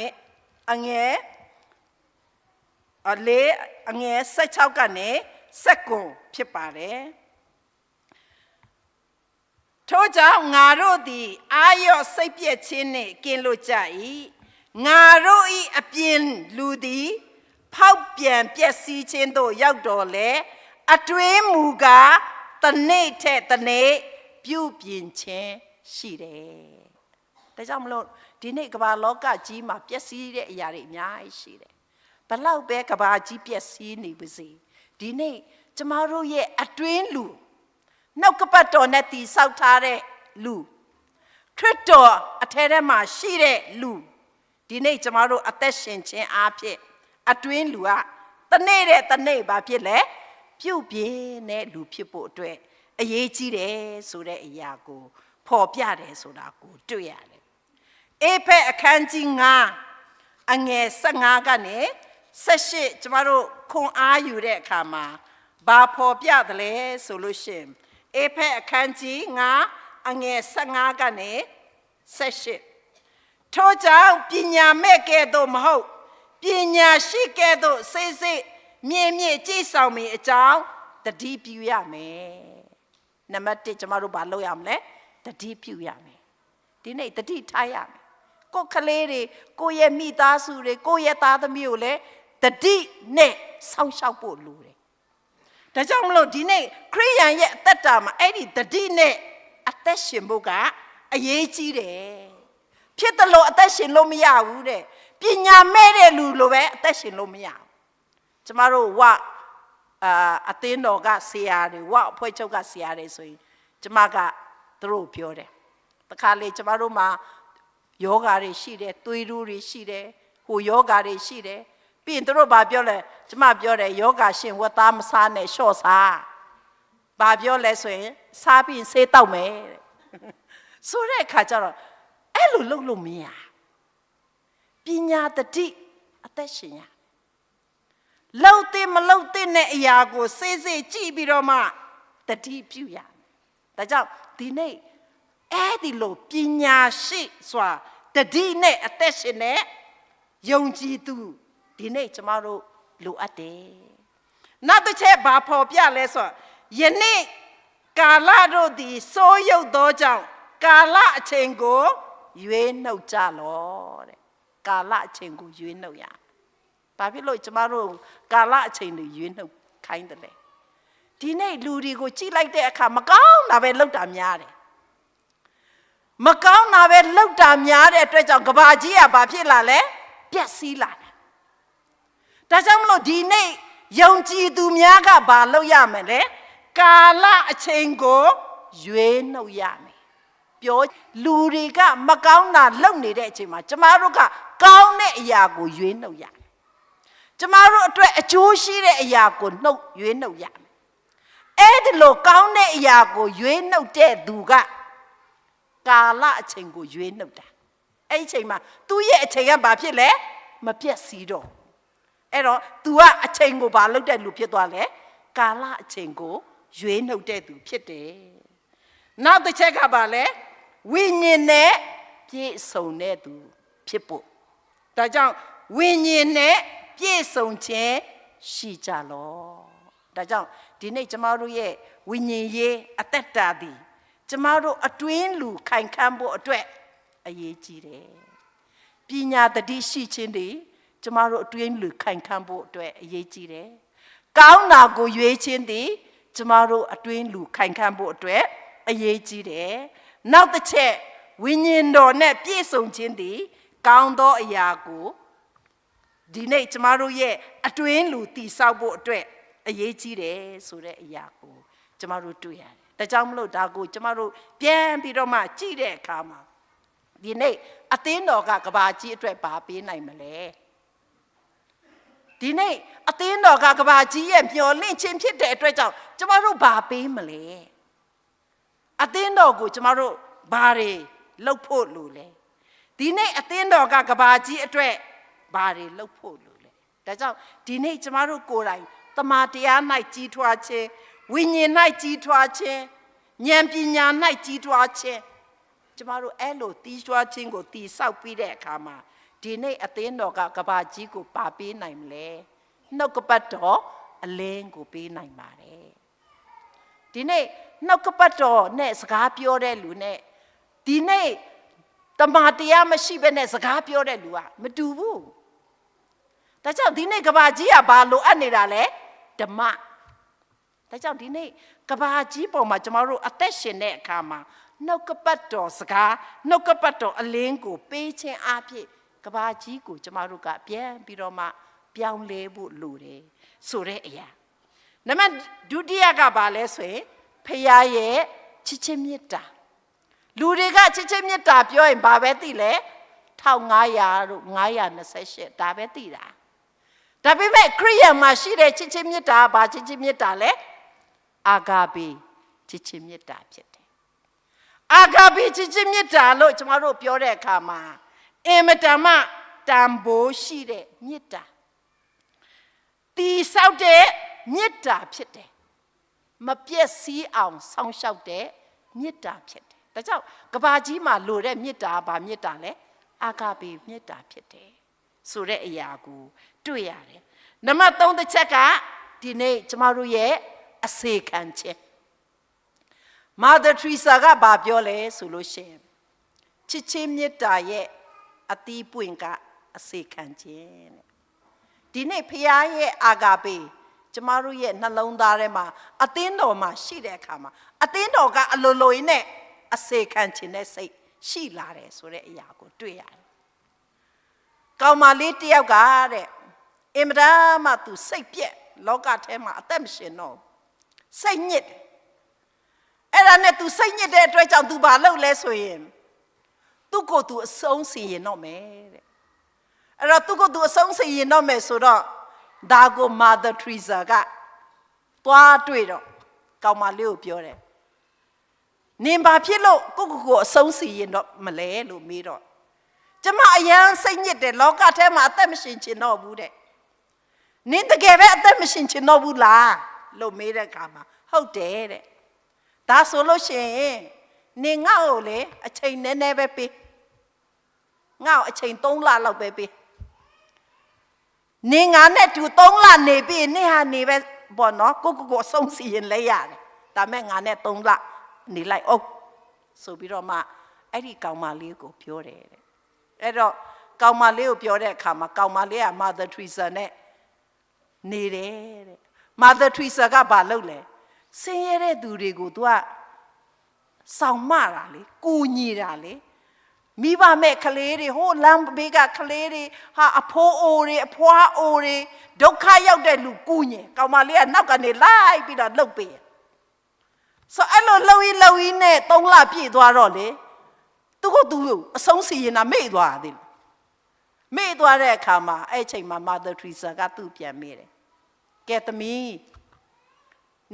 အငယ်16ကနေ19ဖြစ်ပါတယ်ထို့ကြောင့်ငါတို့သည်အာရော့စိတ်ပြည့်ခြင်းနှင့်ကင်းလွတ်ကြ၏ငါတို့၏အပြင်လူသည်ဖောက်ပြန်ပျက်စီးခြင်းသို့ရောက်တော်လဲအတွင်းမူကားတနေ့ထက်တနေ့ပြုပြင်ခြင်းရှိတယ် ဒါကြောင့်မလို့ဒီနေ့ကမ္ဘာလောကကြီးမှာပျက်စီးတဲ့အရာတွေအများကြီးရှိတယ်ဘလောက်ပဲကမ္ဘာကြီးပျက်စီးနေပါစေဒီနေ့ကျမတို့ရဲ့အတွင်းလူနှုတ်ကပတ်တော်နဲ့တည်ဆောက်ထားတဲ့လူခရစ်တော်အထဲထဲမှာရှိတဲ့လူဒီနေ့ကျမတို့အသက်ရှင်ခြင်းအားဖြင့်အတွင်းလူကတနေ့တဲ့တနေ့ဘာဖြစ်လဲပြုတ်ပြင်းတဲ့လူဖြစ်ဖို့အတွက်အရေးကြီးတယ်ဆိုတဲ့အရာကိုဖော်ပြတယ်ဆိုတာကိုတွေ့ရတယ်အေဖက်အခန်းကြီး9အငယ်15ကနေ18ကျမတို့ခွန်အားယူတဲ့အခါမှာဘာဖော်ပြသလဲဆိုလို့ရှိရင်အေဖက်အခန်းကြီး9အငယ်15ကနေ18ထို့ကြောင့်ပညာမဲ့ကဲ့သို့မဟုတ်ပညာရှိကဲ့သို့စိတ်စိတ်မြင့်မြင့်ကြည်ဆောင်မိအကြောင်းတတိပြုရမယ်နံပါတ်1ကျမတို့ဘာလုပ်ရမလဲတတိပြုရမယ်ဒီနေ့တတိထားရမယ်ကိုယ်ကလေးတွေကိုယ့်ရဲ့မိသားစုတွေကိုယ့်ရဲ့သားသမီးကိုလည်းတတိနဲ့ဆောင်းရှောက်ဖို့လိုတယ်ဒါကြောင့်မလို့ဒီနေ့ခရိယန်ရဲ့အသက်တာမှာအဲ့ဒီတတိနဲ့အသက်ရှင်ဖို့ကအရေးကြီးတယ်ဖြစ်တယ်လို့အသက်ရှင်လို့မရဘူးတဲ့ပညာမဲ့တဲ့လူလိုပဲအသက်ရှင်လို့မရဘူးကျမတို့အသင်းတော်ကဆရာတွေအဖွဲ့ချုပ်ကဆရာတွေဆိုရင်ကျမကသူတို့ပြောတယ်တခါလေကျမတို့မှာယောဂါတွေရှိတယ်သွေးရူးတွေရှိတယ်ဟိုယောဂါတွေရှိတယ်ပြီးရင်သူတို့ဘာပြောလဲကျမပြောတယ်ယောဂါရှင်ဝတ်သားမစားနဲ့ရှော့စားဘာပြောလဲဆိုရင်စားပြီးဆေးတောက်မယ်တဲ့ဆိုတဲ့အခါကျတော့အဲ့လိုလုပ်လို့မရပညာတတိအသက်ရှင်ရလှုပ်တဲ့မလှုပ်တဲ့အရာကိုစေးစေးကြည့်ပြီးတော့မှတတိပြုရဒါကြောင့်ဒီနေ့အဲ့ဒီလိုပညာရှိစွာတတိနဲ့အသက်ရှင်တဲ့ယုံကြည်သူဒီနေ့ကျမတို့လိုအပ်တယ်နောက်တစ်ချက်ဘာဖော်ပြလဲဆိုယနေ့ကာလတို့သည်စိုးရုပ်သောကြောင့်ကာလအချိန်ကိုရွေးနှုတ်ကြလောတဲ့ကာလအချိန်ကိုရွေးနှုတ်ရဘာဖြစ်လို့ကျမတို့ကာလအချိန်တွေရွေးနှုတ်ခိုင်းတယ်လဲဒီနေ့လူတွေကိုကြည့်လိုက်တဲ့အခါမကောင်းတာပဲလောက်တာများတယ်မကောင်းတာပဲလောက်တာများတဲ့အတွက်ကြောင့်ကဘာကြီးကဘာဖြစ်လာလဲပျက်စီးလာတယ်ဒါကြောင့်မလို့ဒီနေ့ယုံကြည်သူများကဘာလုပ်ရမလဲကာလအချိန်ကိုရွေးနှုတ်ရမယ်ပြောလူတွေကမကောင်းတာလုပ်နေတဲ့အချိန်မှာကျမတို့ကကောင်းတဲ့အရာကိုရွေးနှုတ်ရမယ်ကျမတို့အတွက်အကျိုးရှိတဲ့အရာကိုရွေးနှုတ်ရမယ်အဲ့ဒီလိုကောင်းတဲ့အရာကိုရွေးနှုတ်တဲ့သူကကာလအချိန်ကိုရွေးနှုတ်တာအဲ့ဒီအချိန်မှာသူ့ရဲ့အချိန်ကဘာဖြစ်လဲမပြတ်စီတော့အဲ့တော့ तू ကအချိန်ကိုဘာလုပ်တဲ့လူဖြစ်သွားလဲကာလအချိန်ကိုရွေးနှုတ်တဲ့သူဖြစ်တယ်နောက်တစ်ချက်ကဘာလဲဝိညာဉ်နဲ့ပြည့်စုံတဲ့သူဖြစ်ဖို့ဒါကြောင့်ဝိညာဉ်နဲ့ပြည့်စုံခြင်းရှိကြလောဒါကြောင့်ဒီနေ့ကျမတို့ရဲ့ဝိညာဉ်ရေးအသက်တာသည်ကျမတို့အတွင်းလူခိုင်ခန့်ဖို့အတွက်အရေးကြီးတယ်ပညာတတိရှိခြင်းတွေကျမတို့အတွင်းလူခိုင်ခန့်ဖို့အတွက်အရေးကြီးတယ်ကောင်းတာကိုရွေးခြင်းသည်ကျမတို့အတွင်းလူခိုင်ခန့်ဖို့အတွက်အရေးကြီးတယ်နောက်တစ်ချက်ဝိညာဉ်တော်နဲ့ပြည့်စုံခြင်းသည်ကောင်းသောအရာကိုဒီနေ့ကျမတို့ရဲ့အတွင်းလူတည်ဆောက်ဖို့အတွက်အရေးကြီးတယ်ဆိုတဲ့အရာကိုကျမတို့တွေ့ရတယ်ဒါကြောင့်မလို့ဒါကိုကျမတို့ပြန်ပြီးတော့မှကြည့်တဲ့အခါမှာဒီနေ့အသင်းတော်ကကဘာကြီးအတွက်ဘာပေးနိုင်မလဲဒီနေ့အသင်းတော်ကကဘာကြီးရဲ့မျှော်လင့်ခြင်းဖြစ်တဲ့အတွက်ကြောင့်ကျမတို့ဘာပေးမလဲအသင်းတော်ကိုကျမတို့ဘာတွေလုပ်ဖို့လိုလဲဒီနေ့အသင်းတော်ကကဘာကြီးအတွက်ဘာတွေလုပ်ဖို့လိုလဲဒါကြောင့်ဒီနေ့ကျမတို့ကိုယ်တိုင်တမန်တရား၌ကြီးထွားခြင်းဝိညာဉ်၌ကြီးထွားခြင်းဉာဏ်ပညာ၌ကြီးထွားခြင်းကျမတို့အဲ့လိုတီးထွားခြင်းကိုတည်ဆောက်ပြီးတဲ့အခါမှာဒီနေ့အသင်းတော်ကကဘာကြီးကိုပါပေးနိုင်မလဲနှုတ်ကပတ်တော်အလင်းကိုပေးနိုင်ပါတယ်ဒီနေ့နှုတ်ကပတ်တော်နဲ့စကားပြောတဲ့လူနဲ့ဒီနေ့တမန်တရားမရှိဘဲနဲ့စကားပြောတဲ့လူကမတူဘူးဒါကြောင့်ဒီနေ့ကဘာကြီးကဘာလိုအပ်နေတာလဲဓမ္မဒါကြောင့်ဒီနေ့ကဘာကြီးပေါ်မှာကျမတို့အသက်ရှင်တဲ့အခါမှာ နှုတ်ကပတ်တော်စကားနှုတ်ကပတ်တော်အလင်းကိုပေးခြင်းအဖြစ်ကဘာကြီးကိုကျမတို့ကပြန်ပြီးတော့မှပြောင်းလဲဖို့လိုတယ်ဆိုတဲ့အရာနံပါတ်ဒုတိယကဘာလဲဆိုရင်ဖခင်ရဲ့ချစ်ချင်းမေတ္တာလူတွေကချစ်ချင်းမေတ္တာပြောရင်ဘာပဲသိလဲ1500တို့928ဒါပဲသိတာဒါပေမဲ့ခရိယန်မှာရှိတဲ့ချစ်ချင်းမေတ္တာဘာချစ်ချင်းမေတ္တာလဲအာဂါဘိချစ်ချင်းမေတ္တာဖြစ်တယ်အာဂါဘိချစ်ချင်းမေတ္တာလို့ကျမတို့ပြောတဲ့အခါမှာအင်မတန်မှတန်ဖိုးရှိတဲ့မေတ္တာတီဆောက်တဲ့မေတ္တာဖြစ်တယ်မပြည့်စည်အောင်ဆောင်းလျှောက်တဲ့မေတ္တာဖြစ်တယ်ဒါကြောင့်ကဘာကြီးမှာလိုတဲ့မေတ္တာဘာမေတ္တာလဲအာဂါဘိမေတ္တာဖြစ်တယ်ဆိုတဲ့အရာကိုတွေ့ရတယ်နံပါတ်3တစ်ချက်ကဒီနေ့ကျမတို့ရဲ့အစေခံချက်မာသာထရီဆာကဘာပြောလဲဆိုလို့ရှိရင်ချစ်ချင်းမေတ္တာရဲ့အတီးပွင့်ကအစေခံခြင်းတဲ့ဒီနေ့ဖခင်ရဲ့အာဂါဘိကျမတို့ရဲ့နှလုံးသားထဲမှာအသင်းတော်မှာရှိတဲ့အခါမှာအသင်းတော်ကအလိုလိုရင်းနဲ့အစေခံခြင်းနဲ့စိတ်ရှိလာတယ်ဆိုတဲ့အရာကိုတွေ့ရတယ်။ကောင်မလေးတယောက်ကတဲ့အင်မတန်မှသူစိတ်ပြက်လောကထဲမှာအသက်မရှင်တော့စိတ်ညစ်တယ်။အဲ့ဒါနဲ့သူစိတ်ညစ်တဲ့အတွက်ကြောင့်သူဘာလုပ်လဲဆိုရင်သူ့ကိုယ်သူအဆုံးစီရင်တော့မယ်တဲ့။အဲ့တော့သူ့ကိုယ်သူအဆုံးစီရင်တော့မယ်ဆိုတော့ဒါကိုမာသာထရီဆာကသွားတွေ့တော့ကောင်မလေးကိုပြောတယ်နင်ဘာဖြစ်လို့ကိုအဆုံးစီရင်တော့မလဲလို့မေးတော့ကျမအယံစိတ်ညစ်တယ်လောကထဲမှာအသက်မရှင်ချင်တော့ဘူးတဲ့နင်တကယ်ပဲအသက်မရှင်ချင်တော့ဘူးလားလို့မေးတဲ့အခါမှာဟုတ်တယ်တဲ့ဒါဆိုလို့ရှိရင်နင်ငါ့ကိုလေအချိန်နည်းနည်းပဲပေးငါ့ကိုအချိန်3လလောက်ပဲပေးနင်ငါနဲ့တူ3လနေပြီနင်ဟာနေပဲပေါ့နော်ကိုအဆုံးစီရင်လဲရတယ်ဒါမဲ့ငါနဲ့3လနေလိုက်အောင်ဆိုပြီးတော့မှအဲ့ဒီကောင်မလေးကိုပြောတယ်တဲ့အဲ့တော့ကောင်မလေးကိုပြောတဲ့အခါမှာကောင်မလေးကမာသာထရီဆာနဲ့နေတယ်တဲ့မာသာထရီဆာကဘာလုပ်လဲဆင်းရဲတဲ့သူတွေကိုသူကဆောင်မတာလေကူညီတာလေမိဘမဲ့ကလေးတွေဟိုလမ်းဘေးကကလေးတွေဟာအဖိုးအိုတွေအဖွားအိုတွေဒုက္ခရောက်တဲ့လူကူညီကောင်မလေးကနောက်ကနေလိုက်ပြီးတော့လှုပ်ပေးဆိုအဲ့လိုလှုပ်ရင်းနဲ့3လပြည့်သွားတော့လေသူကသူအဆုံးစီရင်တာမေ့သွားတယ်မေ့သွားတဲ့အခါမှာအဲ့ချိန်မှာမာသာထရီဆာကသူ့ပြန်မေးတယ်ကဲသမီး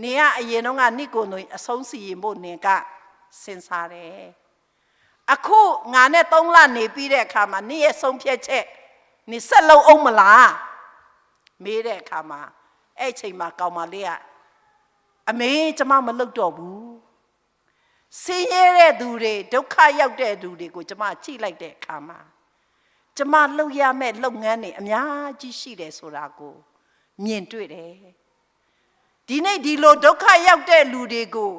နေကအရင်တော့ကနိကိုနွေအဆုံးစီရင်ဖို့နင်ကစဉ်းစားတယ်အခုငါနဲ့3လနေပြီးတဲ့အခါမှာနင်ရဲ့ဆုံးဖြတ်ချက်နင်ဆက်လုံးအောင်မလားမေးတဲ့အခါမှာအဲ့ချိန်မှာကောင်မလေးကအမေကျမမလုပ်တော့ဘူးဆင်းရဲတဲ့သူတွေဒုက္ခရောက်တဲ့သူတွေကိုကျမကြည့်လိုက်တဲ့အခါမှာကျမလုပ်ရမယ့်လုပ်ငန်းတွေအများကြီးရှိတယ်ဆိုတာကိုမြင်တွေ့တယ်ဒီနေ့ဒီလိုဒုက္ခရောက်တဲ့လူတွေကို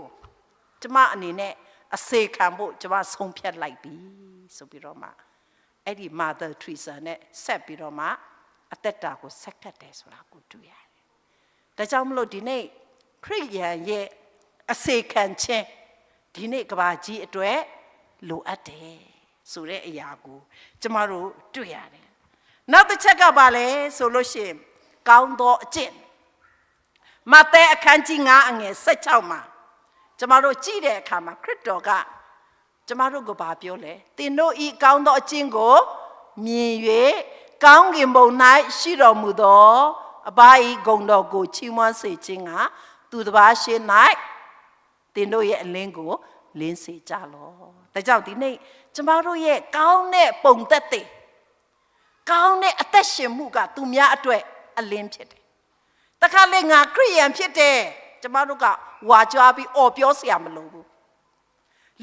ကျမအနေနဲ့အစေခံဖို့ကျမဆုံးဖြတ်လိုက်ပြီဆိုပြီးတော့မှအဲ့ဒီမာသာထရီဆာနဲ့ဆက်ပြီးတော့မှအသက်တာကိုဆက်ကပ်တယ်ဆိုတာကိုတွေ့ရတယ်ဒါကြောင့်မလို့ဒီနေ့ခရစ်ယာန်ရဲ့အစေခံခြင်းဒီနေ့ကဘာကြီးအတွက်လိုအပ်တယ်ဆိုတဲ့အရာကိုကျမတို့တွေ့ရတယ်နောက်တစ်ချက်ကဘာလဲဆိုလို့ရှိရင်ကောင်းသောအကျင့်မဿဲအခန်းကြီး9အငယ်16မှာကျမတို့ကြည့်တဲ့အခါမှာခရစ်တော်ကကျမတို့ကိုဘာပြောလဲသင်တို့ဤကောင်းသောအကျင့်ကိုမြင်၍ကောင်းကင်ဘုံ၌ရှိတော်မူသောအဘ၏ဂုဏ်တော်ကိုချီးမွမ်းစေခြင်းကသူတစ်ပါးရှင်း၌သင်တို့ရဲ့အလင်းကိုလင်းစေကြလောဒါကြောင့်ဒီနေ့ကျမတို့ရဲ့ကောင်းတဲ့ပုံသက်တွေကောင်းတဲ့အသက်ရှင်မှုကသူများအတွက်အလင်းဖြစ်တယ်တခါလေငါခရိယန်ဖြစ်တယ်ကျမတို့ကဝါကြွားပြီးအော်ပြောเสียမလို့ဘူး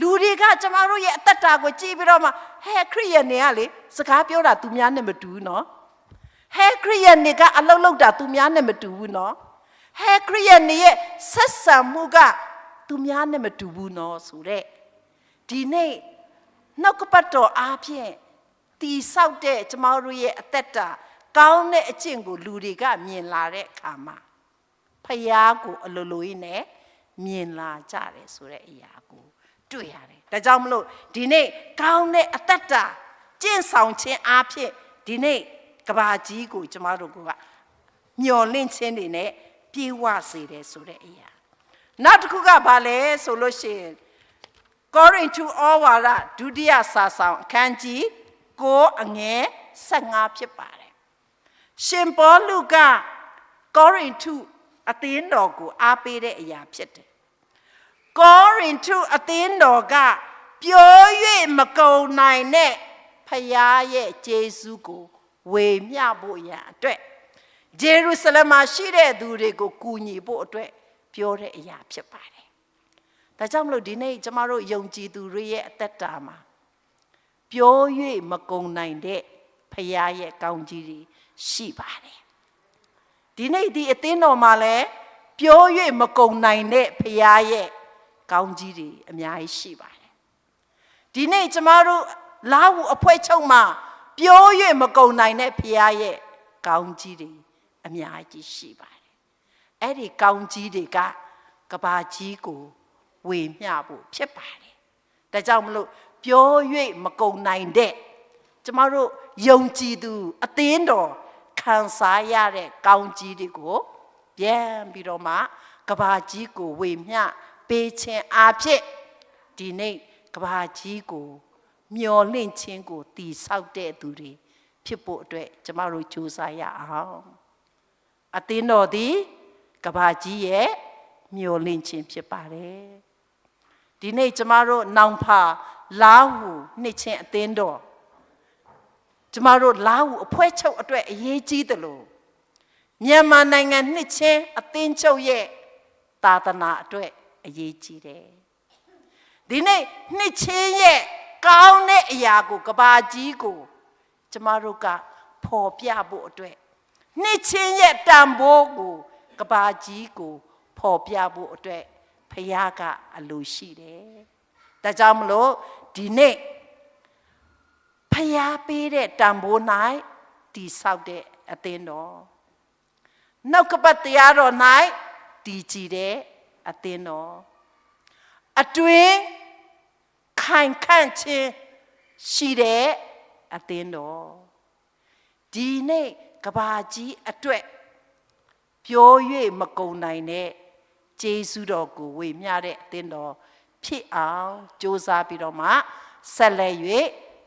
လူတွေကကျမတို့ရဲ့အသက်တာကိုကြည့်ပြီးတော့မှဟဲ့ခရိယန်တွေကလေစကားပြောတာသူများနဲ့မတူဘူးနော်ဟဲ့ခရိယန်တွေကအလုပ်လုပ်တာသူများနဲ့မတူဘူးနော်ဟဲ့ခရိယန်တွေရဲ့ဆက်ဆံမှုကသူများနဲ့မတူဘူးနော်ဆိုတဲ့ဒီနေ့နှုတ်ကပတ်တော်အားဖြင့်တီဆောက်တဲ့ကျမတို့ရဲ့အသက်တာကောင်းတဲ့အကျင့်ကိုလူတွေကမြင်လာတဲ့အခါမှာဖယားကိုအလိုလိုကြီးနဲ့မြင်လာကြတယ်ဆိုတဲ့အရာကို တွေ့ရတယ်ဒါကြောင့်မလို့ဒီနေ့ကောင်းတဲ့အသက်တာကျင့်ဆောင်ခြင်းအားဖြင့်ဒီနေ့ကဘာကြီးကိုကျမတို့ကမျော်လင့်ခြင်းတွေနဲ့ပြေဝစေတယ်ဆိုတဲ့အရာနောက်တစ်ခုကဘာလဲဆိုလို့ရှိရင်ကောရိန္သုဩဝါဒဒုတိယစာဆောင်အခန်းကြီး9အငယ်15ဖြစ်ပါတယ်ရှင်ပေါလုကကောရိန္သုအသင်းတော်ကိုအားပေးတဲ့အရာဖြစ်တယ်ကောရိန္သုအသင်းတော်ကပြော၍မကုန်နိုင်တဲ့ဖခင်ရဲ့ကျေးဇူးကိုဝေမျှဖို့ရန်အတွက်ဂျေရုဆလင်မှာရှိတဲ့သူတွေကိုကူညီဖို့အတွက်ပြောတဲ့အရာဖြစ်ပါတယ်ဒါကြောင့်မလို့ဒီနေ့ကျမတို့ယုံကြည်သူတွေရဲ့အသက်တာမှာပြော၍မကုန်နိုင်တဲ့ဖခင်ရဲ့ကောင်းကြီးတွေရှိပါတယ်ဒီနေ့ဒီအသင်းတော်မှာလည်းပြော၍မကုန်နိုင်တဲ့ဖခင်ရဲ့ကောင်းကြီးတွေအများကြီးရှိပါတယ်ဒီနေ့ကျမတို့လာဟုအဖွဲ့ချုပ်မှာပြော၍မကုန်နိုင်တဲ့ဖခင်ရဲ့ကောင်းကြီးတွေအများကြီးရှိပါတယ်အဲ့ဒီကောင်းကြီးတွေကကဘာကြီးကိုဝေမျှဖို့ဖြစ်ပါတယ်ဒါကြောင့်မလို့ပြော၍မကုန်နိုင်တဲ့ကျမတို့ယုံကြည်သူအသင်းတော်ခံစားရတဲ့ကောင်းကြီးတွေကိုပြန်ပြီးတော့မှကဘာကြီးကိုဝေမျှပေးခြင်းအဖြစ်ဒီနေ့ကဘာကြီးကိုမျော်လင့်ခြင်းကိုတည်ဆောက်တဲ့သူတွေဖြစ်ဖို့အတွက်ကျမတို့ကြိုးစားရအောင်အသင်းတော်သည်ကဘာကြီးရဲ့မျော်လင့်ခြင်းဖြစ်ပါတယ်ဒီနေ့ကျမတို့နောင်ဖာလာဟုနှစ်ချင်းအသင်းတော်ကျမတို့လာဟုအဖွဲ့ချုပ်အတွက်အရေးကြီးတယ်လို့မြန်မာနိုင်ငံနှစ်ချင်းအသင်းချုပ်ရဲ့သာသနာအတွက်အရေးကြီးတယ်ဒီနေ့နှစ်ချင်းရဲ့ကောင်းတဲ့အရာကိုကဘာကြီးကိုကျမတို့ကဖော်ပြဖို့အတွက်နှစ်ချင်းရဲ့တန်ဖိုးကိုကဘာကြီးကိုဖော်ပြဖို့အတွက်ဖခင်ကအလိုရှိတယ်ဒါကြောင့်မလို့ဒီနေ့ဖခင်ပေးတဲ့တန်ဖိုး၌တည်ဆောက်တဲ့အသင်းတော်နှုတ်ကပတ်တရားတော်၌တည်ကြည်တဲ့အသင်းတော်အတွင်ခိုင်ခန့်ခြင်းရှိတဲ့အသင်းတော်ဒီနေ့ကဘာကြီးအတွက်ပြော၍မကုန်နိုင်တဲ့ကျေးဇူးတော်ကိုဝေမျှတဲ့အသင်းတော်ဖြစ်အောင်ကြိုးစားပြီးတော့မှဆက်လက်၍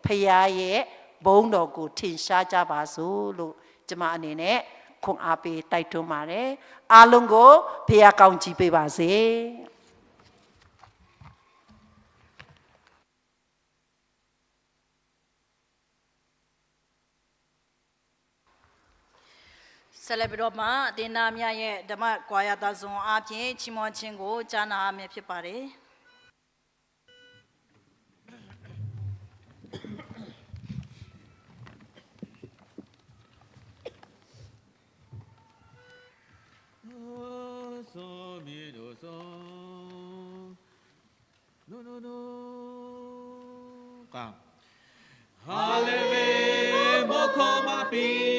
ဖခင်ရဲ့ဘုန်းတော်ကိုထင်ရှားကြပါစို့လို့ကျွန်မအနေနဲ့ခွန်အားပေးတိုက်တွန်းပါတယ်အားလုံးကိုဖခင်ကောင်းချီးပေးပါစေဆက်လက်ပြီးတော့မှအသင်းသားများရဲ့ဓမ္မကွာရသားစွန်အပြင်ချီးမွမ်းခြင်းကိုကြားနာရမယ်ဖြစ်ပါတယ်Hallelujah, mokoma pi.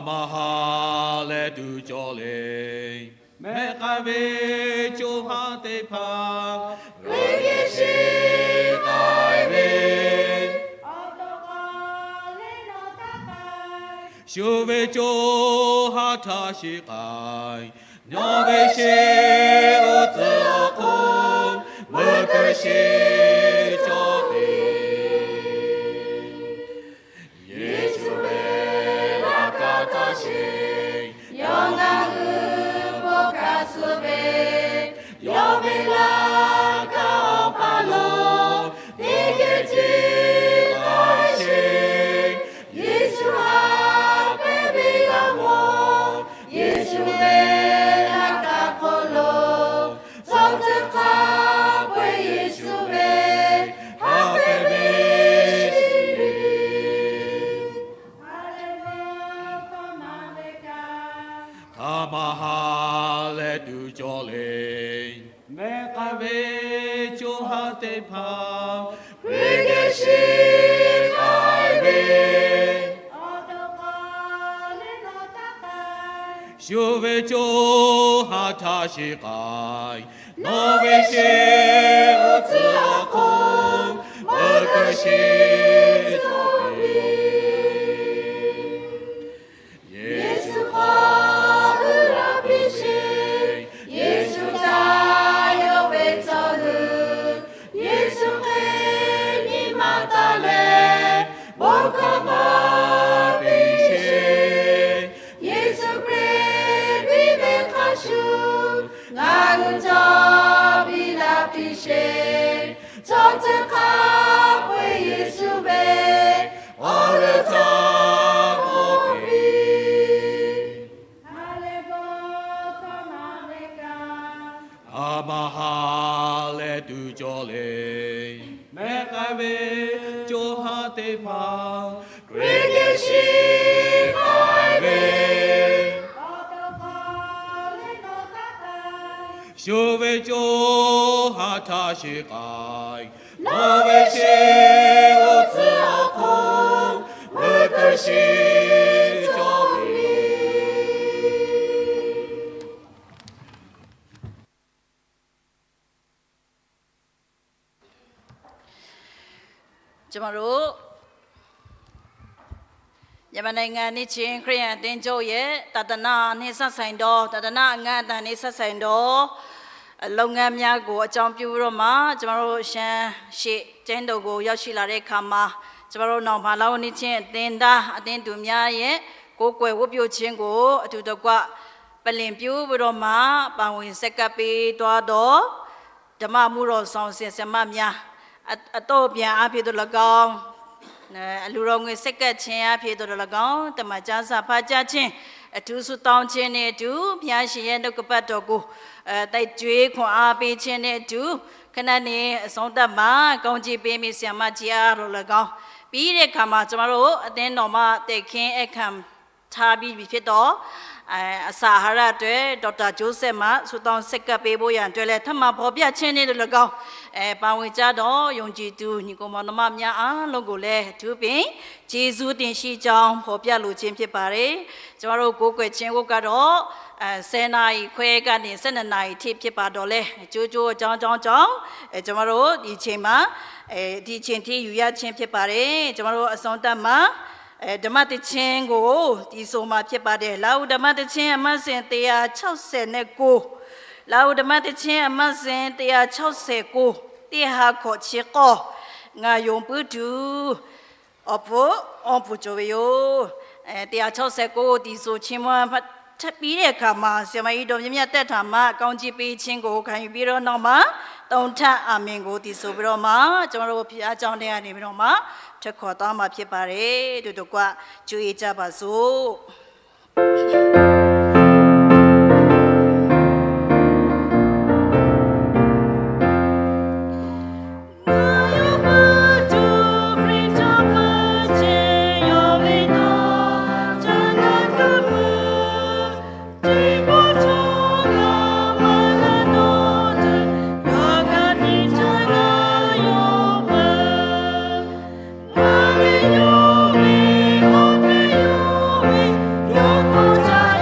Mahale du jole me kave chuha te pha re shi tai me adokale no takai shuve chuha tha shi kai no ve shi o tsu o mo ke shi Yeshua, 修为就哈他是该，我为是无自空，我可是作为。耶稣话不拉比谁，耶稣他有为造的，耶稣给你马达嘞，我可马比谁，耶稣给比为他树，我造比拉比谁，造这卡为耶稣为，我的造不比。阿哈勒杜佐勒，麦开维就哈得帕，瑞格西开维，修为就哈他是该，我为是无自空，我可是作为。ကျမတို့မြန်မာနိုင်ငံနှစ်ချင်းခရစ်ယာန်အသင်းချုပ်ရဲ့တဒနာနှင့်ဆက်ဆိုင်သောတဒနာအငတ်အတန်နှင့်ဆက်ဆိုင်သောလုပ်ငန်းများကိုအကြောင်းပြုပြီးတော့မှကျမတို့ရှမ်းရှေ့ကျင်းတော်ကိုရောက်ရှိလာတဲ့အခါမှာကျမတို့နောင်ဘာလာနှစ်ချင်းအသင်းသားအသင်းသူများရဲ့ကိုယ်ကွယ်ဝတ်ပြုခြင်းကိုအထူးတကွပလင်ပြုပြီးတော့မှပါဝင်ဆက်ကပ်ပေးသွားတော့ဓမ္မမှုတော်ဆောင်ဆင်ဆမများအတော့ပြန်အဖြစ်တို့၎င်းအလူတော်ငွေစက်ကတ်ခြင်းအဖြစ်တို့၎င်းတမန်ကျမ်းစာဖတ်ကြားခြင်းအထူးဆုတောင်းခြင်းနဲ့အတူဘုရားရှင်ရဲ့နှုတ်ကပတ်တော်ကိုတိုက်ကြွေးခွန်အားပေးခြင်းနဲ့အတူခဏနေအဆုံးသတ်မှာကောင်းချီးပေးမိဆရာမကြီးအားတို့၎င်းပြီးတဲ့အခါမှာကျမတို့အသင်းတော်မှာတေခင်းအခမ်းထားပြီးဖြစ်တော့အစာဟာရအတွက်ဒေါက်တာဂျိုးဆက်မှဆုတောင်းဆက်ကပ်ပေးဖို့ရန်အတွက်လည်းထပ်မဖော်ပြခြင်းနဲ့၎င်းပါဝင်ကြတော့ယုံကြည်သူညီကိုမောင်နှမများအားလုံးကိုလည်းသူပင်ကျေးဇူးတင်ရှိကြောင်းဖော်ပြလိုခြင်းဖြစ်ပါတယ်ကျမတို့ကိုးကွယ်ခြင်းကိုကတော့10နာရီခွဲကနေ12နာရီထိဖြစ်ပါတော့လဲကြိုးကြိုးအကြောင်းကျမတို့ဒီချိန်မှာဒီချိန်ထိယူရခြင်းဖြစ်ပါတယ်ကျမတို့အဆုံးသတ်မှာဓမ္မတခြင်းကိုဒီဆိုမှာဖြစ်ပါတယ်လာဟုဓမ္မတခြင်းအမှတ်စဉ်169လာဟုဓမ္မတခြင်းအမှတ်စဉ်169တေဟာခေါ်ချေကောငါယုံပုတူအဖို့ကြိုယော169ဒီဆိုချင်းမထပ်ပြီးတဲ့အခါမှာဆရာမကြီးတော်မြတ်တက်ထာမှာကောင်းချီးပေးခြင်းကိုခံယူပြီးတော့နောက်မှာတုံထအာမင်ကိုဒီဆိုပြီးတော့မှကျွန်တော်တို့ဘုရားကျောင်းထဲကနေပြီးတော့မှထက်ခေါ်သွားမှာဖြစ်ပါတယ်တို့ကကြွေးကြပါစို့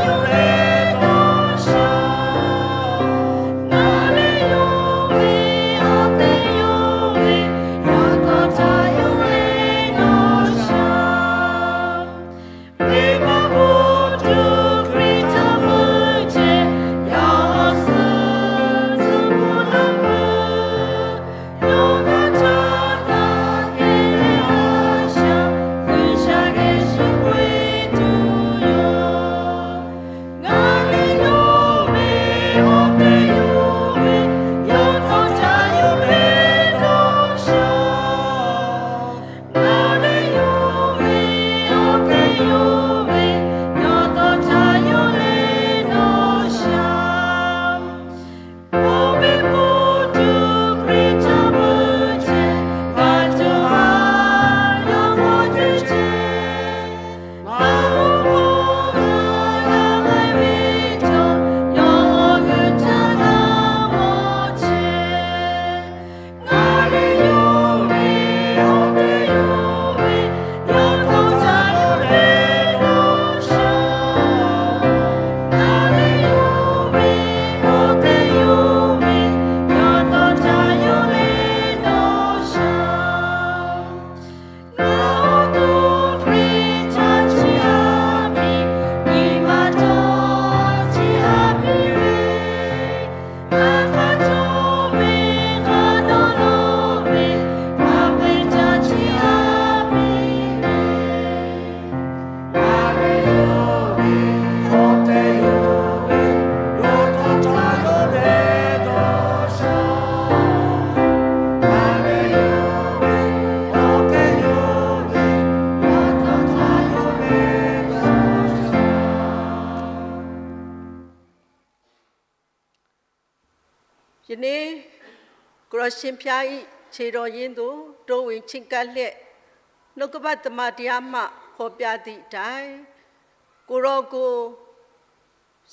有ရရှင်ဖျားဤခြေတော်ရင်းသို့တိုးဝင်ချင့်ကပ်လျက်နှုတ်ကပတ်သမတရားမှဟောပြသည့်အတိုင်းကိုရောကို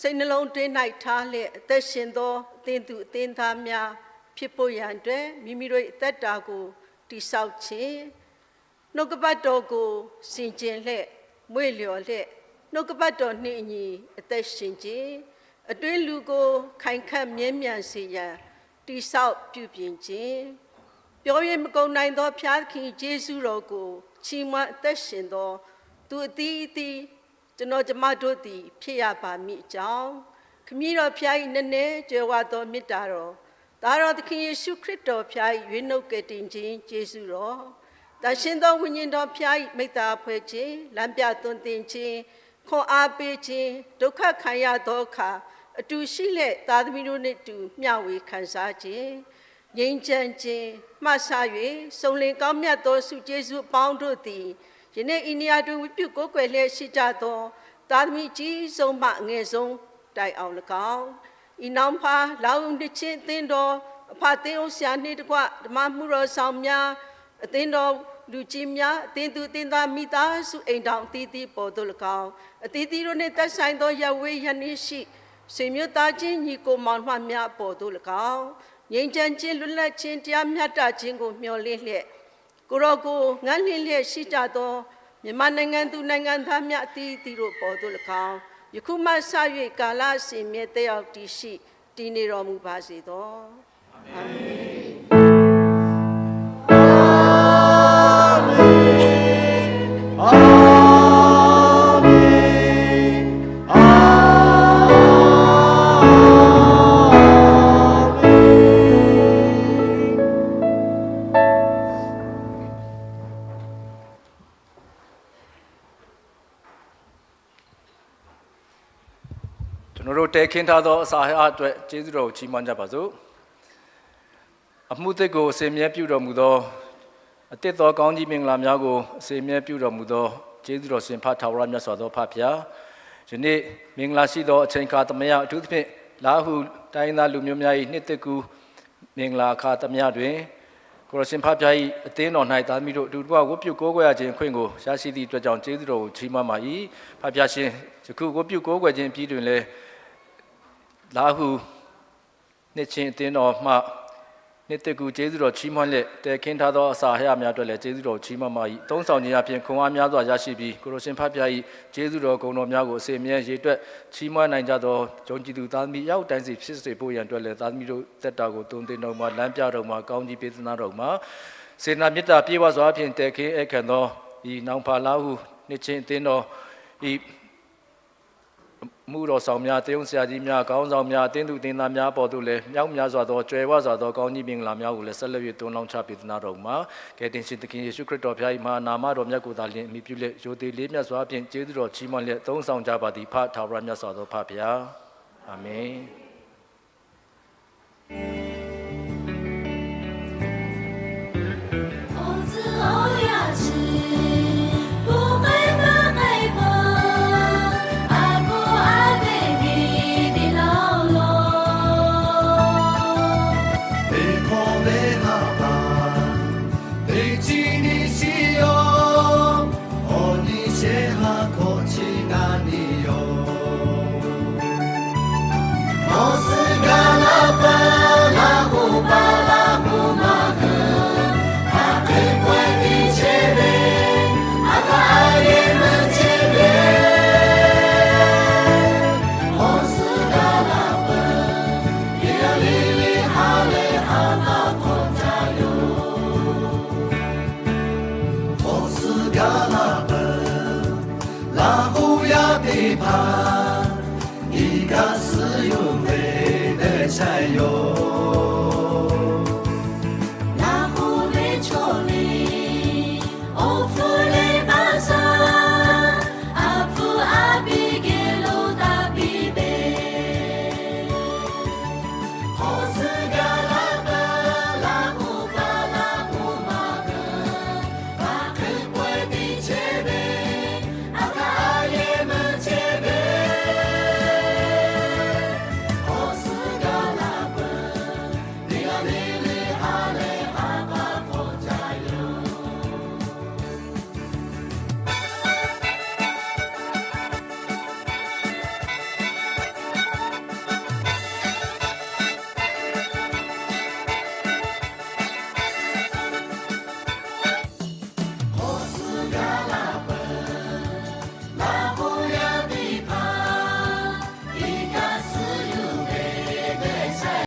စိတ်နှလုံးသွင်း၌ထားလျက်အသက်ရှင်သောအသင်သူအသင်သားများဖြစ်ဖို့ရန်အတွက်မိမိတို့အသက်တာကိုတိဆောက်ခြင်းနှုတ်ကပတ်တော်ကိုစင်ကြင်လျက်မွေ့လျော်လျက်နှုတ်ကပတ်တော်နှင့်အညီအသက်ရှင်ခြင်းအတွင်းလူကိုခိုင်ခန့်မြဲမြံစေရန်တိဆောက်ပြုပြင်ခြင်းပြောရမကုန်နိုင်သောဖျားခင်ယေရှုတော်ကိုချီးမွမ်းအသက်ရှင်သောသူအသီးအသီးကျွန်တော်ကျမတို့သည်ဖြစ်ရပါမည်အကြောင်းခမည်းတော်ဖျား၏နည်းနည်းကြွယ်ဝသောမေတ္တာတော်ဒါတော်သခင်ယေရှုခရစ်တော်ဖျား၏ရွေးနှုတ်ကယ်တင်ခြင်းယေရှုတော်တန်ရှင်သောဝိညာဉ်တော်ဖျား၏မိတ္တာဖွဲ့ခြင်းလမ်းပြသွန်သင်ခြင်းခွန်အားပေးခြင်းဒုက္ခခံရသောအခါအတူရှိလက်သားသမီးတို့နှင့်တူမျှဝေခံစားခြင်းငြိမ်းချမ်းခြင်းမှတ်စား၍စုံလင်ကောင်းမြတ်သောဆုကျေးဇူးအပေါင်းတို့သည်ယနေ့ဤနေရာတွင်ဝိပုကိုးကွယ်လျက်ရှိကြသောသားသမီးကြီးဆုံးမှအငယ်ဆုံးတိုင်အောင်၎င်းဤနောင်ဖာလောင်နှစ်ချင်းအသင်းတော်အဖသင်းအောင်ဆရာနှင့်တကွဓမ္မမှုတော်ဆောင်များအသင်းတော်လူကြီးများအသင်းသူအသင်းသားမိသားစုအိမ်တော်အသီးသီးပေါ်သို့၎င်းအသီးသီးတို့နှင့်သက်ဆိုင်သောရဝေးရနှင့်ရှိဆွေမျိုးသားချင်းညီကိုမောင်နှမများပေါ်သို့၎င်းငြိမ်းချမ်းခြင်းလွတ်လပ်ခြင်းတရားမျှတခြင်းကိုမျှော်လင့်လျက်ကိုရောကိုငန်းလင်းလျက်ရှိကြသောမြန်မာနိုင်ငံသူနိုင်ငံသားများအသီးသီးတို့ပေါ်သို့၎င်းယခုမှစ၍ကာလအစဉ်မြဲတည်ရောက်တည်ရှိတည်နေတော်မူပါစေသောအာမင်ကျွန်တော်တို့တဲခင်းထားသောအစာအအတွက်ကျေးဇူးတော်ကိုချီးမွမ်းကြပါစို့အမှုသစ်ကိုအစဉ်မြဲပြုတော်မူသောအသစ်သောကောင်းကြီးမင်္ဂလာများကိုအစဉ်မြဲပြုတော်မူသောကျေးဇူးတော်ရှင်ဖထာဝရမြတ်စွာသောဖဖျားယနေ့မင်္ဂလာရှိသောအချိန်ခါသမယအထူးသဖြင့်လာဟုတိုင်းသားလူမျိုးများ၏နှစ်သက်ကူမင်္ဂလာခါသမယတွင်ကိုရရှင်ဖဖျား၏အသင်းတော်၌သားသမီးတို့အတူတကွဝတ်ပြုကိုးကွယ်ခြင်းခွင့်ကိုရရှိသည့်အတွက်ကြောင့်ကျေးဇူးတော်ကိုချီးမွမ်းပါ၏ဖဖျားရှင်ယခုဝတ်ပြုကိုးကွယ်ခြင်းပြီးတွင်လည်းလာဟုနှစ်ချင်းအသင်းတော်မှနှစ်သက်ကူကျေးဇူးတော်ချီးမွမ်းလက်တဲခင်းထားသောအစာဟရများအတွက်လည်းကျေးဇူးတော်ချီးမွမ်းပါ၏သုံးဆောင်ခြင်းအပြင်ခွန်အားများစွာရရှိပြီးကိုရရှင်ဖဖျား၏ကျေးဇူးတော်ဂုဏ်တော်များကိုအစေမြဲရေတွက်ချီးမွမ်းနိုင်ကြသောဂျုံကြည်သူသားသမီးရောက်တိုင်းစီဖြစ်စေဖို့ရန်အတွက်လည်းသားသမီးတို့သက်တာကိုတုံတင်တော်မှာလမ်းပြတော်မှာကောင်းကြီးပေးသနာတော်မှာစေနာမေတ္တာပြေဝစွာဖြင့်တဲခင်းအခမ်းသောဤနောင်ဖာလာဟုနှစ်ချင်းအသင်းတော်ဤမှုတော်ဆောင်များတယုံဆရာကြီးများကောင်းဆောင်များတင်းသူတင်းသားများပေါ်သို့လည်းမြောက်များစွာသောကျွယ်ဝစွာသောကောင်းကြီးမင်္ဂလာများကိုလည်းဆက်လက်၍တွန်းလောင်းချပေးသနာတော်မှာကယ်တင်ရှင်သခင်ယေရှုခရစ်တော်ဖျား၏မဟာနာမတော်မြတ်ကိုသာလျှင်အမိပြုလက်ရိုသေလေးမြတ်စွာဖြင့်ကျေးဇူးတော်ချီးမွမ်းလျက်သုံးဆောင်ကြပါသည်ဖထာဝရမြတ်စွာသောဖဖျားအာမင်La